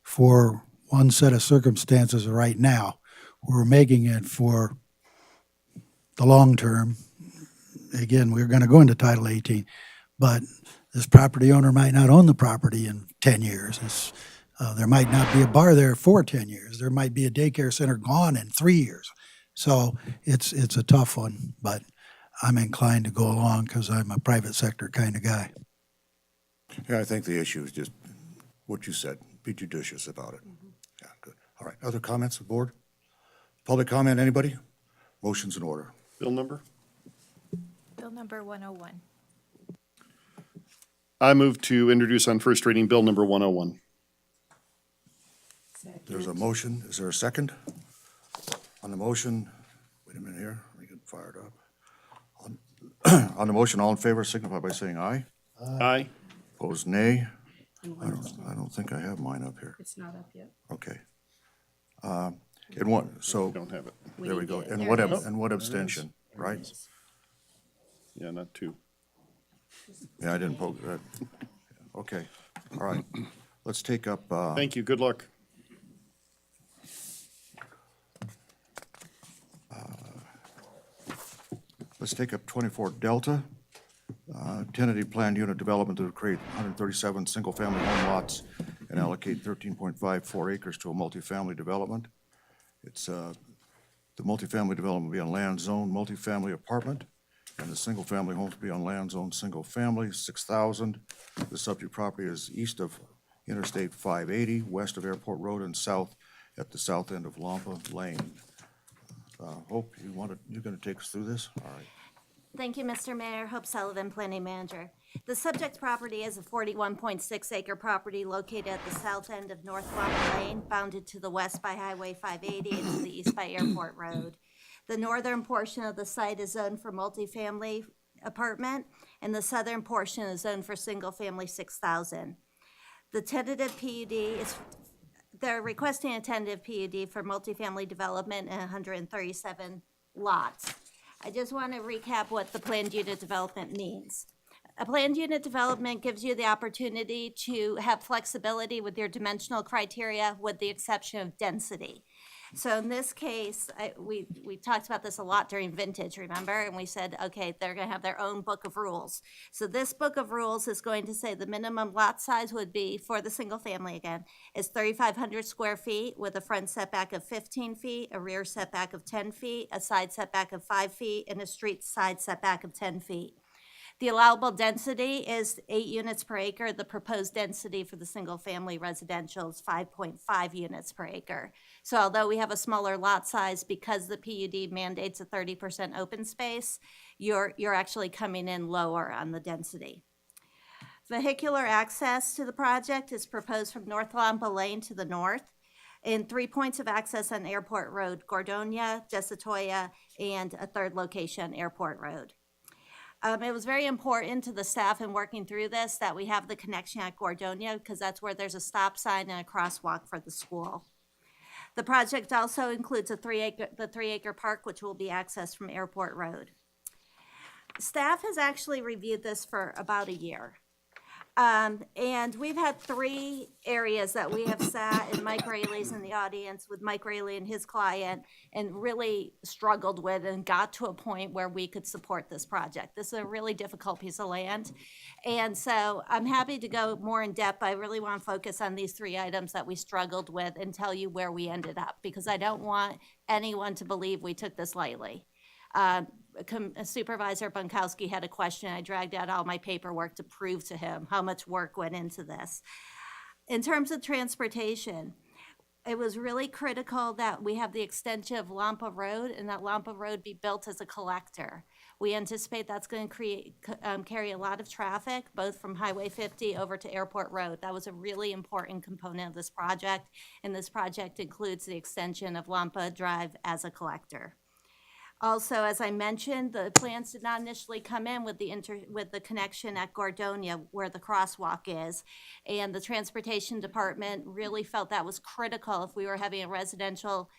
for one set of circumstances right now. we're making it for the long term. Again, we're gonna go into Title 18, but this property owner might not own the property in 10 years. There might not be a bar there for 10 years. There might be a daycare center gone in 3 years. So it's a tough one, but I'm inclined to go along because I'm a private sector kind of guy. Yeah, I think the issue is just what you said, be judicious about it. Yeah, good. All right, other comments, board? Public comment, anybody? Motion's in order. Bill number? Bill number 101. I move to introduce on first reading Bill number 101. There's a motion. Is there a second? On the motion, wait a minute here, let me get fired up. On the motion, all in favor signify by saying aye. Aye. Opposed, nay. I don't think I have mine up here. It's not up yet. Okay. And one, so, Don't have it. there we go. And There what, it is. and what abstention, right? Yeah, not two. Yeah, I didn't poke that. Okay, all right. Let's take up, Thank you, good luck. let's take up 24 Delta. Tentative planned unit development to create 137 single-family home lots and allocate 13.54 acres to a multifamily development. It's, the multifamily development will be on land zone multifamily apartment, and the single-family homes will be on land zone single family, 6,000. The subject property is east of Interstate 580, west of Airport Road, and south at the south end of Lampa Lane. Hope, you're gonna take us through this? All right. Thank you, Mr. Mayor. Hope Sullivan, Planning Manager. The subject property is a 41.6 acre property located at the south end of North Lampa Lane, bounded to the west by Highway 580 and to the east by Airport Road. The northern portion of the site is zoned for multifamily apartment, and the southern portion is zoned for single-family 6,000. The tentative PUD is, they're requesting a tentative PUD for multifamily development and 137 lots. I just want to recap what the planned unit development means. A planned unit development gives you the opportunity to have flexibility with your dimensional criteria with the exception of density. So in this case, we talked about this a lot during vintage, remember? And we said, okay, they're gonna have their own book of rules. So this book of rules is going to say the minimum lot size would be, for the single family again, is 3,500 square feet with a front setback of 15 feet, a rear setback of 10 feet, a side setback of 5 feet, and a street side setback of 10 feet. The allowable density is 8 units per acre. The proposed density for the single-family residential is 5.5 units per acre. So although we have a smaller lot size, because the PUD mandates a 30% open space, you're actually coming in lower on the density. Vehicular access to the project is proposed from North Lampa Lane to the north, and 3 points of access on Airport Road, Gordonia, Desatoya, and a third location, Airport Road. It was very important to the staff in working through this that we have the connection at Gordonia because that's where there's a stop sign and a crosswalk for the school. The project also includes the 3-acre park, which will be accessed from Airport Road. Staff has actually reviewed this for about a year. And we've had 3 areas that we have sat, and Mike Rayleigh's in the audience with Mike Rayleigh and his client, and really struggled with and got to a point where we could support this project. This is a really difficult piece of land. And so I'm happy to go more in depth. I really want to focus on these 3 items that we struggled with and tell you where we ended up, because I don't want anyone to believe we took this lightly. Supervisor Bunkowski had a question. I dragged out all my paperwork to prove to him how much work went into this. In terms of transportation, it was really critical that we have the extension of Lampa Road and that Lampa Road be built as a collector. We anticipate that's going to carry a lot of traffic, both from Highway 50 over to Airport Road. That was a really important component of this project, and this project includes the extension of Lampa Drive as a collector. Also, as I mentioned, the plans did not initially come in with the connection at Gordonia where the crosswalk is. And the transportation department really felt that was critical if we were having a residential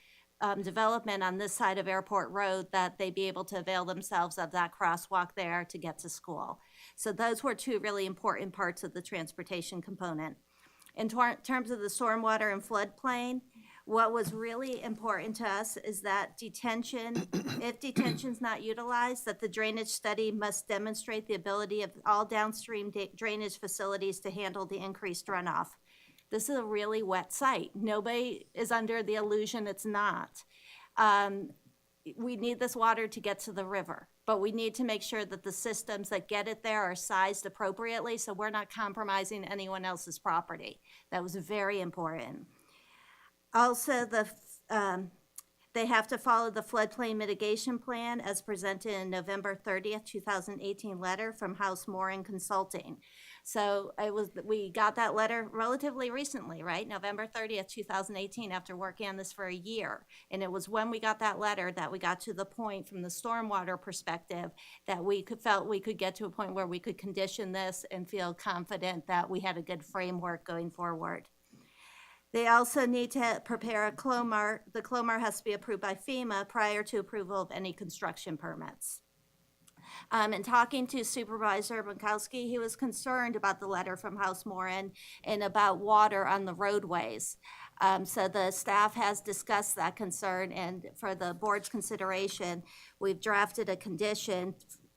development on this side of Airport Road, that they be able to avail themselves of that crosswalk there to get to school. So those were 2 really important parts of the transportation component. In terms of the stormwater and floodplain, What was really important to us is that detention, if detention's not utilized, that the drainage study must demonstrate the ability of all downstream drainage facilities to handle the increased runoff. This is a really wet site. Nobody is under the illusion it's not. We need this water to get to the river, but we need to make sure that the systems that get it there are sized appropriately so we're not compromising anyone else's property. That was very important. Also, they have to follow the floodplain mitigation plan as presented in November 30th, 2018 letter from House Moran Consulting. So we got that letter relatively recently, right? November 30th, 2018, after working on this for a year. And it was when we got that letter that we got to the point from the stormwater perspective that we felt we could get to a point where we could condition this and feel confident that we had a good framework going forward. They also need to prepare a CLOMAR. The CLOMAR has to be approved by FEMA prior to approval of any construction permits. And talking to Supervisor Bankowski, he was concerned about the letter from House Moran and about water on the roadways. So the staff has discussed that concern, and for the board's consideration, we've drafted a condition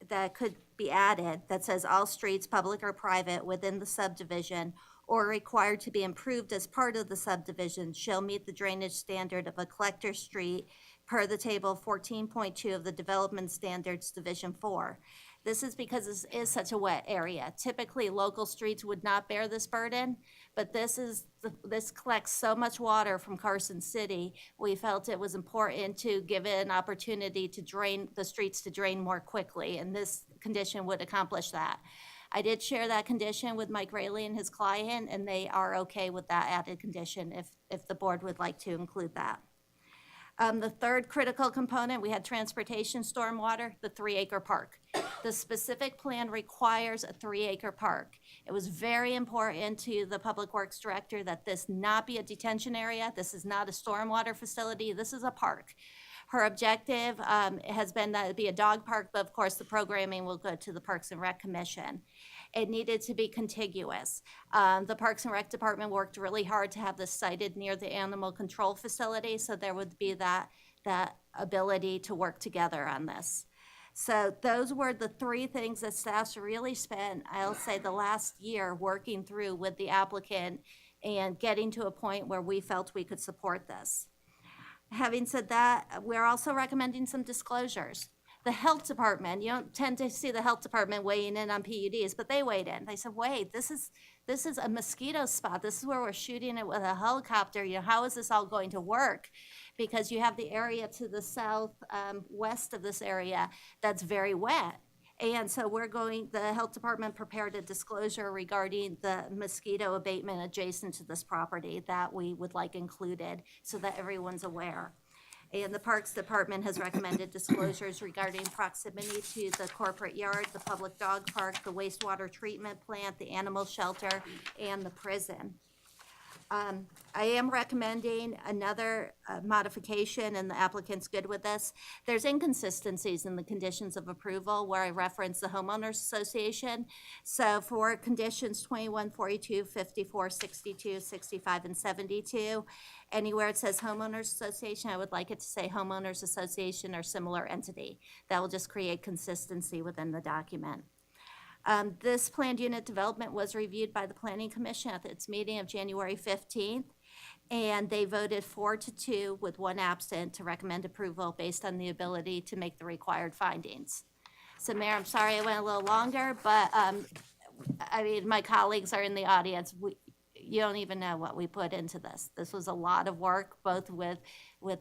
that could be added that says all streets, public or private, within the subdivision or required to be improved as part of the subdivision shall meet the drainage standard of a collector street per the table 14.2 of the Development Standards Division 4. This is because this is such a wet area. Typically, local streets would not bear this burden, but this collects so much water from Carson City, we felt it was important to give it an opportunity to drain, the streets to drain more quickly, and this condition would accomplish that. I did share that condition with Mike Raley and his client, and they are okay with that added condition if the board would like to include that. The third critical component, we had transportation stormwater, the 3-acre park. The specific plan requires a 3-acre park. It was very important to the Public Works Director that this not be a detention area. This is not a stormwater facility. This is a park. Her objective has been that it be a dog park, but of course the programming will go to the Parks and Rec Commission. It needed to be contiguous. The Parks and Rec Department worked really hard to have this sited near the animal control facility, so there would be that ability to work together on this. So those were the three things that staff's really spent, I'll say, the last year working through with the applicant and getting to a point where we felt we could support this. Having said that, we're also recommending some disclosures. The health department, you don't tend to see the health department weighing in on PUDs, but they weighed in. They said, wait, this is a mosquito spot. This is where we're shooting it with a helicopter. You know, how is this all going to work? Because you have the area to the south west of this area that's very wet. And so the health department prepared a disclosure regarding the mosquito abatement adjacent to this property that we would like included so that everyone's aware. And the Parks Department has recommended disclosures regarding proximity to the corporate yard, the public dog park, the wastewater treatment plant, the animal shelter, and the prison. I am recommending another modification, and the applicant's good with this. There's inconsistencies in the conditions of approval where I reference the homeowners association. So for conditions 21, 42, 54, 62, 65, and 72, anywhere it says homeowners association, I would like it to say homeowners association or similar entity. That will just create consistency within the document. This planned unit development was reviewed by the Planning Commission at its meeting of January 15th, and they voted 4-2 with 1 absent to recommend approval based on the ability to make the required findings. So Mayor, I'm sorry I went a little longer, but I mean, my colleagues are in the audience. You don't even know what we put into this. This was a lot of work, both with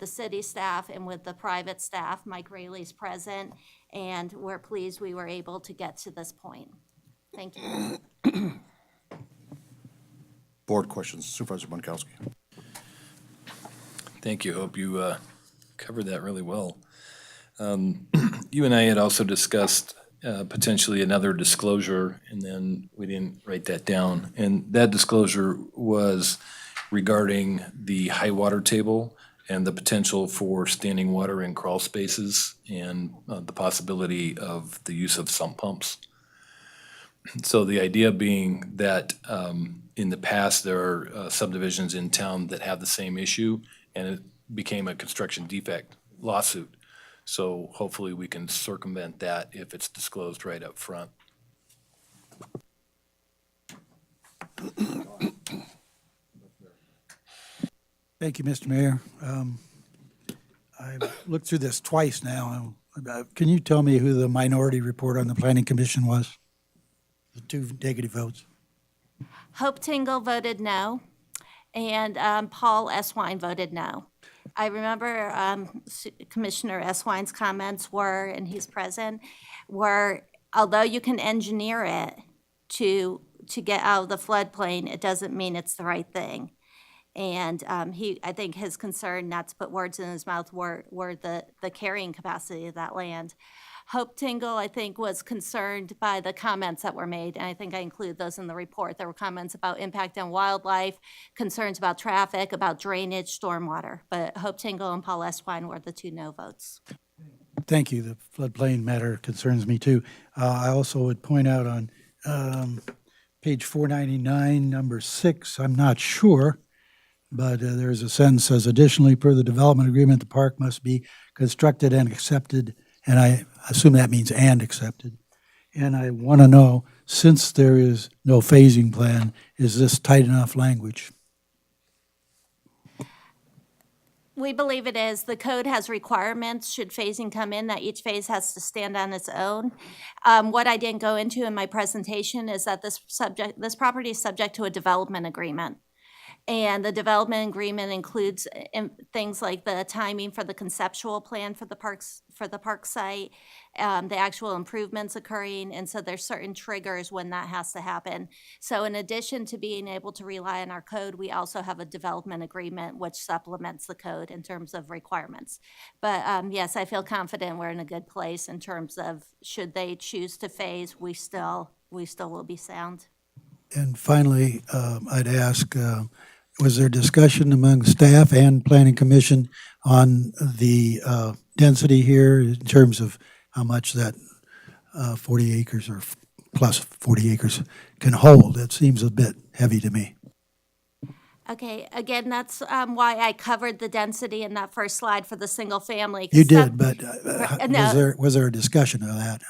the city staff and with the private staff. Mike Raley's present, and we're pleased we were able to get to this point. Thank you. Board questions, Supervisor Bankowski. Thank you. Hope you covered that really well. You and I had also discussed potentially another disclosure, and then we didn't write that down. And that disclosure was regarding the high water table and the potential for standing water in crawl spaces and the possibility of the use of sump pumps. So the idea being that in the past, there are subdivisions in town that have the same issue, and it became a construction defect lawsuit. So hopefully we can circumvent that if it's disclosed right up front. Thank you, Mr. Mayor. I've looked through this twice now. Can you tell me who the minority report on the Planning Commission was? The two negative votes. Hope Tingle voted no, and Paul Eswine voted no. I remember Commissioner Eswine's comments were, and he's present, were although you can engineer it to get out of the floodplain, it doesn't mean it's the right thing. And I think his concern, not to put words in his mouth, were the carrying capacity of that land. Hope Tingle, I think, was concerned by the comments that were made, and I think I include those in the report. There were comments about impact on wildlife, concerns about traffic, about drainage, stormwater. But Hope Tingle and Paul Eswine were the two no votes. Thank you. The floodplain matter concerns me too. I also would point out on page 499, number 6, I'm not sure, but there's a sentence says, additionally, per the development agreement, the park must be constructed and accepted, and I assume that means and accepted. And I want to know, since there is no phasing plan, is this tight enough language? We believe it is. The code has requirements, should phasing come in, that each phase has to stand on its own. What I didn't go into in my presentation is that this property is subject to a development agreement. And the development agreement includes things like the timing for the conceptual plan for the park site, the actual improvements occurring, and so there's certain triggers when that has to happen. So in addition to being able to rely on our code, we also have a development agreement which supplements the code in terms of requirements. But yes, I feel confident we're in a good place in terms of should they choose to phase, we still will be sound. And finally, I'd ask, was there discussion among staff and Planning Commission on the density here in terms of how much that 40 acres or plus 40 acres can hold? It seems a bit heavy to me. Okay, again, that's why I covered the density in that first slide for the single family. You did, but No. was there a discussion of that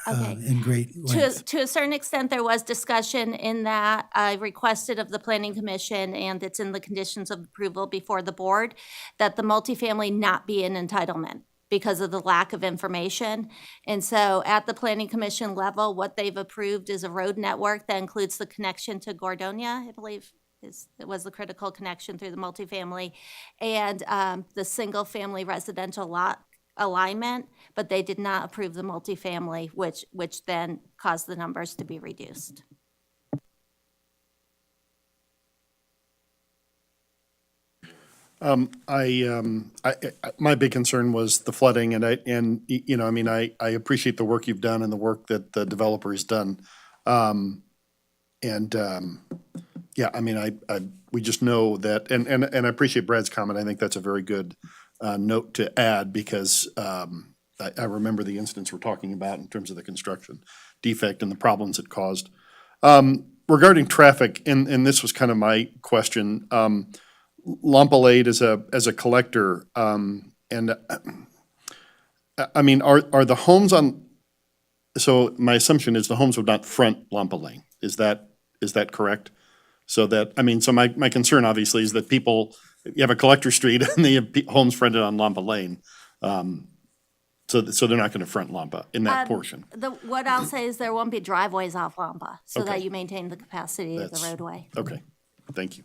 in great length? To a certain extent, there was discussion in that I requested of the Planning Commission, and it's in the conditions of approval before the board, that the multifamily not be an entitlement because of the lack of information. And so at the Planning Commission level, what they've approved is a road network that includes the connection to Gordonia, I believe. It was the critical connection through the multifamily, and the single-family residential lot alignment, but they did not approve the multifamily, which then caused the numbers to be reduced. My big concern was the flooding, and I appreciate the work you've done and the work that the developer has done. Yeah, I mean, we just know that, and I appreciate Brad's comment. I think that's a very good note to add because I remember the incidents we're talking about in terms of the construction defect and the problems it caused. Regarding traffic, and this was kind of my question, Lompalade as a collector, and I mean, are the homes on? So my assumption is the homes would not front Lompalade. Is that correct? So that, I mean, so my concern obviously is that you have a collector street and they have homes fronted on Lampa Lane. So they're not gonna front Lampa in that portion. What I'll say is there won't be driveways off Lampa, so that Okay. you maintain the capacity of the roadway. Okay, thank you.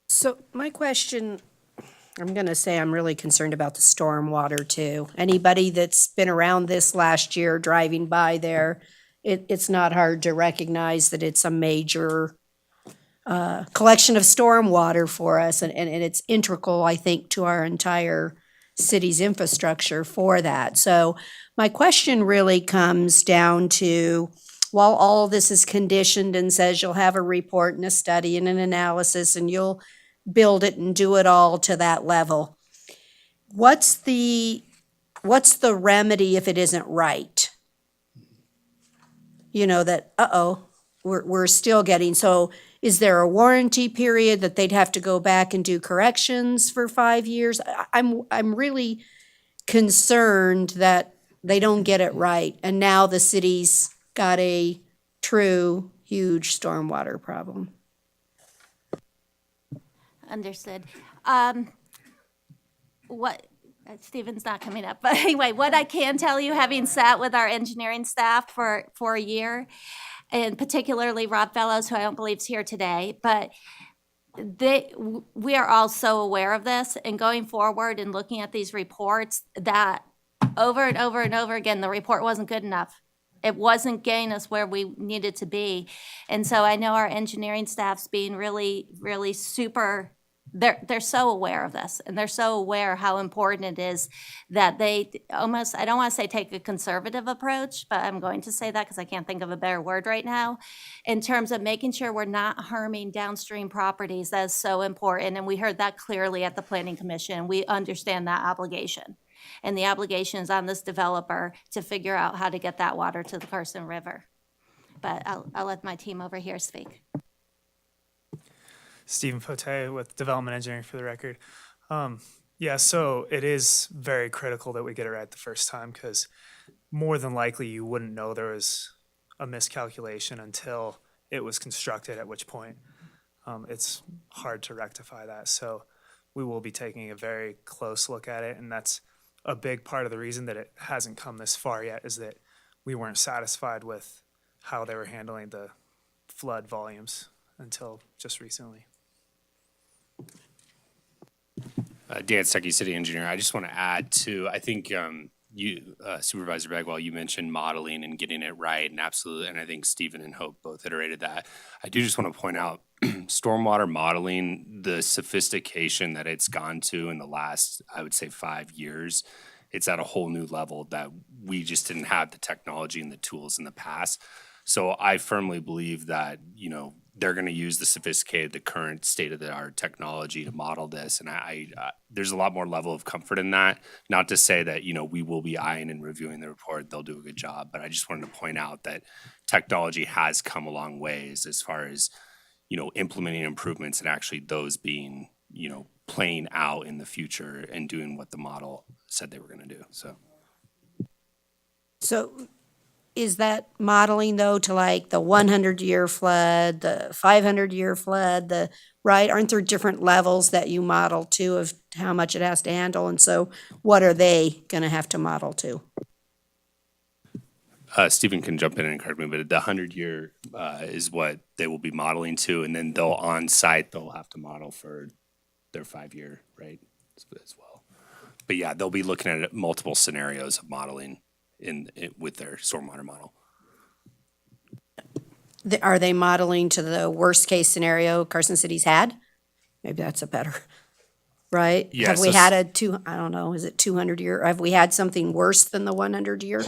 So my question, I'm going to say I'm really concerned about the stormwater too. Anybody that's been around this last year driving by there, it's not hard to recognize that it's a major collection of stormwater for us, and it's integral, I think, to our entire city's infrastructure for that. So my question really comes down to, while all this is conditioned and says you'll have a report and a study and an analysis and you'll build it and do it all to that level, what's the remedy if it isn't right? You know, that, we're still getting, so is there a warranty period that they'd have to go back and do corrections for 5 years? I'm really concerned that they don't get it right, and now the city's got a true huge stormwater problem. Understood. What, Stephen's not coming up, but anyway, what I can tell you, having sat with our engineering staff for a year, and particularly Rob Fellows, who I don't believe is here today, but we are all so aware of this, and going forward and looking at these reports, that over and over and over again, the report wasn't good enough. It wasn't getting us where we needed to be. And so I know our engineering staff's being really, really super, they're so aware of this, and they're so aware how important it is that they almost, I don't want to say take a conservative approach, but I'm going to say that because I can't think of a better word right now, in terms of making sure we're not harming downstream properties. That is so important, and we heard that clearly at the Planning Commission. We understand that obligation. And the obligation is on this developer to figure out how to get that water to the Carson River. But I'll let my team over here speak. Stephen Pote with Development Engineering for the record. Yeah, so it is very critical that we get it right the first time, because more than likely you wouldn't know there was a miscalculation until it was constructed, at which point it's hard to rectify that. So we will be taking a very close look at it, and that's a big part of the reason that it hasn't come this far yet, is that we weren't satisfied with how they were handling the flood volumes until just recently. Dan Stuckey, City Engineer. I just want to add to, I think you, Supervisor Bagwell, you mentioned modeling and getting it right, and absolutely, and I think Stephen and Hope both iterated that. I do just want to point out, stormwater modeling, the sophistication that it's gone to in the last, I would say, 5 years, it's at a whole new level that we just didn't have the technology and the tools in the past. So I firmly believe that, you know, they're going to use the current state-of-the-art technology to model this. And there's a lot more level of comfort in that. Not to say that, you know, we will be eyeing and reviewing the report. They'll do a good job. But I just wanted to point out that technology has come a long ways as far as, you know, implementing improvements and actually those being, you know, playing out in the future and doing what the model said they were going to do. So is that modeling though to like the 100-year flood, the 500-year flood, right? Aren't there different levels that you model to of how much it has to handle? And so what are they going to have to model to? Stephen can jump in and correct me, but the 100-year is what they will be modeling to, and then they'll have to model for their 5-year, right, as well. But yeah, they'll be looking at multiple scenarios of modeling with their stormwater model. Are they modeling to the worst case scenario Carson City's had? Maybe that's a better, right? Yeah, Have we had I don't know, is it 200-year? Have we had something worse than the 100-year?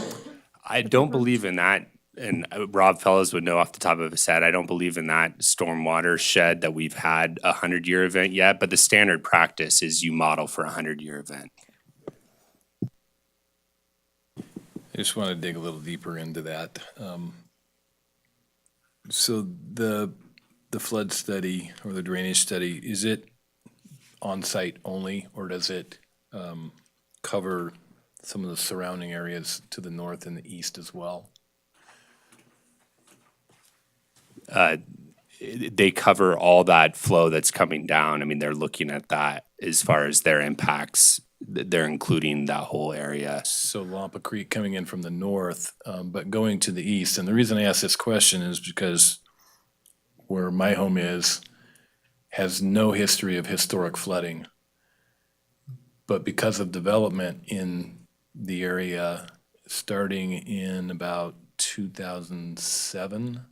I don't believe in that, and Rob Fellows would know off the top of his head, I don't believe in that stormwater shed that we've had a 100-year event yet, but the standard practice is you model for a 100-year event. I just want to dig a little deeper into that. So the flood study or the drainage study, is it on-site only, or does it cover some of the surrounding areas to the north and the east as well? They cover all that flow that's coming down. I mean, they're looking at that as far as their impacts. They're including that whole area. So Lampa Creek coming in from the north, but going to the east. And the reason I ask this question is because where my home is has no history of historic flooding. But because of development in the area, starting in about 2007,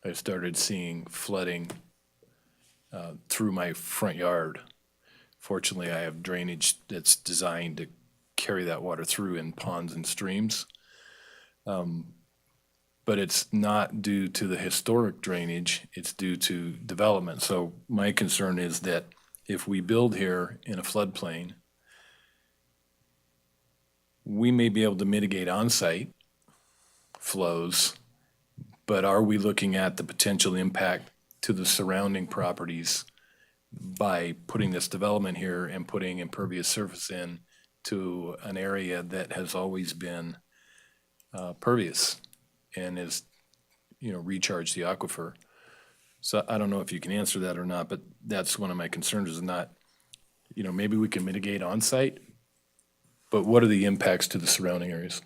I started seeing flooding through my front yard. Fortunately, I have drainage that's designed to carry that water through in ponds and streams. But it's not due to the historic drainage, it's due to development. So my concern is that if we build here in a floodplain, we may be able to mitigate on-site flows, But are we looking at the potential impact to the surrounding properties by putting this development here and putting impervious surface in to an area that has always been pervious and is, recharged the aquifer? So I don't know if you can answer that or not, but that's one of my concerns is not, maybe we can mitigate on site, but what are the impacts to the surrounding areas?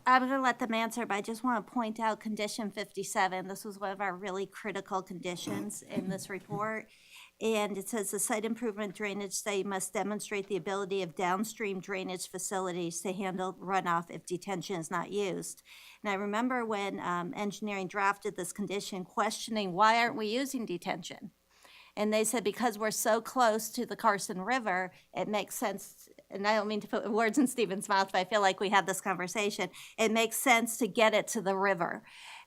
I'm going to let them answer, but I just want to point out condition 57. This was one of our really critical conditions in this report. And it says the site improvement drainage study must demonstrate the ability of downstream drainage facilities to handle runoff if detention is not used. And I remember when engineering drafted this condition, questioning why aren't we using detention? And they said, because we're so close to the Carson River, it makes sense, and I don't mean to put words in Stephen's mouth, but I feel like we had this conversation. It makes sense to get it to the river.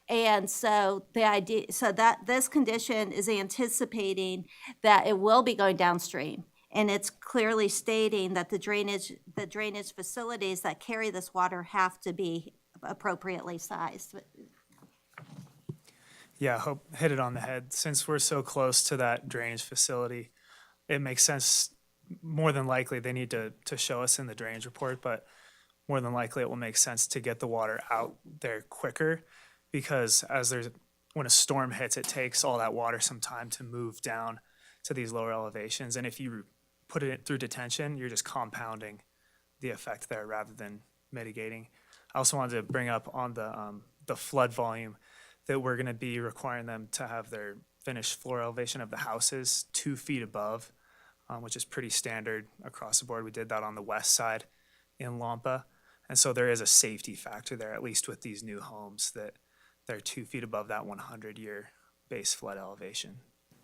And so that this condition is anticipating that it will be going downstream. And it's clearly stating that the drainage facilities that carry this water have to be appropriately sized. Yeah, Hope hit it on the head. Since we're so close to that drainage facility, it makes sense. More than likely, they need to show us in the drainage report, but more than likely it will make sense to get the water out there quicker, because when a storm hits, it takes all that water some time to move down to these lower elevations. And if you put it through detention, you're just compounding the effect there rather than mitigating. I also wanted to bring up on the flood volume that we're going to be requiring them to have their finished floor elevation of the houses 2 feet above, which is pretty standard across the board. We did that on the west side in Lampa. And so there is a safety factor there, at least with these new homes, that they're 2 feet above that 100-year base flood elevation.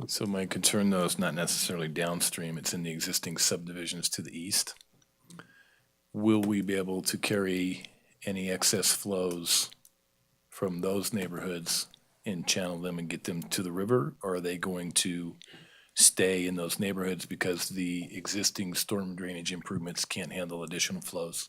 So my concern, though, is not necessarily downstream. It's in the existing subdivisions to the east. Will we be able to carry any excess flows from those neighborhoods and channel them and get them to the river? Or are they going to stay in those neighborhoods because the existing storm drainage improvements can't handle additional flows?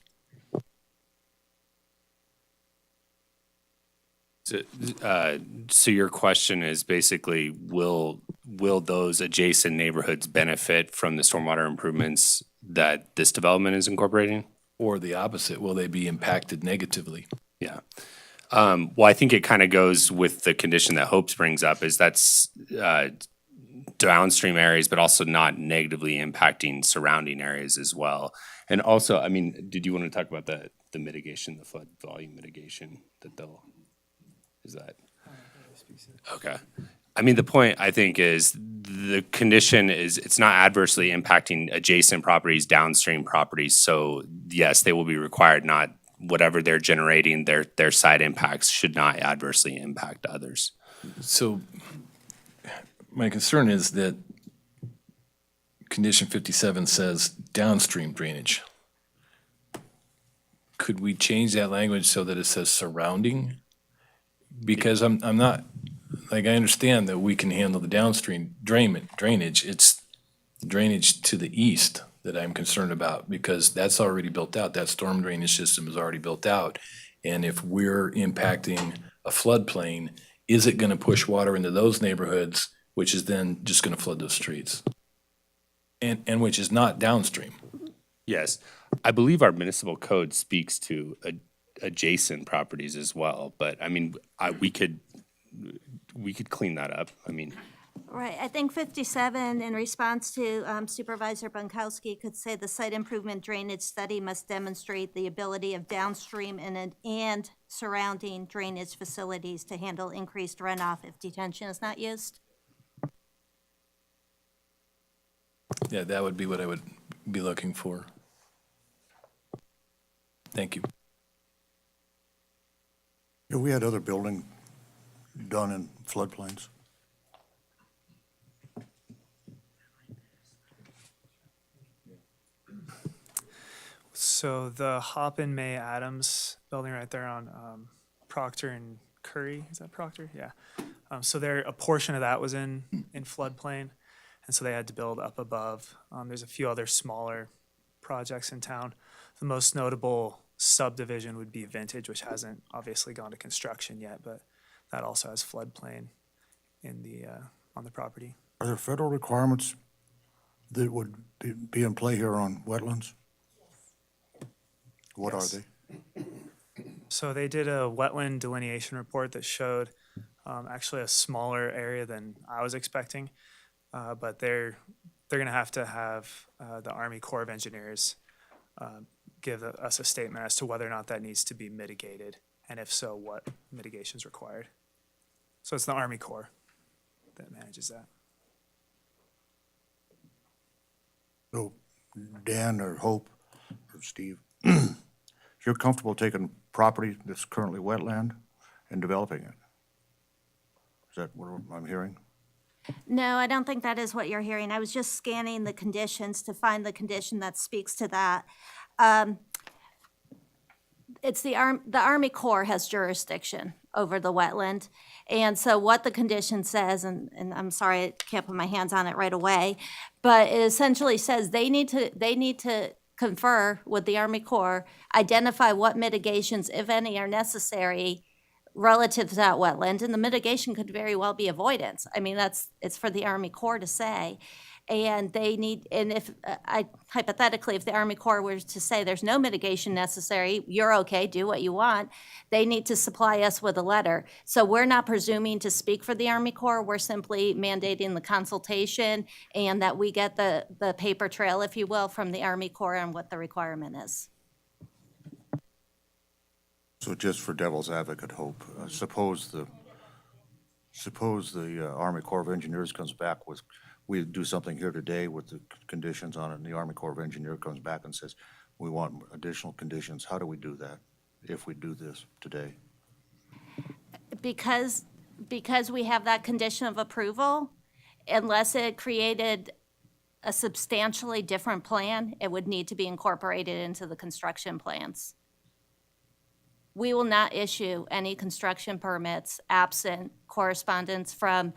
So your question is basically, will those adjacent neighborhoods benefit from the stormwater improvements that this development is incorporating? Or the opposite, will they be impacted negatively? Yeah. Well, I think it kind of goes with the condition that Hopes brings up, is that's downstream areas, but also not negatively impacting surrounding areas as well. And also, I mean, did you want to talk about the mitigation, the flood volume mitigation that is that? Okay. I mean, the point, I think, is the condition is it's not adversely impacting adjacent properties, downstream properties. So yes, they will be required, not whatever they're generating, their side impacts should not adversely impact others. So my concern is that condition 57 says downstream drainage. Could we change that language so that it says surrounding? Because I'm not, like, I understand that we can handle the downstream drainage. It's drainage to the east that I'm concerned about, because that's already built out. That storm drainage system is already built out. And if we're impacting a floodplain, is it gonna push water into those neighborhoods, which is then just gonna flood those streets? And which is not downstream. Yes. I believe our municipal code speaks to adjacent properties as well, but I mean, we could clean that up. I mean, Right, I think 57, in response to Supervisor Bunkowski, could say the site improvement drainage study must demonstrate the ability of downstream and surrounding drainage facilities to handle increased runoff if detention is not used. Yeah, that would be what I would be looking for. Thank you. Yeah, we had other building done in floodplains. So the Hoppin May Adams building right there on Proctor and Curry, is that Proctor? Yeah. So there, a portion of that was in floodplain, and so they had to build up above. There's a few other smaller projects in town. The most notable subdivision would be Vintage, which hasn't obviously gone to construction yet, but that also has floodplain in the, on the property. Are there federal requirements that would be in play here on wetlands? What are Yes. they? So they did a wetland delineation report that showed actually a smaller area than I was expecting, but they're going to have the Army Corps of Engineers give us a statement as to whether or not that needs to be mitigated, and if so, what mitigation is required. So it's the Army Corps that manages that. So Dan or Hope or Steve, you're comfortable taking property that's currently wetland and developing it? Is that what I'm hearing? No, I don't think that is what you're hearing. I was just scanning the conditions to find the condition that speaks to that. It's the Army Corps has jurisdiction over the wetland. And so what the condition says, and I'm sorry, I can't put my hands on it right away, but it essentially says they need to confer with the Army Corps, identify what mitigations, if any, are necessary relative to that wetland, and the mitigation could very well be avoidance. I mean, it's for the Army Corps to say. And they need, and if, hypothetically, if the Army Corps were to say there's no mitigation necessary, you're okay, do what you want, they need to supply us with a letter. So we're not presuming to speak for the Army Corps, we're simply mandating the consultation and that we get the paper trail, if you will, from the Army Corps on what the requirement is. So just for devil's advocate, Hope, suppose the Army Corps of Engineers comes back with, we do something here today with the conditions on it, and the Army Corps of Engineers comes back and says, we want additional conditions. How do we do that if we do this today? Because we have that condition of approval, unless it created a substantially different plan, it would need to be incorporated into the construction plans. We will not issue any construction permits absent correspondence from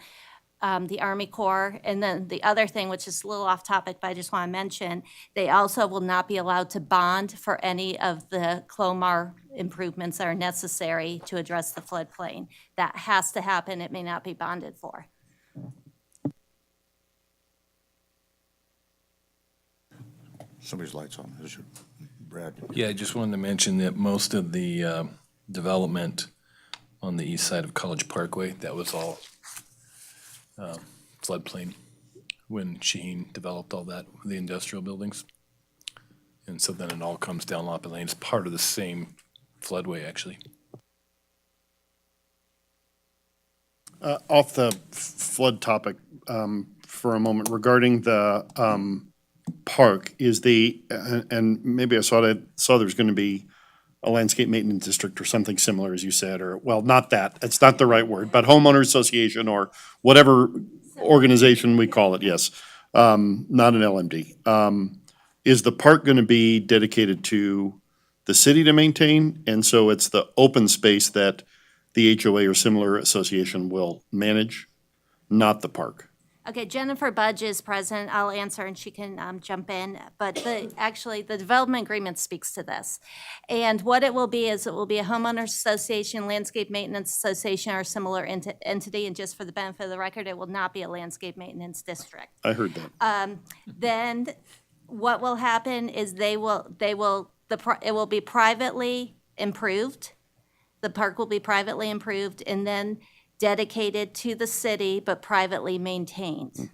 the Army Corps. And then the other thing, which is a little off topic, but I just want to mention, they also will not be allowed to bond for any of the Clomar improvements that are necessary to address the floodplain. That has to happen. It may not be bonded for. Somebody's light's on. Is it Brad? Yeah, I just wanted to mention that most of the development on the east side of College Parkway, that was all floodplain when Shaheen developed all that, the industrial buildings. And so then it all comes down Loppin Lane. It's part of the same floodway, actually. Off the flood topic for a moment, regarding the park, is and maybe I saw there's going to be a landscape maintenance district or something similar, as you said, or, well, not that, it's not the right word, but homeowner association or whatever organization we call it, yes, not an LMD. Is the park going to be dedicated to the city to maintain? And so it's the open space that the HOA or similar association will manage, not the park? Okay, Jennifer Budge is present. I'll answer and she can jump in. But actually, the development agreement speaks to this. And what it will be is it will be a homeowners association, landscape maintenance association, or similar entity. And just for the benefit of the record, it will not be a landscape maintenance district. I heard that. Then what will happen is it will be privately improved. The park will be privately improved and then dedicated to the city, but privately maintained.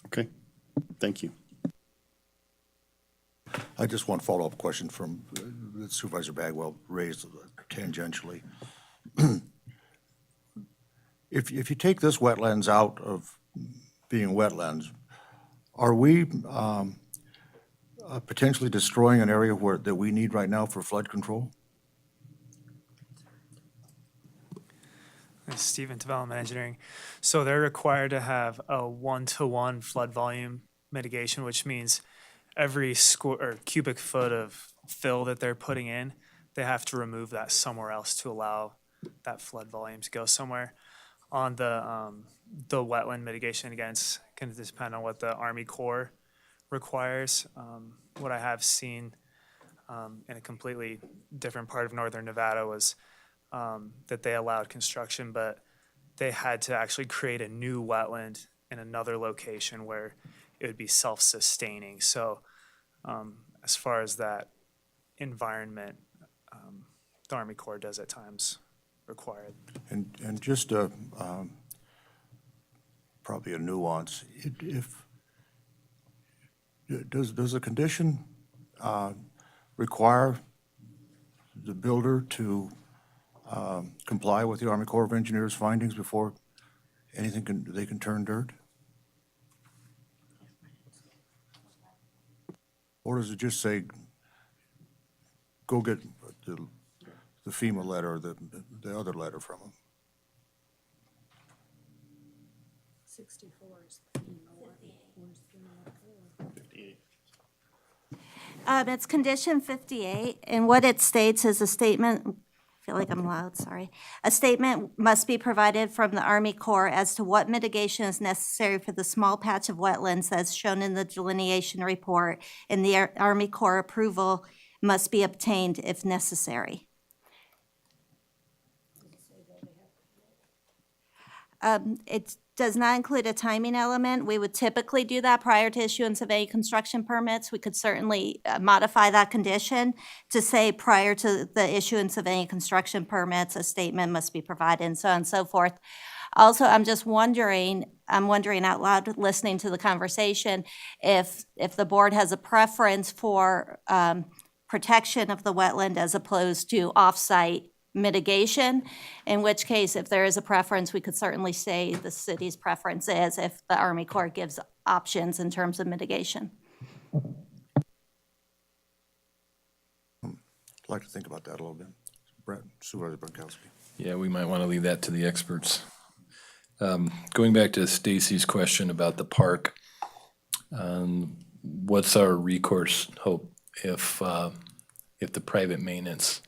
Okay, thank you. I just want a follow-up question from Supervisor Bagwell raised tangentially. If you take this wetlands out of being wetlands, are we potentially destroying an area that we need right now for flood control? Stephen, Development Engineering. So they're required to have a 1-to-1 flood volume mitigation, which means every cubic foot of fill that they're putting in, they have to remove that somewhere else to allow that flood volume to go somewhere. On the wetland mitigation, again, it's going to depend on what the Army Corps requires. What I have seen in a completely different part of northern Nevada was that they allowed construction, but they had to actually create a new wetland in another location where it would be self-sustaining. So as far as that environment, the Army Corps does at times require it. And just probably a nuance, does a condition require the builder to comply with the Army Corps of Engineers findings before they can turn dirt? Or does it just say, go get the FEMA letter or the other letter from them? 64 is the it's condition 58, and what it states is a statement, I feel like I'm loud, sorry. A statement must be provided from the Army Corps as to what mitigation is necessary for the small patch of wetlands as shown in the delineation report, and the Army Corps approval must be obtained if necessary. It does not include a timing element. We would typically do that prior to issuance of any construction permits. We could certainly modify that condition to say prior to the issuance of any construction permits, a statement must be provided and so on and so forth. Also, I'm wondering out loud, listening to the conversation, if the board has a preference for protection of the wetland as opposed to off-site mitigation, in which case, if there is a preference, we could certainly say the city's preference is if the Army Corps gives options in terms of mitigation. I'd like to think about that a little bit. Supervisor Brankowski. Yeah, we might want to leave that to the experts. Going back to Stacy's question about the park, what's our recourse, Hope, if the private maintenance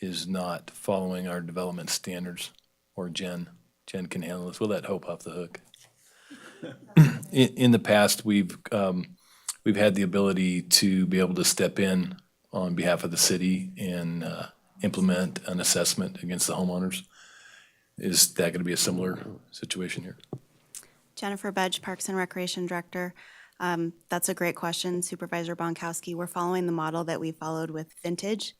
is not following our development standards, or Jen can handle this? We'll let Hope off the hook. In the past, we've had the ability to be able to step in on behalf of the city and implement an assessment against the homeowners. Is that going to be a similar situation here? Jennifer Budge, Parks and Recreation Director. That's a great question, Supervisor Bonkowski. We're following the model that we followed with Vintage,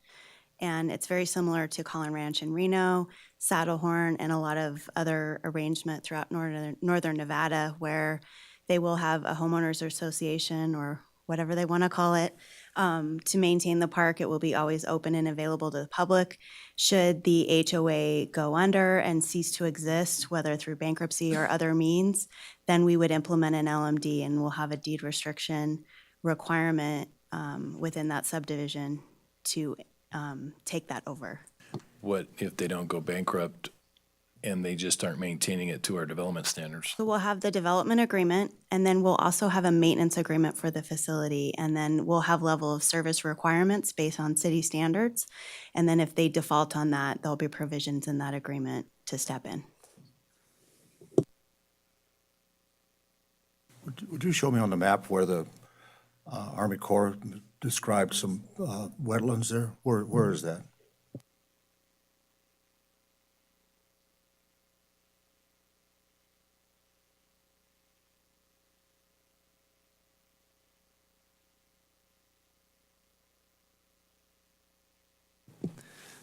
and it's very similar to Collin Ranch in Reno, Saddlehorn, and a lot of other arrangement throughout northern Nevada, where they will have a homeowners association or whatever they want to call it. To maintain the park, it will be always open and available to the public. Should the HOA go under and cease to exist, whether through bankruptcy or other means, then we would implement an LMD and we'll have a deed restriction requirement within that subdivision to take that over. What if they don't go bankrupt and they just aren't maintaining it to our development standards? So we'll have the development agreement, and then we'll also have a maintenance agreement for the facility, and then we'll have level of service requirements based on city standards. And then if they default on that, there'll be provisions in that agreement to step in. Would you show me on the map where the Army Corps described some wetlands there? Where is that?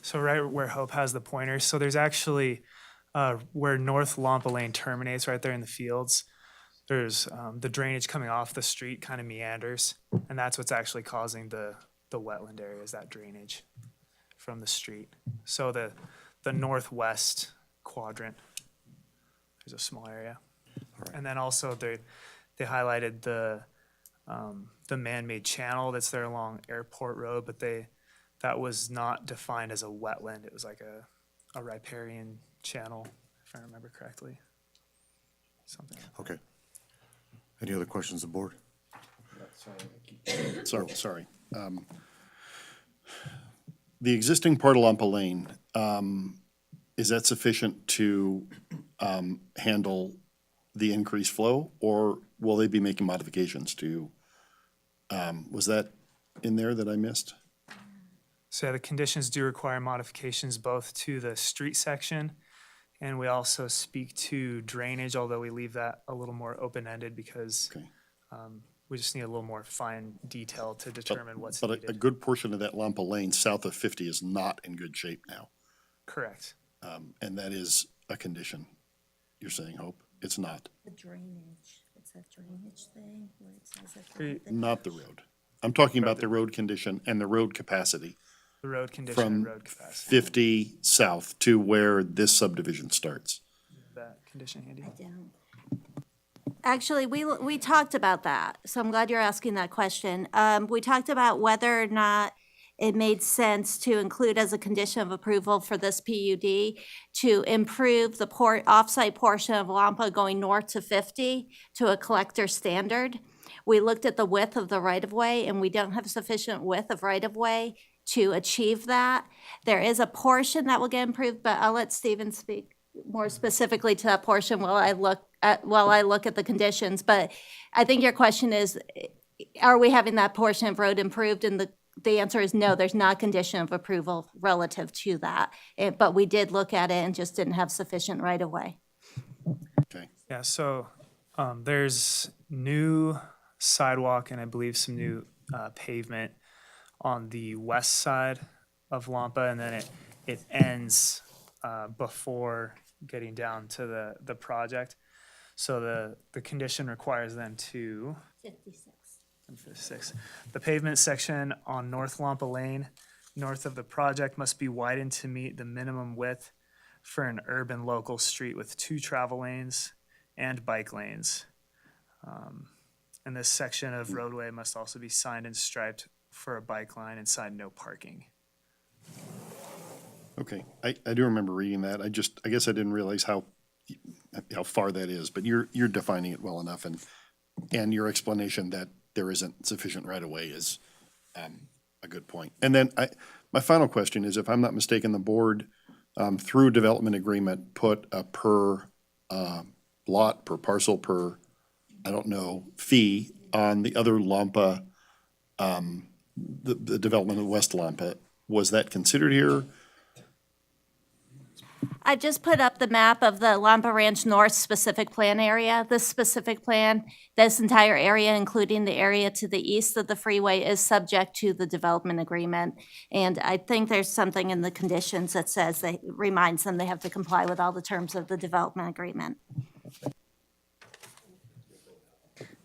So right where Hope has the pointers, so there's actually where North Lampa Lane terminates right there in the fields. There's the drainage coming off the street kind of meanders, and that's what's actually causing the wetland area, is that drainage from the street. So the northwest quadrant, there's a small area. And then also they highlighted the man-made channel that's there along Airport Road, but that was not defined as a wetland. It was like a riparian channel, if I remember correctly. Something. Okay. Any other questions of the board? Sorry. The existing Port Lampa Lane, is that sufficient to handle the increased flow, or will they be making modifications to, was that in there that I missed? So the conditions do require modifications both to the street section, and we also speak to drainage, although we leave that a little more open-ended because we just need a little more fine detail to determine what's But a needed. good portion of that Lampa Lane south of 50 is not in good shape now. Correct. And that is a condition. You're saying, Hope? It's not. The drainage, it's that drainage thing where it says that. Not the road. I'm talking about the road condition and the road capacity. The road condition and From road capacity. 50 south to where this subdivision starts. That condition handy? Actually, we talked about that, so I'm glad you're asking that question. We talked about whether or not it made sense to include as a condition of approval for this PUD to improve the offsite portion of Lampa going north to 50 to a collector standard. We looked at the width of the right-of-way, and we don't have sufficient width of right-of-way to achieve that. There is a portion that will get improved, but I'll let Stephen speak more specifically to that portion while I look at the conditions. But I think your question is, are we having that portion of road improved? And the answer is no, there's not a condition of approval relative to that. But we did look at it and just didn't have sufficient right-of-way. Okay. Yeah, so there's new sidewalk and I believe some new pavement on the west side of Lampa, and then it ends before getting down to the project. So the condition requires them to 56. The pavement section on North Lampa Lane, north of the project, must be widened to meet the minimum width for an urban local street with 2 travel lanes and bike lanes. And this section of roadway must also be signed and striped for a bike line and signed no parking. Okay, I do remember reading that. I guess I didn't realize how far that is, but you're defining it well enough, and your explanation that there isn't sufficient right-of-way is a good point. And then my final question is, if I'm not mistaken, the board, through development agreement, put a per lot, per parcel, per, I don't know, fee on the other Lampa, the development of West Lampa. Was that considered here? I just put up the map of the Lampa Ranch North specific plan area. This specific plan, this entire area, including the area to the east of the freeway, is subject to the development agreement. And I think there's something in the conditions that says that reminds them they have to comply with all the terms of the development agreement.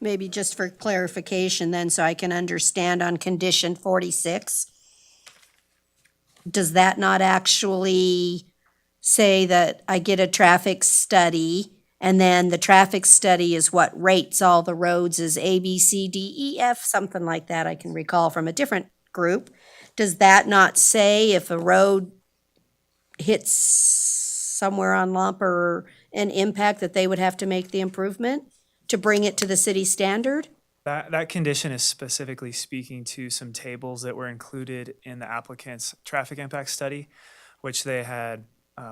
Maybe just for clarification then, so I can understand on condition 46. Does that not actually say that I get a traffic study, and then the traffic study is what rates all the roads as A, B, C, D, E, F, something like that I can recall from a different group? Does that not say if a road hits somewhere on Lampa or an impact that they would have to make the improvement to bring it to the city standard? That condition is specifically speaking to some tables that were included in the applicant's traffic impact study, which they had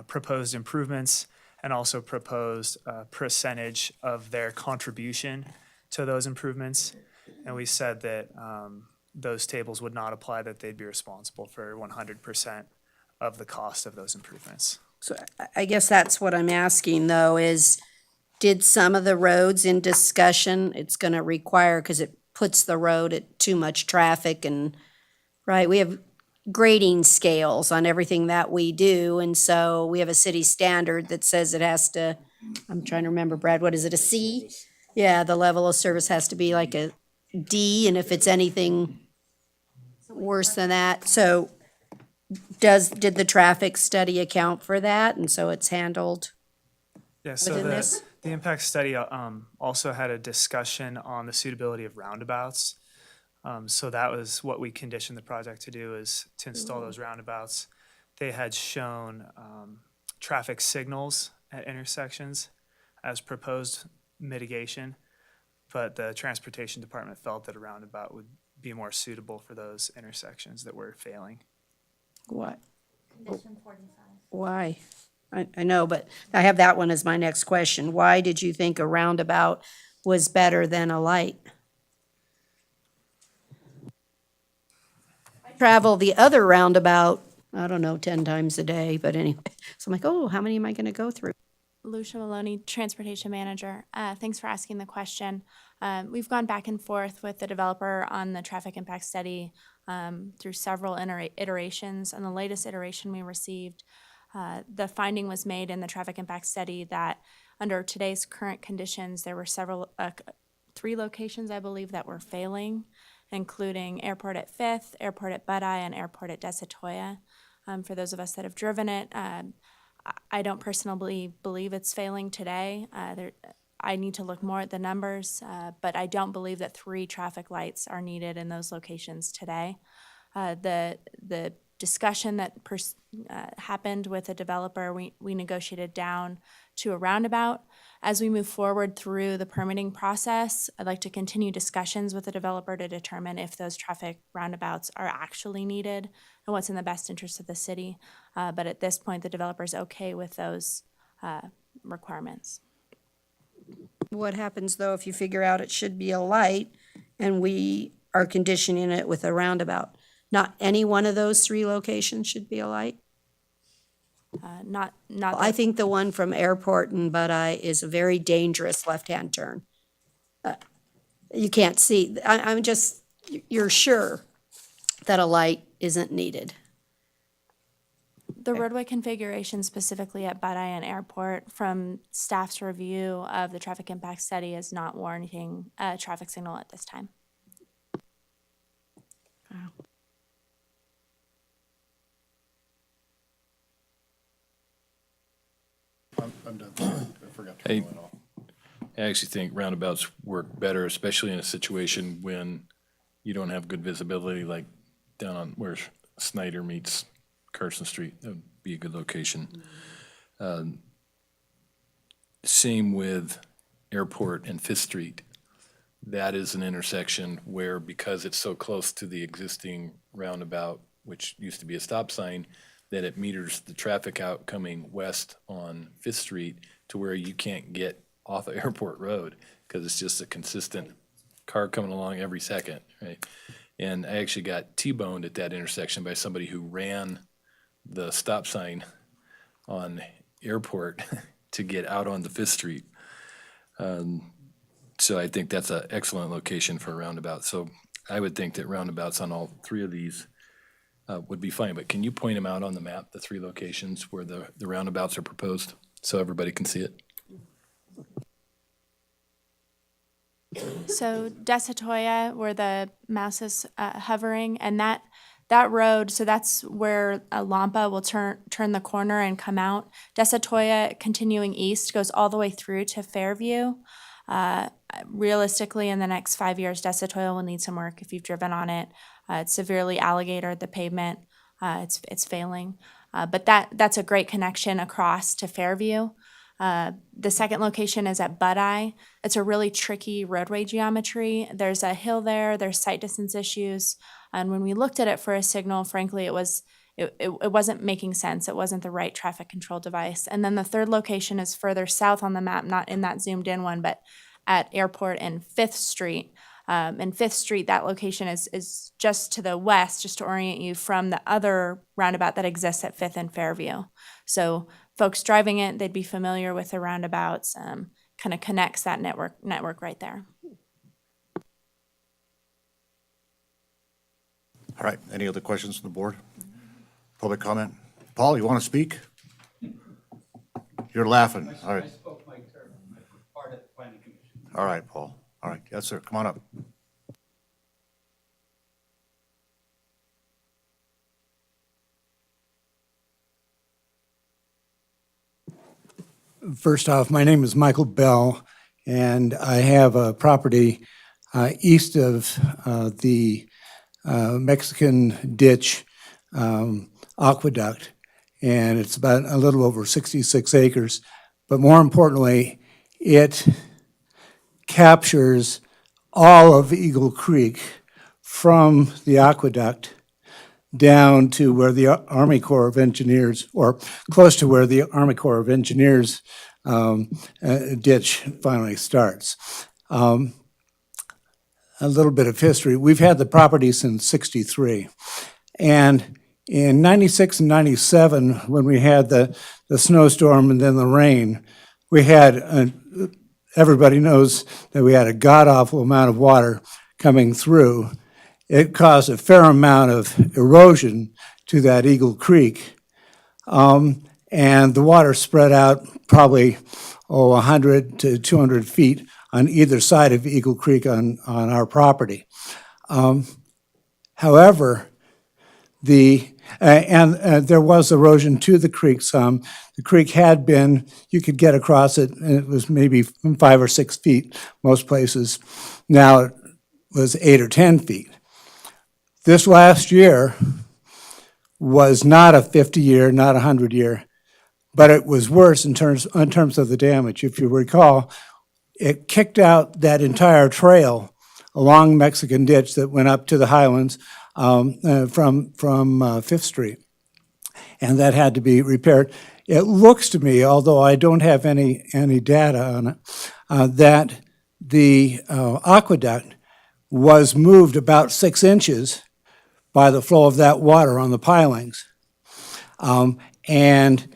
proposed improvements and also proposed a percentage of their contribution to those improvements. And we said that those tables would not apply, that they'd be responsible for 100% of the cost of those improvements. So I guess that's what I'm asking though, is did some of the roads in discussion, it's gonna require, because it puts the road at too much traffic and, right, we have grading scales on everything that we do, and so we have a city standard that says it has to, I'm trying to remember, Brad, what is it, a C? Yeah, the level of service has to be like a D, and if it's anything worse than that, so did the traffic study account for that, and so it's handled Yeah, so within this? the impact study also had a discussion on the suitability of roundabouts. So that was what we conditioned the project to do, is to install those roundabouts. They had shown traffic signals at intersections as proposed mitigation, but the transportation department felt that a roundabout would be more suitable for those intersections that were failing. What? Condition 45. Why? I know, but I have that one as my next question. Why did you think a roundabout was better than a light? travel the other roundabout, I don't know, 10 times a day, but anyway. So I'm like, oh, how many am I gonna go through? Lucia Maloney, Transportation Manager. Thanks for asking the question. We've gone back and forth with the developer on the traffic impact study through several iterations. On the latest iteration we received, the finding was made in the traffic impact study that under today's current conditions, there were three locations, I believe, that were failing, including Airport at 5th, Airport at Butteye, and Airport at Desatoya. For those of us that have driven it, I don't personally believe it's failing today. I need to look more at the numbers, but I don't believe that 3 traffic lights are needed in those locations today. The discussion that happened with the developer, we negotiated down to a roundabout. As we move forward through the permitting process, I'd like to continue discussions with the developer to determine if those traffic roundabouts are actually needed and what's in the best interest of the city. But at this point, the developer's okay with those requirements. What happens though if you figure out it should be a light and we are conditioning it with a roundabout? Not any one of those 3 locations should be a light? Not. I think the one from Airport and Butteye is a very dangerous left-hand turn. You can't see. I'm just, you're sure that a light isn't needed. The roadway configuration specifically at Butteye and Airport, from staff's review of the traffic impact study, is not warranting a traffic signal at this time. I'm done. I forgot to. I actually think roundabouts work better, especially in a situation when you don't have good visibility, like down on where Snyder meets Carson Street. That would be a good location. Same with Airport and 5th Street. That is an intersection where, because it's so close to the existing roundabout, which used to be a stop sign, that it meters the traffic out coming west on 5th Street to where you can't get off of Airport Road because it's just a consistent car coming along every second, right? And I actually got T-boned at that intersection by somebody who ran the stop sign on Airport to get out on the 5th Street. So I think that's an excellent location for a roundabout. So I would think that roundabouts on all 3 of these would be fine. But can you point them out on the map, the 3 locations where the roundabouts are proposed, so everybody can see it? So Desatoya, where the mouse is hovering, and that road, so that's where Lampa will turn the corner and come out. Desatoya, continuing east, goes all the way through to Fairview. Realistically, in the next 5 years, Desatoya will need some work. If you've driven on it, it's severely alligatored, the pavement, it's failing. But that's a great connection across to Fairview. The second location is at Butteye. It's a really tricky roadway geometry. There's a hill there, there's sight distance issues. And when we looked at it for a signal, frankly, it wasn't making sense. It wasn't the right traffic control device. And then the third location is further south on the map, not in that zoomed in one, but at Airport and 5th Street. And 5th Street, that location is just to the west, just to orient you from the other roundabout that exists at 5th and Fairview. So folks driving it, they'd be familiar with the roundabouts, kind of connects that network right there. All right, any other questions from the board? Public comment? Paul, you want to speak? You're laughing, all right. All right, Paul. All right, yes, sir, come on up. First off, my name is Michael Bell, and I have a property east of the Mexican Ditch Aqueduct, and it's about a little over 66 acres. But more importantly, it captures all of Eagle Creek from the aqueduct down to where the Army Corps of Engineers, or close to where the Army Corps of Engineers ditch finally starts. A little bit of history. We've had the property since '63, And in 96 and 97, when we had the snowstorm and then the rain, we had, everybody knows that we had a god-awful amount of water coming through. It caused a fair amount of erosion to that Eagle Creek. And the water spread out probably, 100 to 200 feet on either side of Eagle Creek on our property. However, there was erosion to the creek some. The creek had been, you could get across it, and it was maybe 5 or 6 feet most places. Now it was 8 or 10 feet. This last year was not a 50-year, not a 100-year, but it was worse in terms of the damage. If you recall, it kicked out that entire trail along Mexican Ditch that went up to the Highlands from 5th Street, and that had to be repaired. It looks to me, although I don't have any data on it, that the aqueduct was moved about 6 inches by the flow of that water on the pilings. And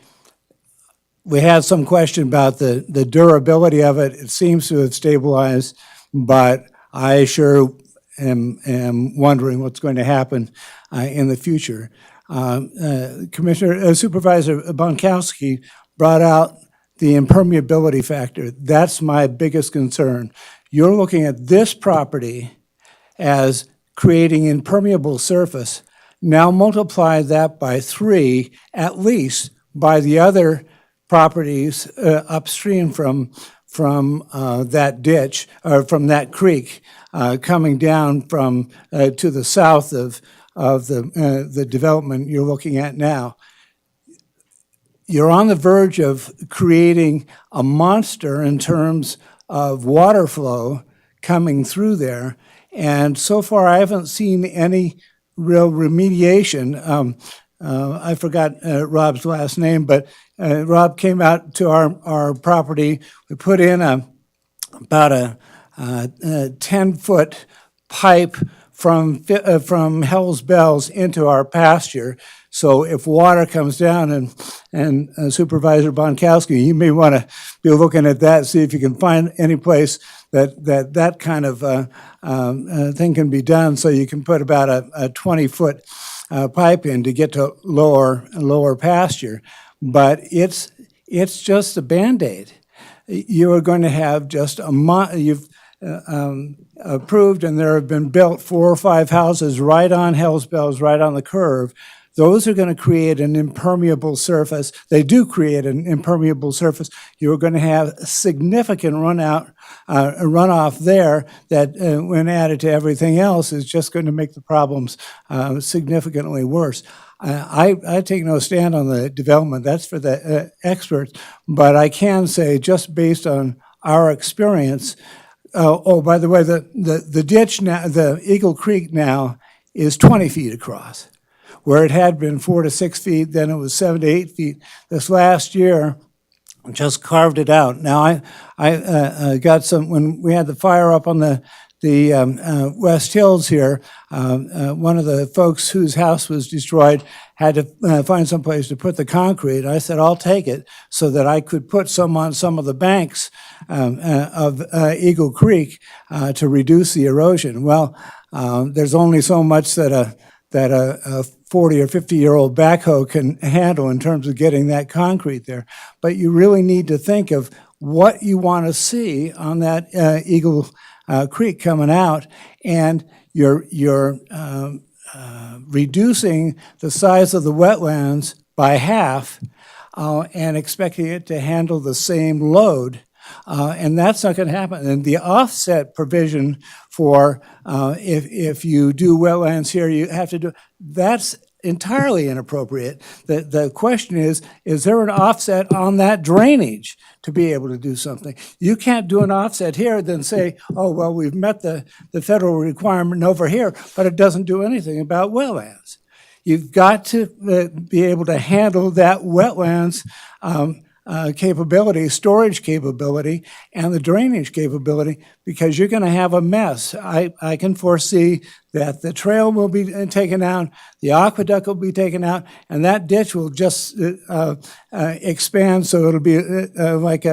we had some question about the durability of it. It seems to have stabilized, but I sure am wondering what's going to happen in the future. Supervisor Bonkowski brought out the impermeability factor. That's my biggest concern. You're looking at this property as creating impermeable surface. Now multiply that by 3, at least, by the other properties upstream from that ditch, or from that creek, coming down from to the south of the development you're looking at now. You're on the verge of creating a monster in terms of water flow coming through there. And so far, I haven't seen any real remediation. I forgot Rob's last name, but Rob came out to our property. We put in about a 10-foot pipe from Hell's Bells into our pasture. So if water comes down, and Supervisor Bonkowski, you may want to be looking at that, see if you can find any place that kind of thing can be done, so you can put about a 20-foot pipe in to get to lower pasture. But it's just a Band-Aid. You are going to have just you've approved, and there have been built 4 or 5 houses right on Hell's Bells, right on the curve. Those are going to create an impermeable surface. They do create an impermeable surface. You're going to have significant runoff there that, when added to everything else, is just going to make the problems significantly worse. I take no stand on the development. That's for the experts. But I can say, just based on our experience, by the way, the ditch now, the Eagle Creek now is 20 feet across, where it had been 4 to 6 feet, then it was 7 to 8 feet. This last year, just carved it out. Now, I got some, when we had the fire up on the West Hills here, one of the folks whose house was destroyed had to find some place to put the concrete. I said, I'll take it, so that I could put some on some of the banks of Eagle Creek to reduce the erosion. Well, there's only so much that a 40 or 50-year-old backhoe can handle in terms of getting that concrete there. But you really need to think of what you want to see on that Eagle Creek coming out, and you're reducing the size of the wetlands by half and expecting it to handle the same load. And that's not going to happen. And the offset provision for if you do wetlands here, you have to do, that's entirely inappropriate. The question is there an offset on that drainage to be able to do something? You can't do an offset here, then say, oh, well, we've met the federal requirement over here, but it doesn't do anything about wetlands. You've got to be able to handle that wetlands capability, storage capability, and the drainage capability, because you're going to have a mess. I can foresee that the trail will be taken out, the aqueduct will be taken out, and that ditch will just expand, so it'll be like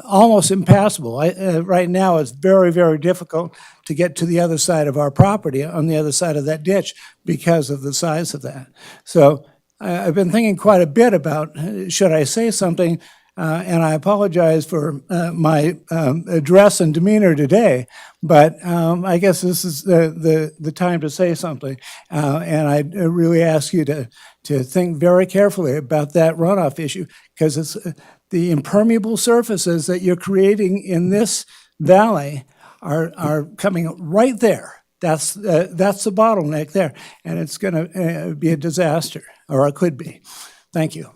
almost impassable. Right now, it's very, very difficult to get to the other side of our property, on the other side of that ditch, because of the size of that. So I've been thinking quite a bit about, should I say something? And I apologize for my address and demeanor today, but I guess this is the time to say something. And I really ask you to think very carefully about that runoff issue, because it's the impermeable surfaces that you're creating in this valley are coming right there. That's the bottleneck there, and it's going to be a disaster, or it could be. Thank you.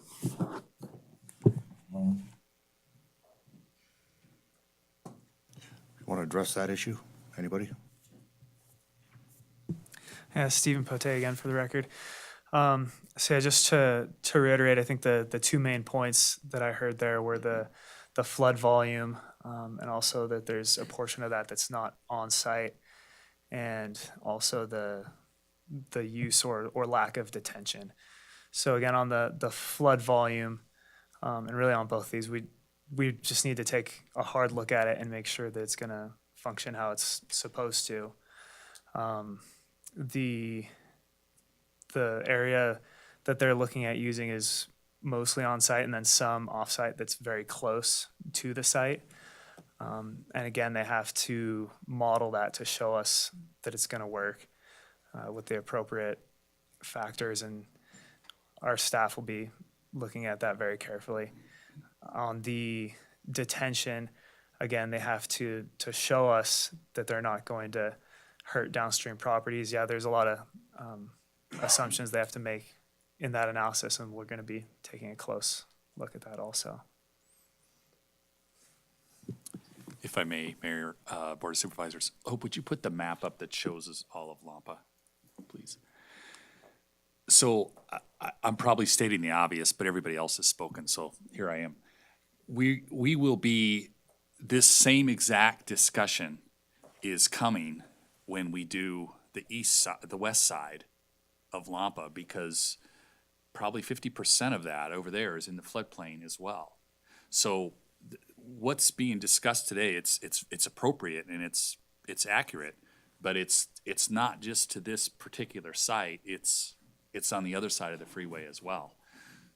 Want to address that issue? Anybody? Yeah, Stephen Pote again for the record. So yeah, just to reiterate, I think the two main points that I heard there were the flood volume, and also that there's a portion of that that's not on site, and also the use or lack of detention. So again, on the flood volume, and really on both these, we just need to take a hard look at it and make sure that it's going to function how it's supposed to. The area that they're looking at using is mostly on site, and then some off site that's very close to the site. And again, they have to model that to show us that it's going to work with the appropriate factors, and our staff will be looking at that very carefully. On the detention, again, they have to show us that they're not going to hurt downstream properties. Yeah, there's a lot of assumptions they have to make in that analysis, and we're going to be taking a close look at that also. If I may, Mayor, Board of Supervisors, Hope, would you put the map up that shows us all of Lampa, please? So I'm probably stating the obvious, but everybody else has spoken, so here I am. We will be, this same exact discussion is coming when we do the west side of Lampa, because probably 50% of that over there is in the floodplain as well. So what's being discussed today, it's appropriate and it's accurate, but it's not just to this particular site. It's on the other side of the freeway as well.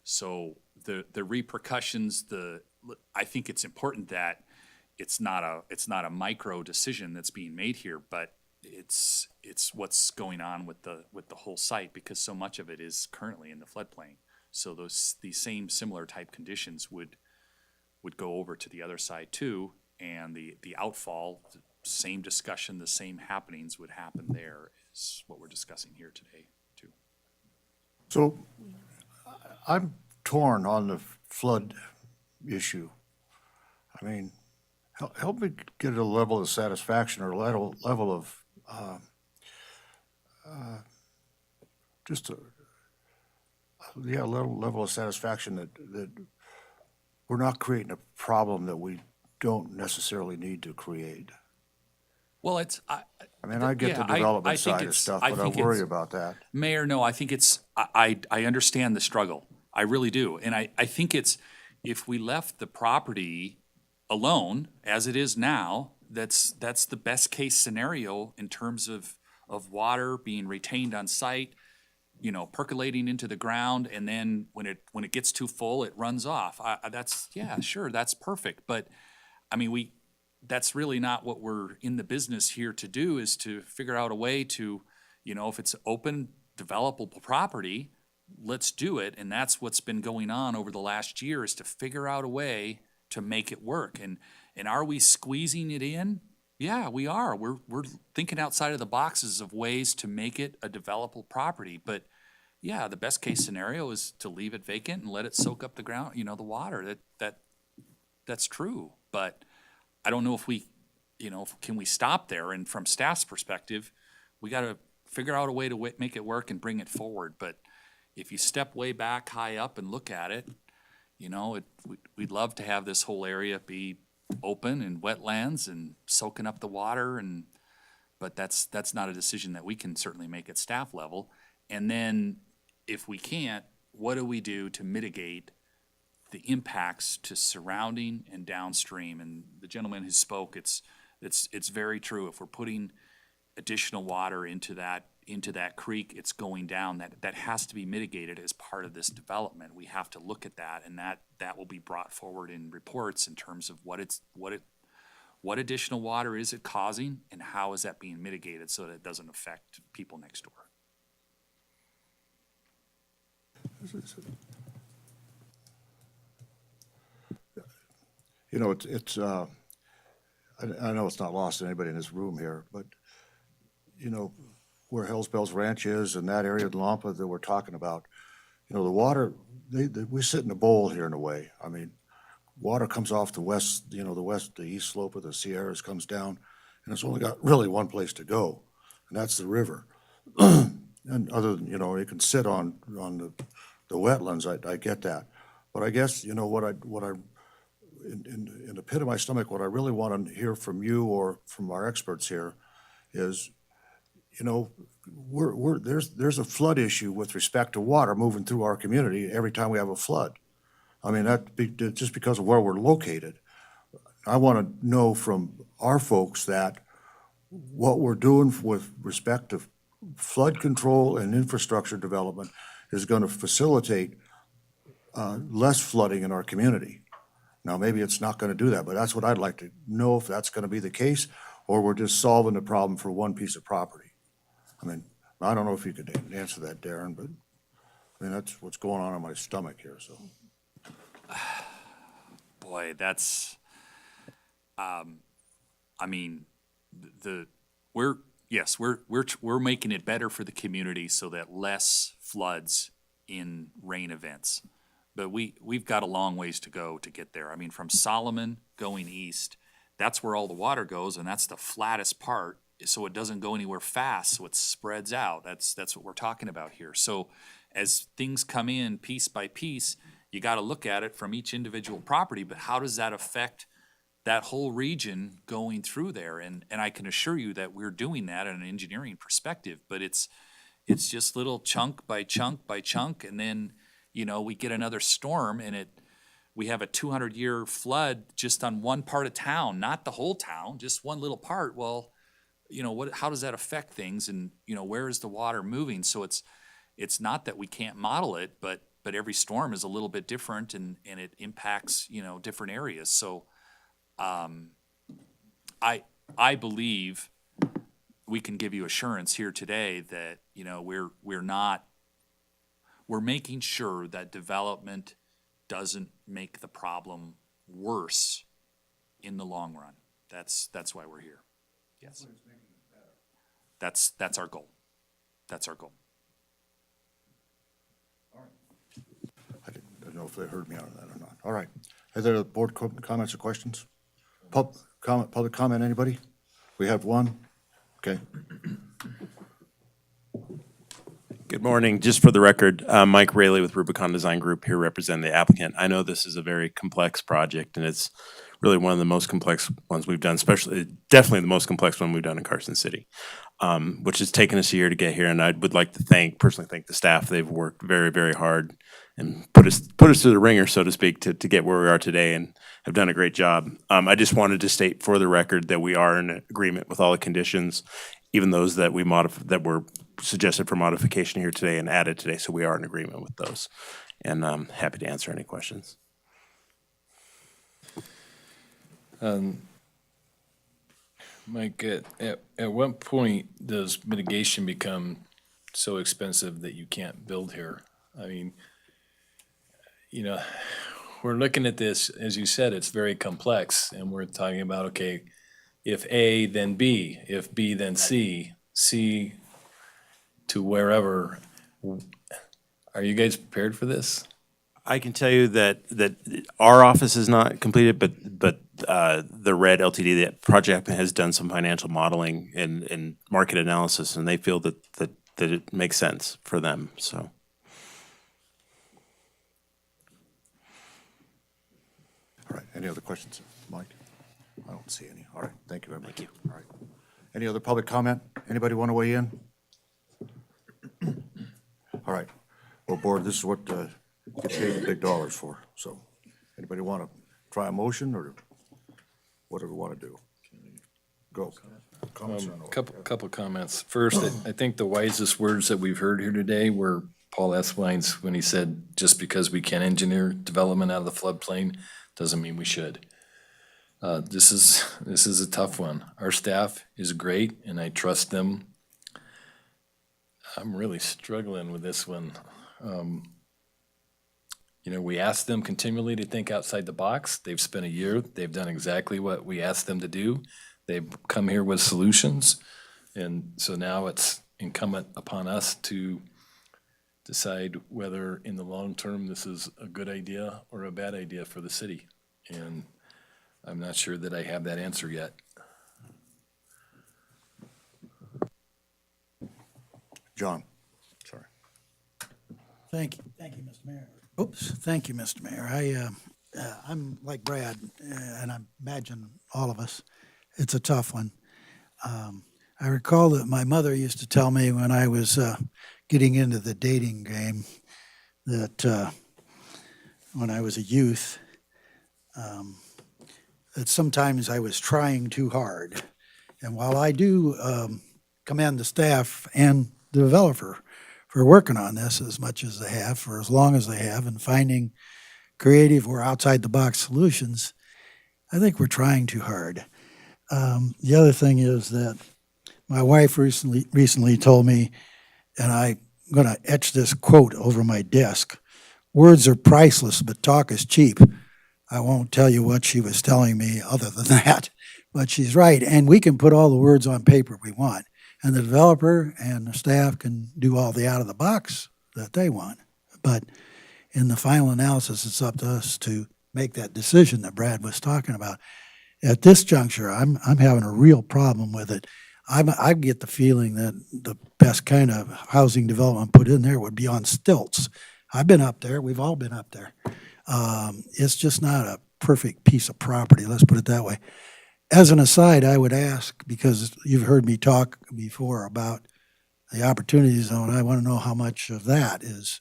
So the repercussions, I think it's important that it's not a micro decision that's being made here, but it's what's going on with the whole site, because so much of it is currently in the floodplain. So these same similar type conditions would go over to the other side too, and the outfall, the same discussion, the same happenings would happen there, is what we're discussing here today too. So I'm torn on the flood issue. I mean, help me get a level of satisfaction or level of level of satisfaction that we're not creating a problem that we don't necessarily need to create. Well, I mean, I get the development side of stuff, but I worry about that. Mayor, no, I think I understand the struggle. I really do. And I think if we left the property alone as it is now, that's the best case scenario in terms of water being retained on site, percolating into the ground, and then when it gets too full, it runs off. Sure, that's perfect. But I mean, that's really not what we're in the business here to do, is to figure out a way to, if it's open, developable property, let's do it. And that's what's been going on over the last year, is to figure out a way to make it work. And are we squeezing it in? Yeah, we are. We're thinking outside of the boxes of ways to make it a developable property. But yeah, the best case scenario is to leave it vacant and let it soak up the ground, the water. That's true. But I don't know if can we stop there? And from staff's perspective, we got to figure out a way to make it work and bring it forward. But if you step way back high up and look at it, You know, we'd love to have this whole area be open and wetlands and soaking up the water, but that's not a decision that we can certainly make at staff level. And then if we can't, what do we do to mitigate the impacts to surrounding and downstream? And the gentleman who spoke, it's very true. If we're putting additional water into that creek, it's going down. That has to be mitigated as part of this development. We have to look at that, and that will be brought forward in reports in terms of what additional water is it causing, and how is that being mitigated so that it doesn't affect people next door. You know, I know it's not lost to anybody in this room here, but, you know, where Hell's Bells Ranch is and that area of Lampa that we're talking about, you know, the water, we sit in a bowl here in a way. I mean, water comes off the west, the east slope of the Sierras comes down, and it's only got really one place to go, and that's the river. And other than, you know, it can sit on the wetlands, I get that. But I guess, you know, in the pit of my stomach, what I really want to hear from you or from our experts here is, you know, there's a flood issue with respect to water moving through our community every time we have a flood. I mean, just because of where we're located. I want to know from our folks that what we're doing with respect to flood control and infrastructure development is going to facilitate less flooding in our community. Now, maybe it's not going to do that, but that's what I'd like to know, if that's going to be the case, or we're just solving the problem for one piece of property. I mean, I don't know if you could answer that, Darren, but I mean, that's what's going on in my stomach here, so. Boy, that's, I mean, we're making it better for the community so that less floods in rain events. But we've got a long ways to go to get there. I mean, from Solomon going east, that's where all the water goes, and that's the flattest part, so it doesn't go anywhere fast, so it spreads out. That's what we're talking about here. So as things come in piece by piece, you got to look at it from each individual property, but how does that affect that whole region going through there? And I can assure you that we're doing that in an engineering perspective, but it's just little chunk by chunk by chunk, and then, you know, we get another storm and we have a 200-year flood just on one part of town, not the whole town, just one little part. Well, you know, how does that affect things? And, you know, where is the water moving? So it's not that we can't model it, but every storm is a little bit different, and it impacts, you know, different areas. So I believe we can give you assurance here today that, you know, we're making sure that development doesn't make the problem worse in the long run. That's why we're here. Yes. That's our goal. That's our goal. I don't know if they heard me out of that or not. All right. Are there board comments or questions? Public comment, anybody? We have one. Okay. Good morning. Just for the record, Mike Raley with Rubicon Design Group here representing the applicant. I know this is a very complex project, and it's really one of the most complex ones we've done, definitely the most complex one we've done in Carson City, which has taken us a year to get here. And I would like to personally thank the staff. They've worked very, very hard and put us through the ringer, so to speak, to get where we are today, and have done a great job. I just wanted to state for the record that we are in agreement with all the conditions, even those that were suggested for modification here today and added today. So we are in agreement with those, and I'm happy to answer any questions. Mike, at what point does mitigation become so expensive that you can't build here? I mean, you know, we're looking at this, as you said, it's very complex, and we're talking about, okay, if A, then B, if B, then C, C to wherever. Are you guys prepared for this? I can tell you that our office is not completed, but the RED LTD, that project has done some financial modeling and market analysis, and they feel that it makes sense for them. So. Any other questions, Mike? I don't see any. All right, thank you very much. Thank you. All right. Any other public comment? Anybody want to weigh in? All right. Well, board, this is what you get paid the big dollars for. So anybody want to try a motion or whatever you want to do? Go. Comments or no? Couple comments. First, I think the wisest words that we've heard here today were Paul Espline's when he said, just because we can't engineer development out of the floodplain, doesn't mean we should. This is a tough one. Our staff is great, and I trust them. I'm really struggling with this one. We ask them continually to think outside the box. They've spent a year. They've done exactly what we asked them to do. They've come here with solutions. And so now it's incumbent upon us to decide whether in the long term this is a good idea or a bad idea for the city. And I'm not sure that I have that answer yet. John, sorry. Thank you, Mr. Mayor. Oops, thank you, Mr. Mayor. I'm like Brad, and I imagine all of us, it's a tough one. I recall that my mother used to tell me when I was getting into the dating game that when I was a youth, that sometimes I was trying too hard. And while I do commend the staff and the developer for working on this as much as they have, for as long as they have, and finding creative or outside-the-box solutions, I think we're trying too hard. The other thing is that my wife recently told me, and I'm going to etch this quote over my desk, "Words are priceless, but talk is cheap." I won't tell you what she was telling me other than that, but she's right. And we can put all the words on paper we want, and the developer and the staff can do all the out-of-the-box that they want. But in the final analysis, it's up to us to make that decision that Brad was talking about. At this juncture, I'm having a real problem with it. I get the feeling that the best kind of housing development put in there would be on stilts. I've been up there. We've all been up there. It's just not a perfect piece of property, let's put it that way. As an aside, I would ask, because you've heard me talk before about the opportunity zone, I want to know how much of that is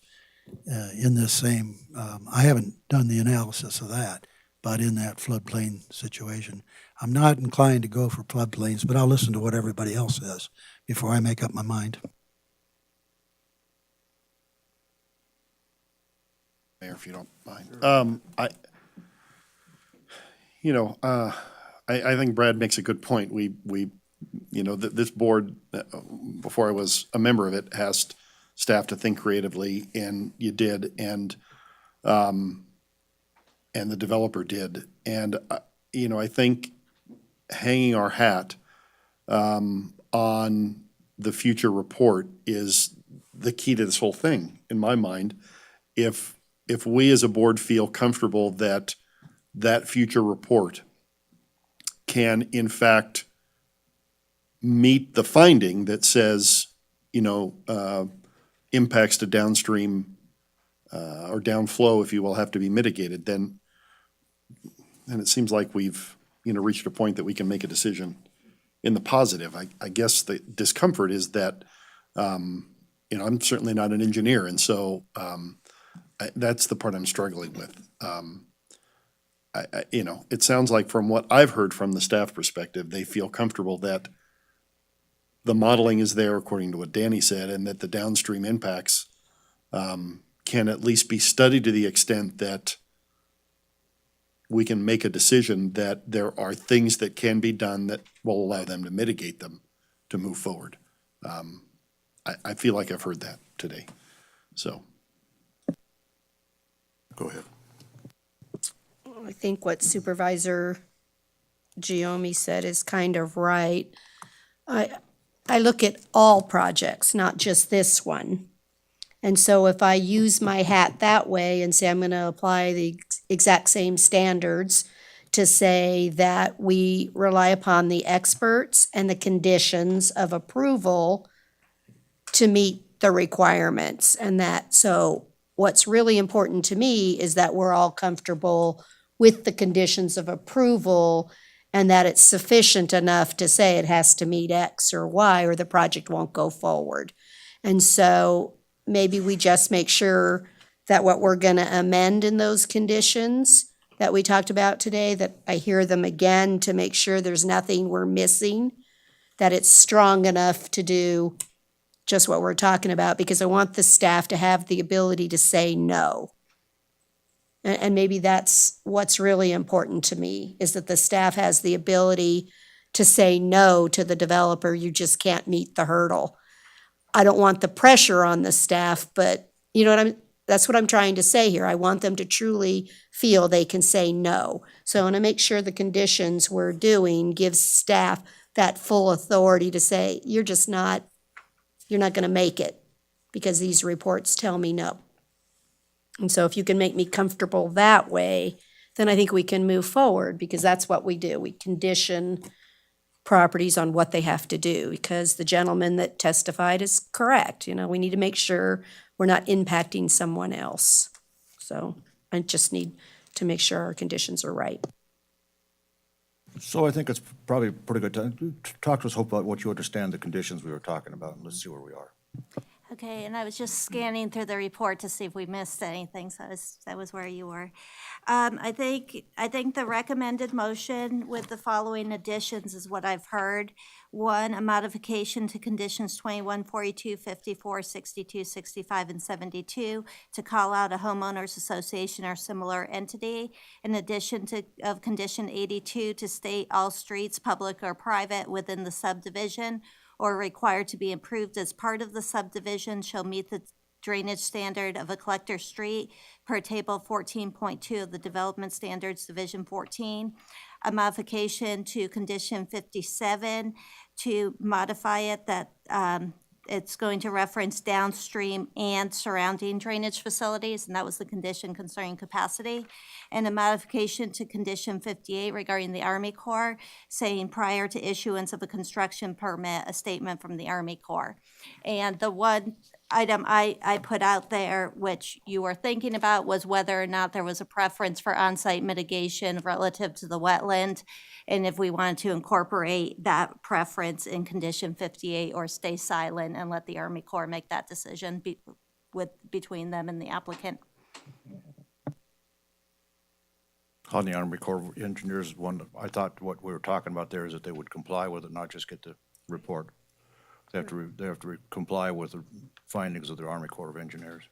in this same, I haven't done the analysis of that, but in that floodplain situation. I'm not inclined to go for floodplains, but I'll listen to what everybody else says before I make up my mind. Mayor, if you don't mind. I think Brad makes a good point. This board, before I was a member of it, asked staff to think creatively, and you did, and the developer did. And, I think hanging our hat on the future report is the key to this whole thing, in my mind. If we as a board feel comfortable that that future report can in fact meet the finding that says, impacts to downstream or downflow, if you will, have to be mitigated, then it seems like we've, reached a point that we can make a decision in the positive. I guess the discomfort is that, I'm certainly not an engineer, and so that's the part I'm struggling with. It sounds like from what I've heard from the staff perspective, they feel comfortable that the modeling is there according to what Danny said, and that the downstream impacts can at least be studied to the extent that we can make a decision that there are things that can be done that will allow them to mitigate them to move forward. I feel like I've heard that today, so. Go ahead. I think what Supervisor Giomi said is kind of right. I look at all projects, not just this one. And so if I use my hat that way and say I'm going to apply the exact same standards to say that we rely upon the experts and the conditions of approval to meet the requirements, and that, so what's really important to me is that we're all comfortable with the conditions of approval and that it's sufficient enough to say it has to meet X or Y or the project won't go forward. And so maybe we just make sure that what we're going to amend in those conditions that we talked about today, that I hear them again to make sure there's nothing we're missing, that it's strong enough to do just what we're talking about, because I want the staff to have the ability to say no. And maybe that's what's really important to me, is that the staff has the ability to say no to the developer. You just can't meet the hurdle. I don't want the pressure on the staff, but you know that's what I'm trying to say here. I want them to truly feel they can say no. So I want to make sure the conditions we're doing gives staff that full authority to say, you're not going to make it because these reports tell me no. And so if you can make me comfortable that way, then I think we can move forward, because that's what we do. We condition properties on what they have to do, because the gentleman that testified is correct. We need to make sure we're not impacting someone else. So I just need to make sure our conditions are right. So I think it's probably a pretty good time. Talk to us, Hope, about what you understand the conditions we were talking about, and let's see where we are. Okay, and I was just scanning through the report to see if we missed anything, so that was where you were. I think the recommended motion with the following additions is what I've heard. 1, a modification to conditions 21, 42, 54, 62, 65, and 72 to call out a homeowners association or similar entity. In addition of condition 82 to state all streets, public or private, within the subdivision or required to be improved as part of the subdivision shall meet the drainage standard of a collector street per table 14.2 of the Development Standards, Division 14. A modification to condition 57 to modify it that it's going to reference downstream and surrounding drainage facilities, and that was the condition concerning capacity. And a modification to condition 58 regarding the Army Corps, saying prior to issuance of a construction permit, a statement from the Army Corps. And the one item I put out there, which you were thinking about, was whether or not there was a preference for on-site mitigation relative to the wetland, and if we wanted to incorporate that preference in condition 58 or stay silent and let the Army Corps make that decision between them and the applicant. On the Army Corps of Engineers one, I thought what we were talking about there is that they would comply with it, not just get the report. They have to comply with the findings of the Army Corps of Engineers.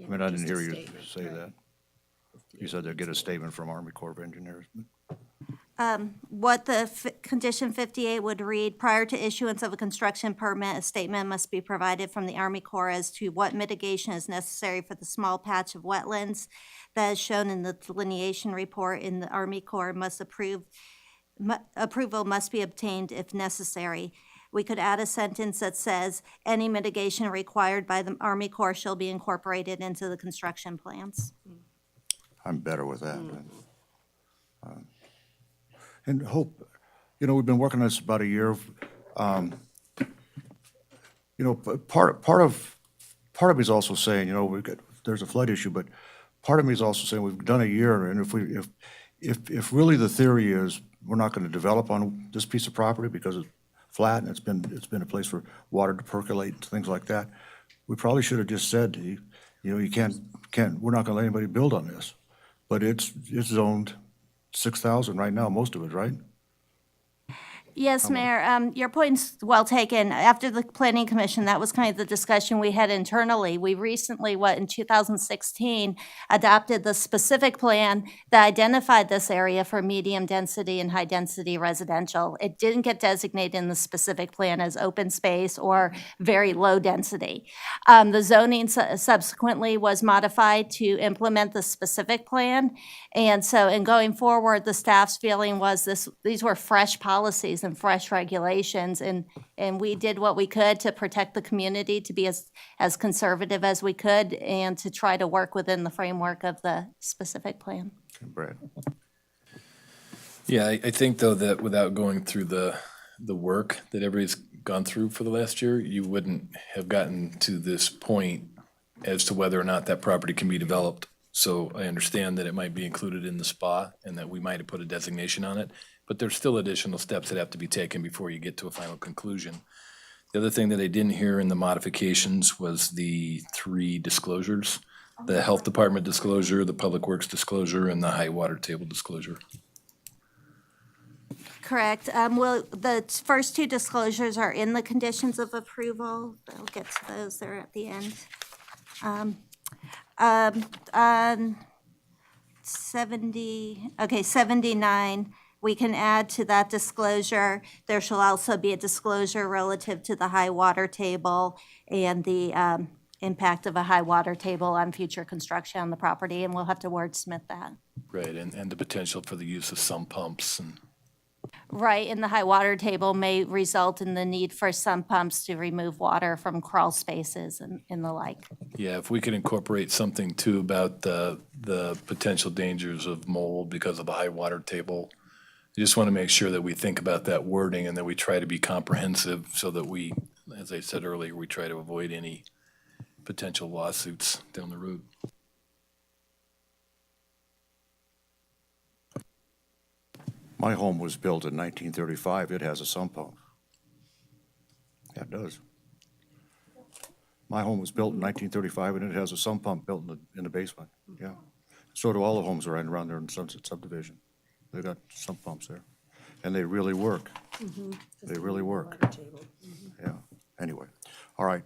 I mean, I didn't hear you say that. You said they'll get a statement from Army Corps of Engineers. What the condition 58 would read, prior to issuance of a construction permit, a statement must be provided from the Army Corps as to what mitigation is necessary for the small patch of wetlands that is shown in the delineation report, and the Army Corps must approval must be obtained if necessary. We could add a sentence that says, any mitigation required by the Army Corps shall be incorporated into the construction plans. I'm better with that. And Hope, we've been working on this about a year. Part of me is also saying, there's a flood issue, but part of me is also saying we've done a year, and if really the theory is we're not going to develop on this piece of property because it's flat and it's been a place for water to percolate and things like that, we probably should have just said, you can't, we're not going to let anybody build on this. But it's zoned 6,000 right now, most of it, right? Yes, Mayor, your point's well taken. After the Planning Commission, that was kind of the discussion we had internally. We recently, in 2016, adopted the specific plan that identified this area for medium density and high density residential. It didn't get designated in the specific plan as open space or very low density. The zoning subsequently was modified to implement the specific plan. And so in going forward, the staff's feeling was these were fresh policies and fresh regulations, and we did what we could to protect the community, to be as conservative as we could, and to try to work within the framework of the specific plan. Brad. Yeah, I think though that without going through the work that everybody's gone through for the last year, you wouldn't have gotten to this point as to whether or not that property can be developed. So I understand that it might be included in the SPA and that we might have put a designation on it, but there's still additional steps that have to be taken before you get to a final conclusion. The other thing that I didn't hear in the modifications was the 3 disclosures: the Health Department disclosure, the Public Works disclosure, and the high water table disclosure. Correct. Well, the first 2 disclosures are in the conditions of approval. I'll get to those, they're at the end. On 79, we can add to that disclosure, there shall also be a disclosure relative to the high water table and the impact of a high water table on future construction on the property, and we'll have to wordsmith that. Right, and the potential for the use of sump pumps and. Right, and the high water table may result in the need for sump pumps to remove water from crawl spaces and the like. Yeah, if we could incorporate something too about the potential dangers of mold because of the high water table. I just want to make sure that we think about that wording and that we try to be comprehensive so that we, as I said earlier, we try to avoid any potential lawsuits down the road. My home was built in 1935. It has a sump pump. Yeah, it does. My home was built in 1935, and it has a sump pump built in the basement. Yeah. So do all the homes around there in Sunset Subdivision. They got sump pumps there, and they really work. They really work. Yeah. Anyway, all right.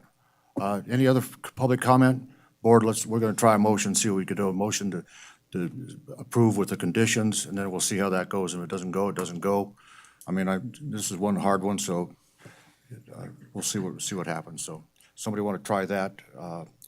Any other public comment? Board, we're going to try a motion, see if we could do a motion to approve with the conditions, and then we'll see how that goes. If it doesn't go, it doesn't go. I mean, this is one hard one, so we'll see what happens. So somebody want to try that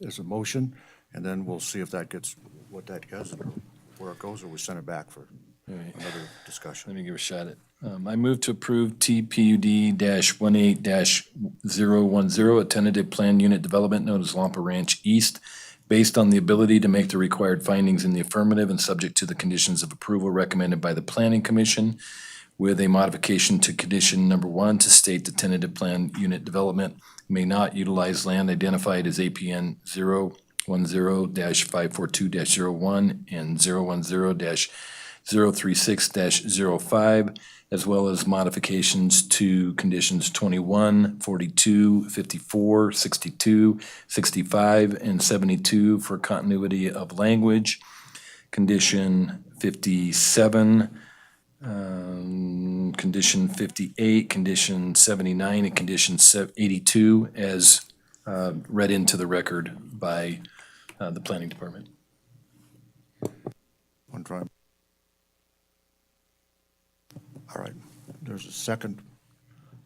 as a motion, and then we'll see if that gets what that gets, or where it goes, or we send it back for another discussion. Let me give a shot at. I move to approve TPUD-18-010, a tentative plan unit development known as Lampa Ranch East, based on the ability to make the required findings in the affirmative and subject to the conditions of approval recommended by the Planning Commission, with a modification to condition number 1 to state the tentative plan unit development may not utilize land identified as APN 010-542-01 and 010-036-05, as well as modifications to conditions 21, 42, 54, 62, 65, and 72 for continuity of language. Condition 57, condition 58, condition 79, and condition 82 as read into the record by the Planning Department. One try. All right, there's a second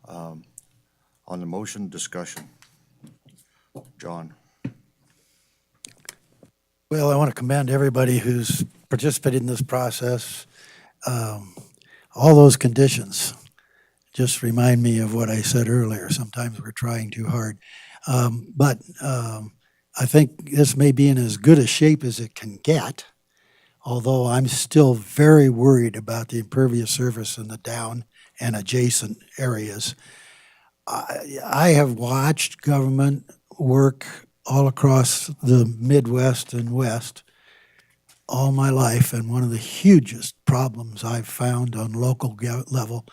on the motion discussion. John. Well, I want to commend everybody who's participated in this process. All those conditions just remind me of what I said earlier. Sometimes we're trying too hard. But I think this may be in as good a shape as it can get, although I'm still very worried about the impervious surface in the down and adjacent areas. I have watched government work all across the Midwest and West all my life, and one of the hugest problems I've found on local level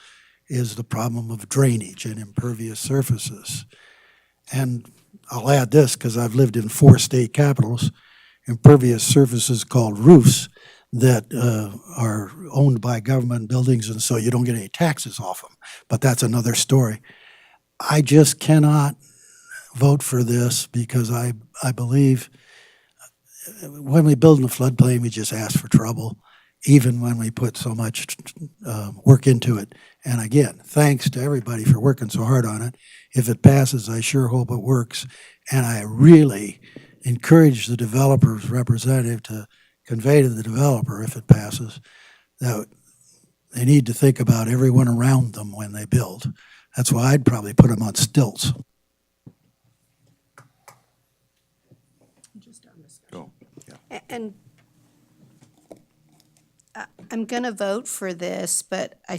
is the problem of drainage and impervious surfaces. And I'll add this because I've lived in 4 state capitals, impervious surfaces called roofs that are owned by government buildings, and so you don't get any taxes off them. But that's another story. I just cannot vote for this because I believe when we build in a floodplain, we just ask for trouble, even when we put so much work into it. And again, thanks to everybody for working so hard on it. If it passes, I sure hope it works. And I really encourage the developer's representative to convey to the developer, if it passes, that they need to think about everyone around them when they build. That's why I'd probably put them on stilts. Go. Yeah. And I'm going to vote for this, but I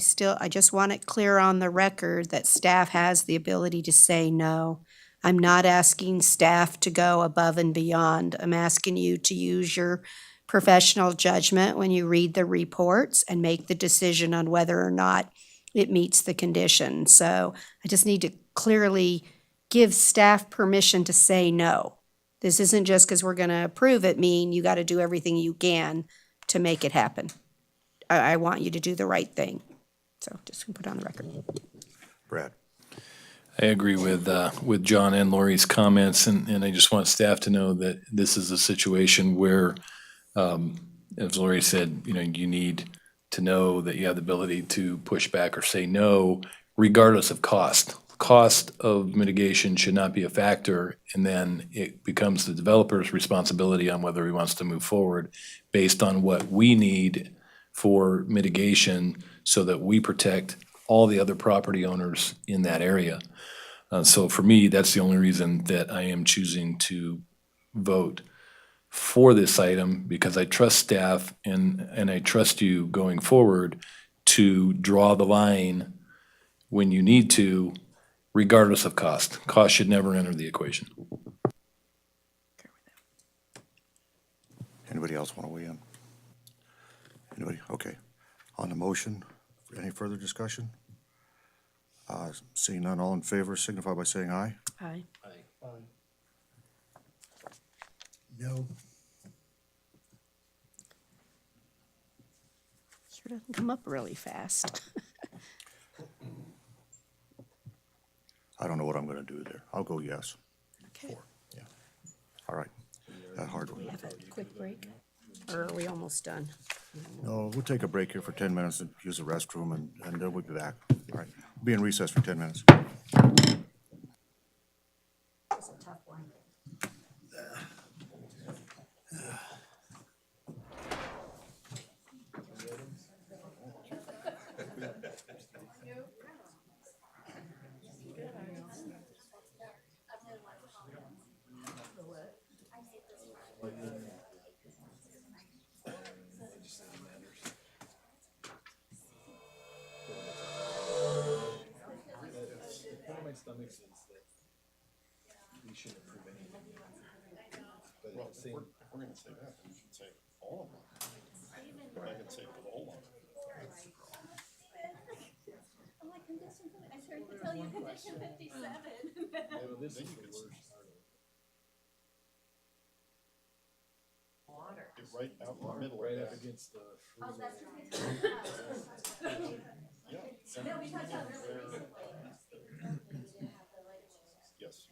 just want it clear on the record that staff has the ability to say no. I'm not asking staff to go above and beyond. I'm asking you to use your professional judgment when you read the reports and make the decision on whether or not it meets the condition. So I just need to clearly give staff permission to say no. This isn't just because we're going to approve it, mean you got to do everything you can to make it happen. I want you to do the right thing. So just put it on the record. Brad? I agree with John and Lori's comments, and I just want staff to know that this is a situation where, as Lori said, you need to know that you have the ability to push back or say no, regardless of cost. Cost of mitigation should not be a factor, and then it becomes the developer's responsibility on whether he wants to move forward based on what we need for mitigation so that we protect all the other property owners in that area. So for me, that's the only reason that I am choosing to vote for this item, because I trust staff and I trust you going forward to draw the line when you need to, regardless of cost. Cost should never enter the equation. Anybody else want to weigh in? Anybody? Okay. On the motion, any further discussion? Seeing none, all in favor signify by saying aye. Aye. No. Sure doesn't come up really fast. I don't know what I'm going to do there. I'll go yes. Okay. Yeah. All right. That hard one. We have a quick break, or are we almost done? No, we'll take a break here for 10 minutes and use the restroom, and then we'll be back. All right. Be in recess for 10 minutes. Right out in the middle. Right up against the. Yes.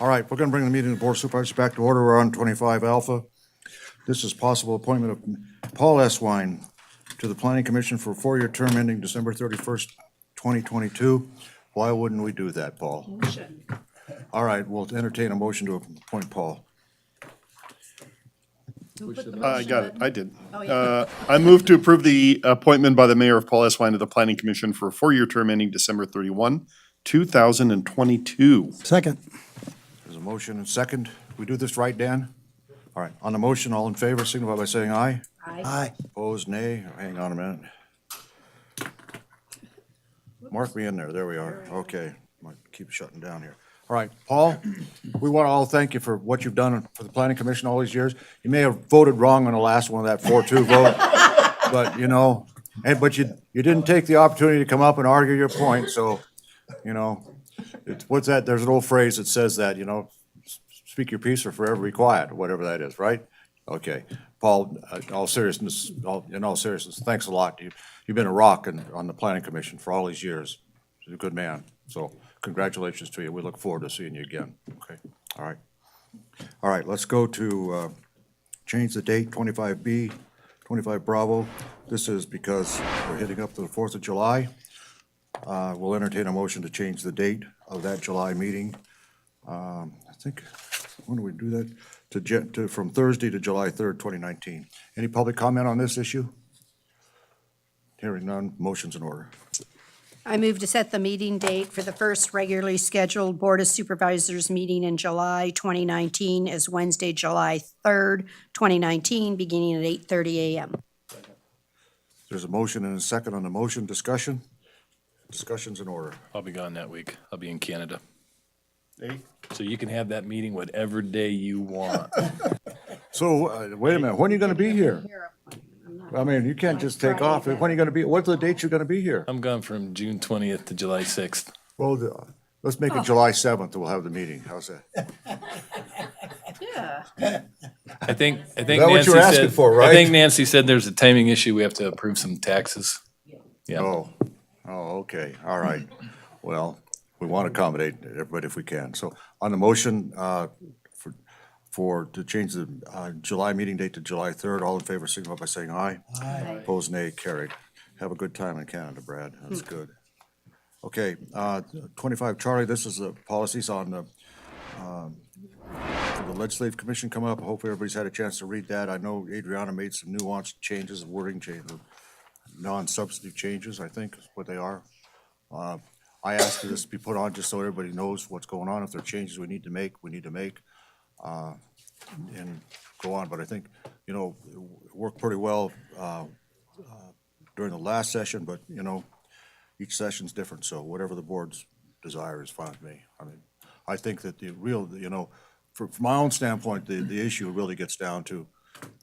All right, we're gonna bring the meeting of the Board of Supervisors back to order. We're on 25 Alpha. This is possible appointment of Paul S. Wine to the Planning Commission for a 4-year term ending December 31st, 2022. Why wouldn't we do that, Paul? All right, we'll entertain a motion to appoint Paul. I got it, I did. I move to approve the appointment by the mayor of Paul S. Wine to the Planning Commission for a 4-year term ending December 31, 2022. Second. There's a motion and second. We do this right, Dan? All right, on the motion, all in favor, signify by saying aye. Aye. Opposed, nay. Hang on a minute. Mark me in there. There we are. Okay. Might keep shutting down here. All right, Paul, we want to all thank you for what you've done for the Planning Commission all these years. You may have voted wrong on the last one, that 4-2 vote, but you know, but you didn't take the opportunity to come up and argue your point, so, you know, what's that? There's an old phrase that says that, you know, speak your piece or forever be quiet, or whatever that is, right? Okay, Paul, in all seriousness, thanks a lot. You've been a rock on the Planning Commission for all these years. You're a good man, so congratulations to you. We look forward to seeing you again. Okay, all right. All right, let's go to change the date, 25B, 25 Bravo. This is because we're heading up to the 4th of July. We'll entertain a motion to change the date of that July meeting. I think, when do we do that? From Thursday to July 3rd, 2019. Any public comment on this issue? Hearing none, motion's in order. I move to set the meeting date for the first regularly scheduled Board of Supervisors meeting in July 2019 as Wednesday, July 3rd, 2019, beginning at 8:30 a.m. There's a motion and a second on the motion. Discussion? Discussion's in order. I'll be gone that week. I'll be in Canada. Hey. So you can have that meeting whatever day you want. So, wait a minute, when are you gonna be here? I mean, you can't just take off. When are you gonna be, what's the date you're gonna be here? I'm gone from June 20th to July 6th. Well, let's make it July 7th, we'll have the meeting. How's that? I think that Nancy what you were asking said, for, right? I think Nancy said there's a timing issue. We have to approve some taxes. Yeah. Oh, okay, all right. Well, we want to accommodate everybody if we can. So on the motion, to change the July meeting date to July 3rd, all in favor, signify by saying aye. Aye. Opposed, nay, carried. Have a good time in Canada, Brad. That's good. Okay, 25 Charlie, this is the policies on the for the Legislative Commission come up. Hopefully everybody's had a chance to read that. I know Adriana made some nuanced changes, wording changes, non-substantive changes, I think is what they are. I asked for this to be put on just so everybody knows what's going on. If there are changes we need to make, and go on. But I think, you know, it worked pretty well during the last session, but, you know, each session's different, so whatever the board's desire is fine with me. I mean, I think that the real, you know, from my own standpoint, the issue really gets down to,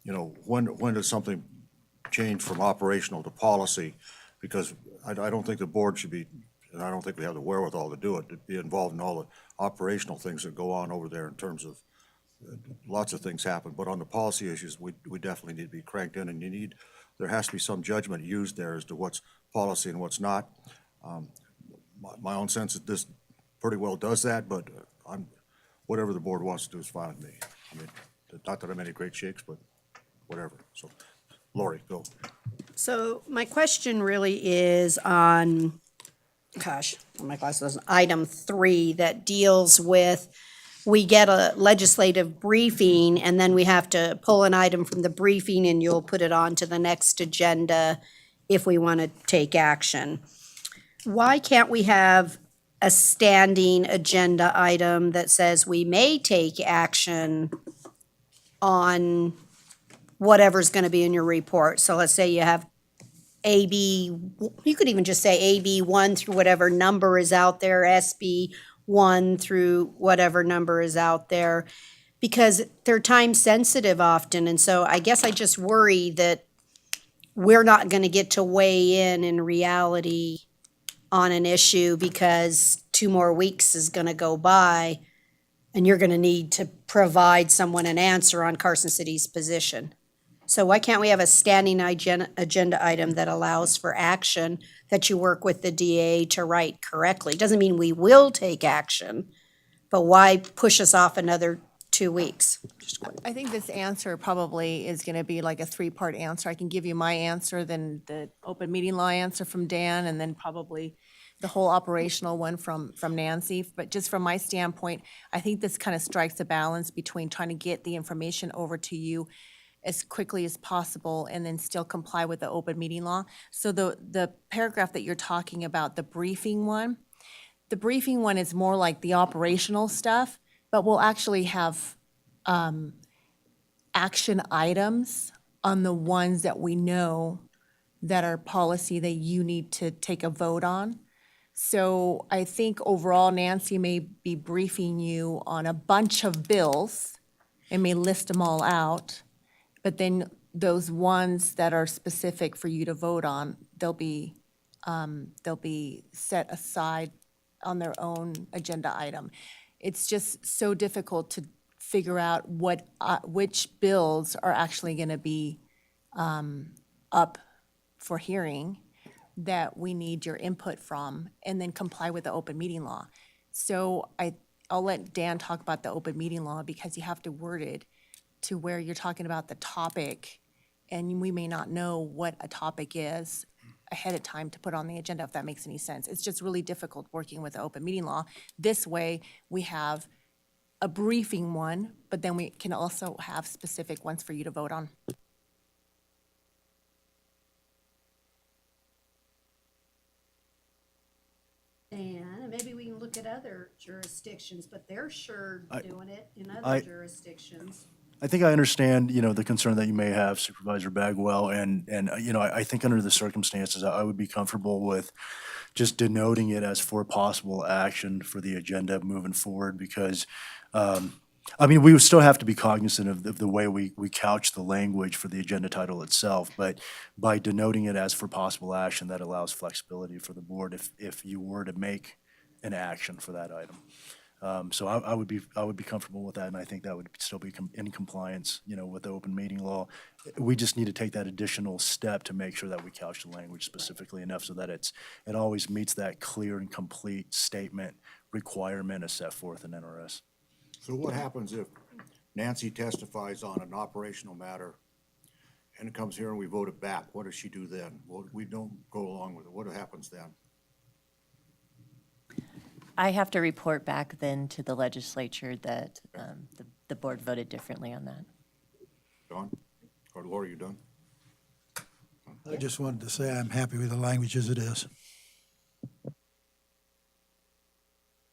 you know, when does something change from operational to policy? Because I don't think the board should be, and I don't think we have the wherewithal to do it, to be involved in all the operational things that go on over there in terms of lots of things happen. But on the policy issues, we definitely need to be cranked in, and there has to be some judgment used there as to what's policy and what's not. My own sense is this pretty well does that, but whatever the board wants to do is fine with me. I mean, not that I'm any great shakes, but whatever. So, Lori, go. So my question really is on, my glasses, item 3 that deals with, we get a legislative briefing and then we have to pull an item from the briefing and you'll put it on to the next agenda if we want to take action. Why can't we have a standing agenda item that says we may take action on whatever's going to be in your report? So let's say you have AB, you could even just say AB 1 through whatever number is out there, SB 1 through whatever number is out there, because they're time sensitive often. And so I guess I just worry that we're not going to get to weigh in reality on an issue because 2 more weeks is going to go by and you're going to need to provide someone an answer on Carson City's position. So why can't we have a standing agenda item that allows for action that you work with the DA to write correctly? Doesn't mean we will take action, but why push us off another 2 weeks? I think this answer probably is gonna be like a three-part answer. I can give you my answer, then the open meeting law answer from Dan, and then probably the whole operational one from Nancy. But just from my standpoint, I think this kind of strikes a balance between trying to get the information over to you as quickly as possible and then still comply with the open meeting law. So the paragraph that you're talking about, the briefing one is more like the operational stuff, but we'll actually have action items on the ones that we know that are policy that you need to take a vote on. So I think overall Nancy may be briefing you on a bunch of bills and may list them all out. But then those ones that are specific for you to vote on, they'll be set aside on their own agenda item. It's just so difficult to figure out which bills are actually gonna be up for hearing that we need your input from, and then comply with the open meeting law. So I'll let Dan talk about the open meeting law, because you have to word it to where you're talking about the topic, and we may not know what a topic is ahead of time to put on the agenda, if that makes any sense. It's just really difficult working with the open meeting law. This way, we have a briefing one, but then we can also have specific ones for you to vote on. And maybe we can look at other jurisdictions, but they're sure doing it in other I- jurisdictions. I think I understand, the concern that you may have, Supervisor Bagwell, and I think under the circumstances, I would be comfortable with just denoting it as for possible action for the agenda moving forward, because, we would still have to be cognizant of the way we couch the language for the agenda title itself, but by denoting it as for possible action, that allows flexibility for the board if you were to make an action for that item. So I would be comfortable with that, and I think that would still be in compliance, with the open meeting law. We just need to take that additional step to make sure that we couch the language specifically enough so that it always meets that clear and complete statement requirement as set forth in NRS. So what happens if Nancy testifies on an operational matter and it comes here and we vote it back? What does she do then? Well, we don't go along with it. What happens then? I have to report back then to the legislature that the board voted differently on that. Don? Or Laura, you done? I just wanted to say I'm happy with the language as it is.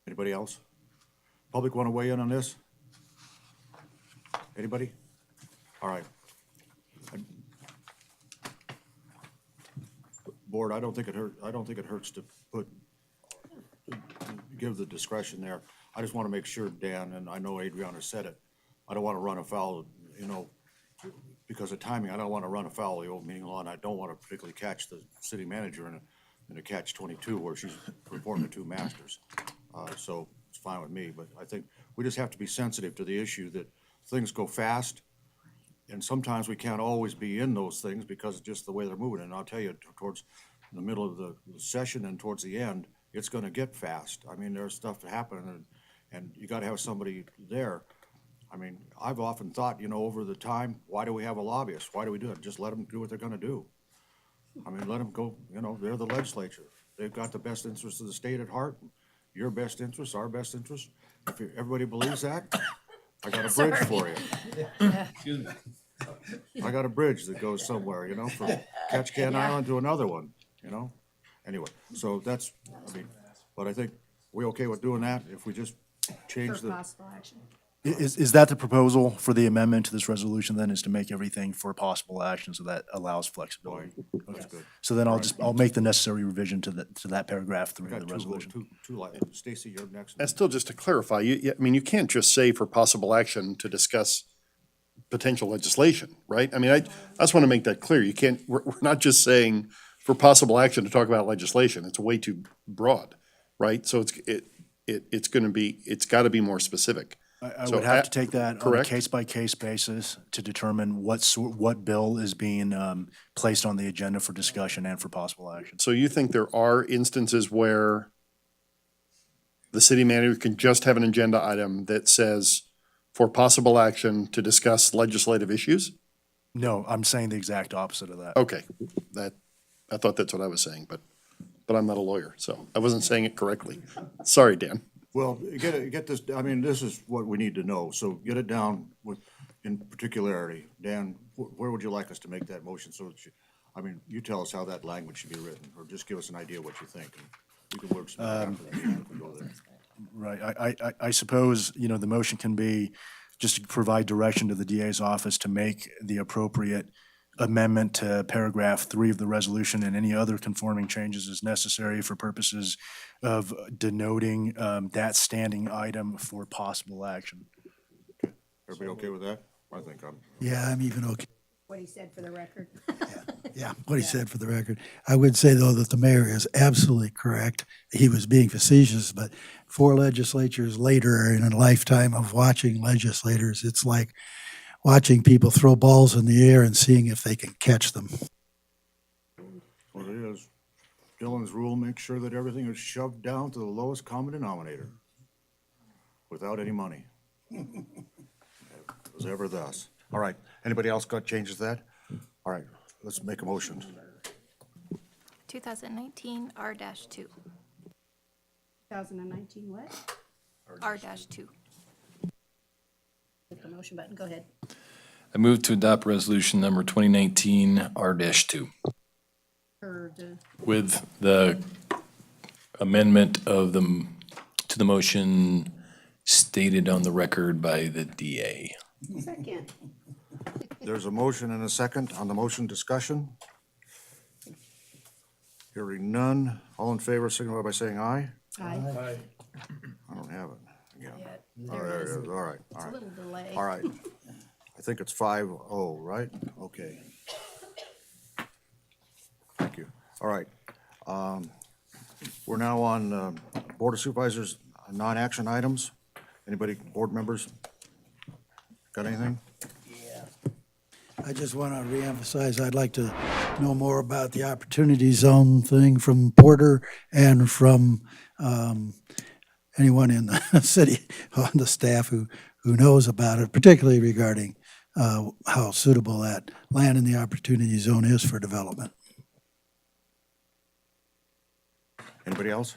Anybody else? Public want to weigh in on this? Anybody? All right. Board, I don't think it hurts to give the discretion there. I just want to make sure, Dan, and I know Adriana said it, I don't want to run afoul, because of timing, I don't want to run afoul of the open meeting law, and I don't want to particularly catch the city manager in a catch-22 where she's performing the two masters. So it's fine with me, but I think we just have to be sensitive to the issue that things go fast, and sometimes we can't always be in those things because of just the way they're moving. And I'll tell you, towards the middle of the session and towards the end, it's gonna get fast. There's stuff happening, and you gotta have somebody there. I've often thought, over the time, why do we have a lobbyist? Why do we do it? Just let them do what they're gonna do. Let them go, they're the legislature. They've got the best interests of the state at heart, your best interests, our best interests. If everybody believes that, I got a bridge for you. Excuse me. I got a bridge that goes somewhere, from Ketchikan Island to another one, Anyway, so that's, but I think we okay with doing that if we just change For the. possible action. Is that the proposal for the amendment to this resolution then, is to make everything for possible action so that allows flexibility? That's good. So then I'll make the necessary revision to that paragraph through We the got resolution. Stacy, you're next. And still, just to clarify, you can't just say for possible action to discuss potential legislation, right? I just want to make that clear. We're not just saying for possible action to talk about legislation. It's way too broad, right? So it's got to be more specific. I So would have to take that on a correct? case-by-case basis to determine what bill is being placed on the agenda for discussion and for possible action. So you think there are instances where the city manager can just have an agenda item that says for possible action to discuss legislative issues? No, I'm saying the exact opposite of that. Okay, I thought that's what I was saying, but I'm not a lawyer, so I wasn't saying it correctly. Sorry, Dan. Well, get this, I mean, this is what we need to know, so get it down in particularity. Dan, where would you like us to make that motion? So, I mean, you tell us how that language should be written, or just give us an idea of what you think. And we can work some after that, if we go there. Right, I suppose, the motion can be just to provide direction to the DA's office to make the appropriate amendment to paragraph 3 of the resolution and any other conforming changes as necessary for purposes of denoting that standing item for possible action. Everybody okay with that? I think I'm. Yeah, I'm even okay. What he said for the record. Yeah, what he said for the record. I would say, though, that the mayor is absolutely correct. He was being facetious, but 4 legislatures later, in a lifetime of watching legislators, it's like watching people throw balls in the air and seeing if they can catch them. What it is, Dylan's rule makes sure that everything is shoved down to the lowest common denominator without any money. It was ever thus. All right, anybody else got changes to that? All right, let's make a motion. 2019 R-2. 2019 what? R-2. Hit the motion button, go ahead. I move to adopt resolution number 2019 R-2 with the amendment of to the motion stated on the record by the DA. Second. There's a motion and a second on the motion discussion. Hearing none. All in favor, signify by saying aye. Aye. I don't have it. Yeah. There All it right, is. all right, It's all a right. little delay. All right. I think it's 5-0, right? Okay. Thank you. All right. We're now on Board of Supervisors, non-action items. Anybody, board members, got anything? I just want to reemphasize, I'd like to know more about the opportunity zone thing from Porter and from anyone in the city, on the staff who knows about it, particularly regarding how suitable that land in the opportunity zone is for development. Anybody else?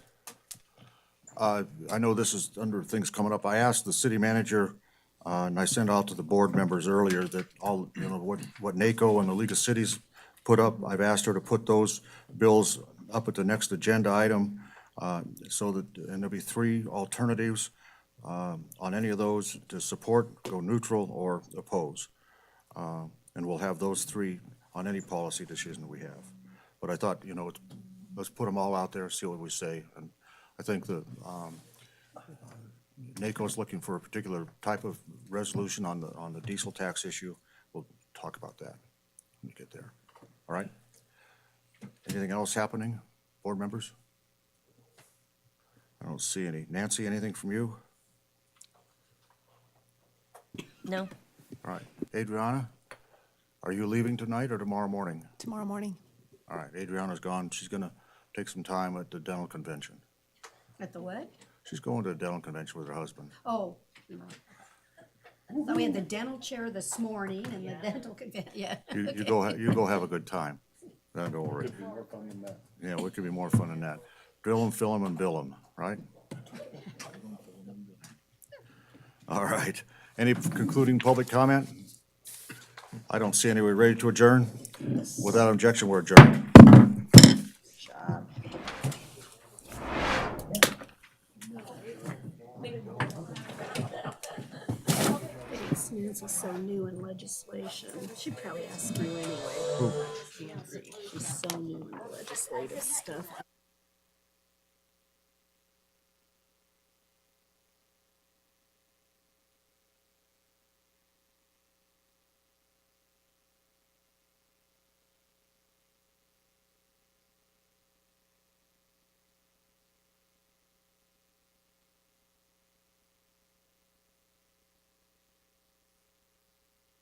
I know this is under things coming up. I asked the city manager, and I sent out to the board members earlier that all, what NACO and the League of Cities put up, I've asked her to put those bills up at the next agenda item, so that, and there'll be 3 alternatives on any of those to support, go neutral, or oppose. And we'll have those 3 on any policy decision that we have. But I thought, let's put them all out there, see what we say. And I think that NACO's looking for a particular type of resolution on the diesel tax issue. We'll talk about that when we get there. All right? Anything else happening, board members? I don't see any. Nancy, anything from you? No. All right. Adriana, are you leaving tonight or tomorrow morning? Tomorrow morning. All right, Adriana's gone. She's gonna take some time at the dental convention. At the what? She's going to a dental convention with her husband. Oh. I thought we had the dental chair this morning and the dental convention, yeah. You go have a good time. Don't worry. Yeah, what could be more fun than that? Drill 'em, fill 'em, and bill 'em, right? All right. Any concluding public comment? I don't see any. We ready to adjourn? Without objection, we're adjourned. Nancy's so new in legislation. She'd probably ask you anyway. Nancy, she's so new in the legislative stuff.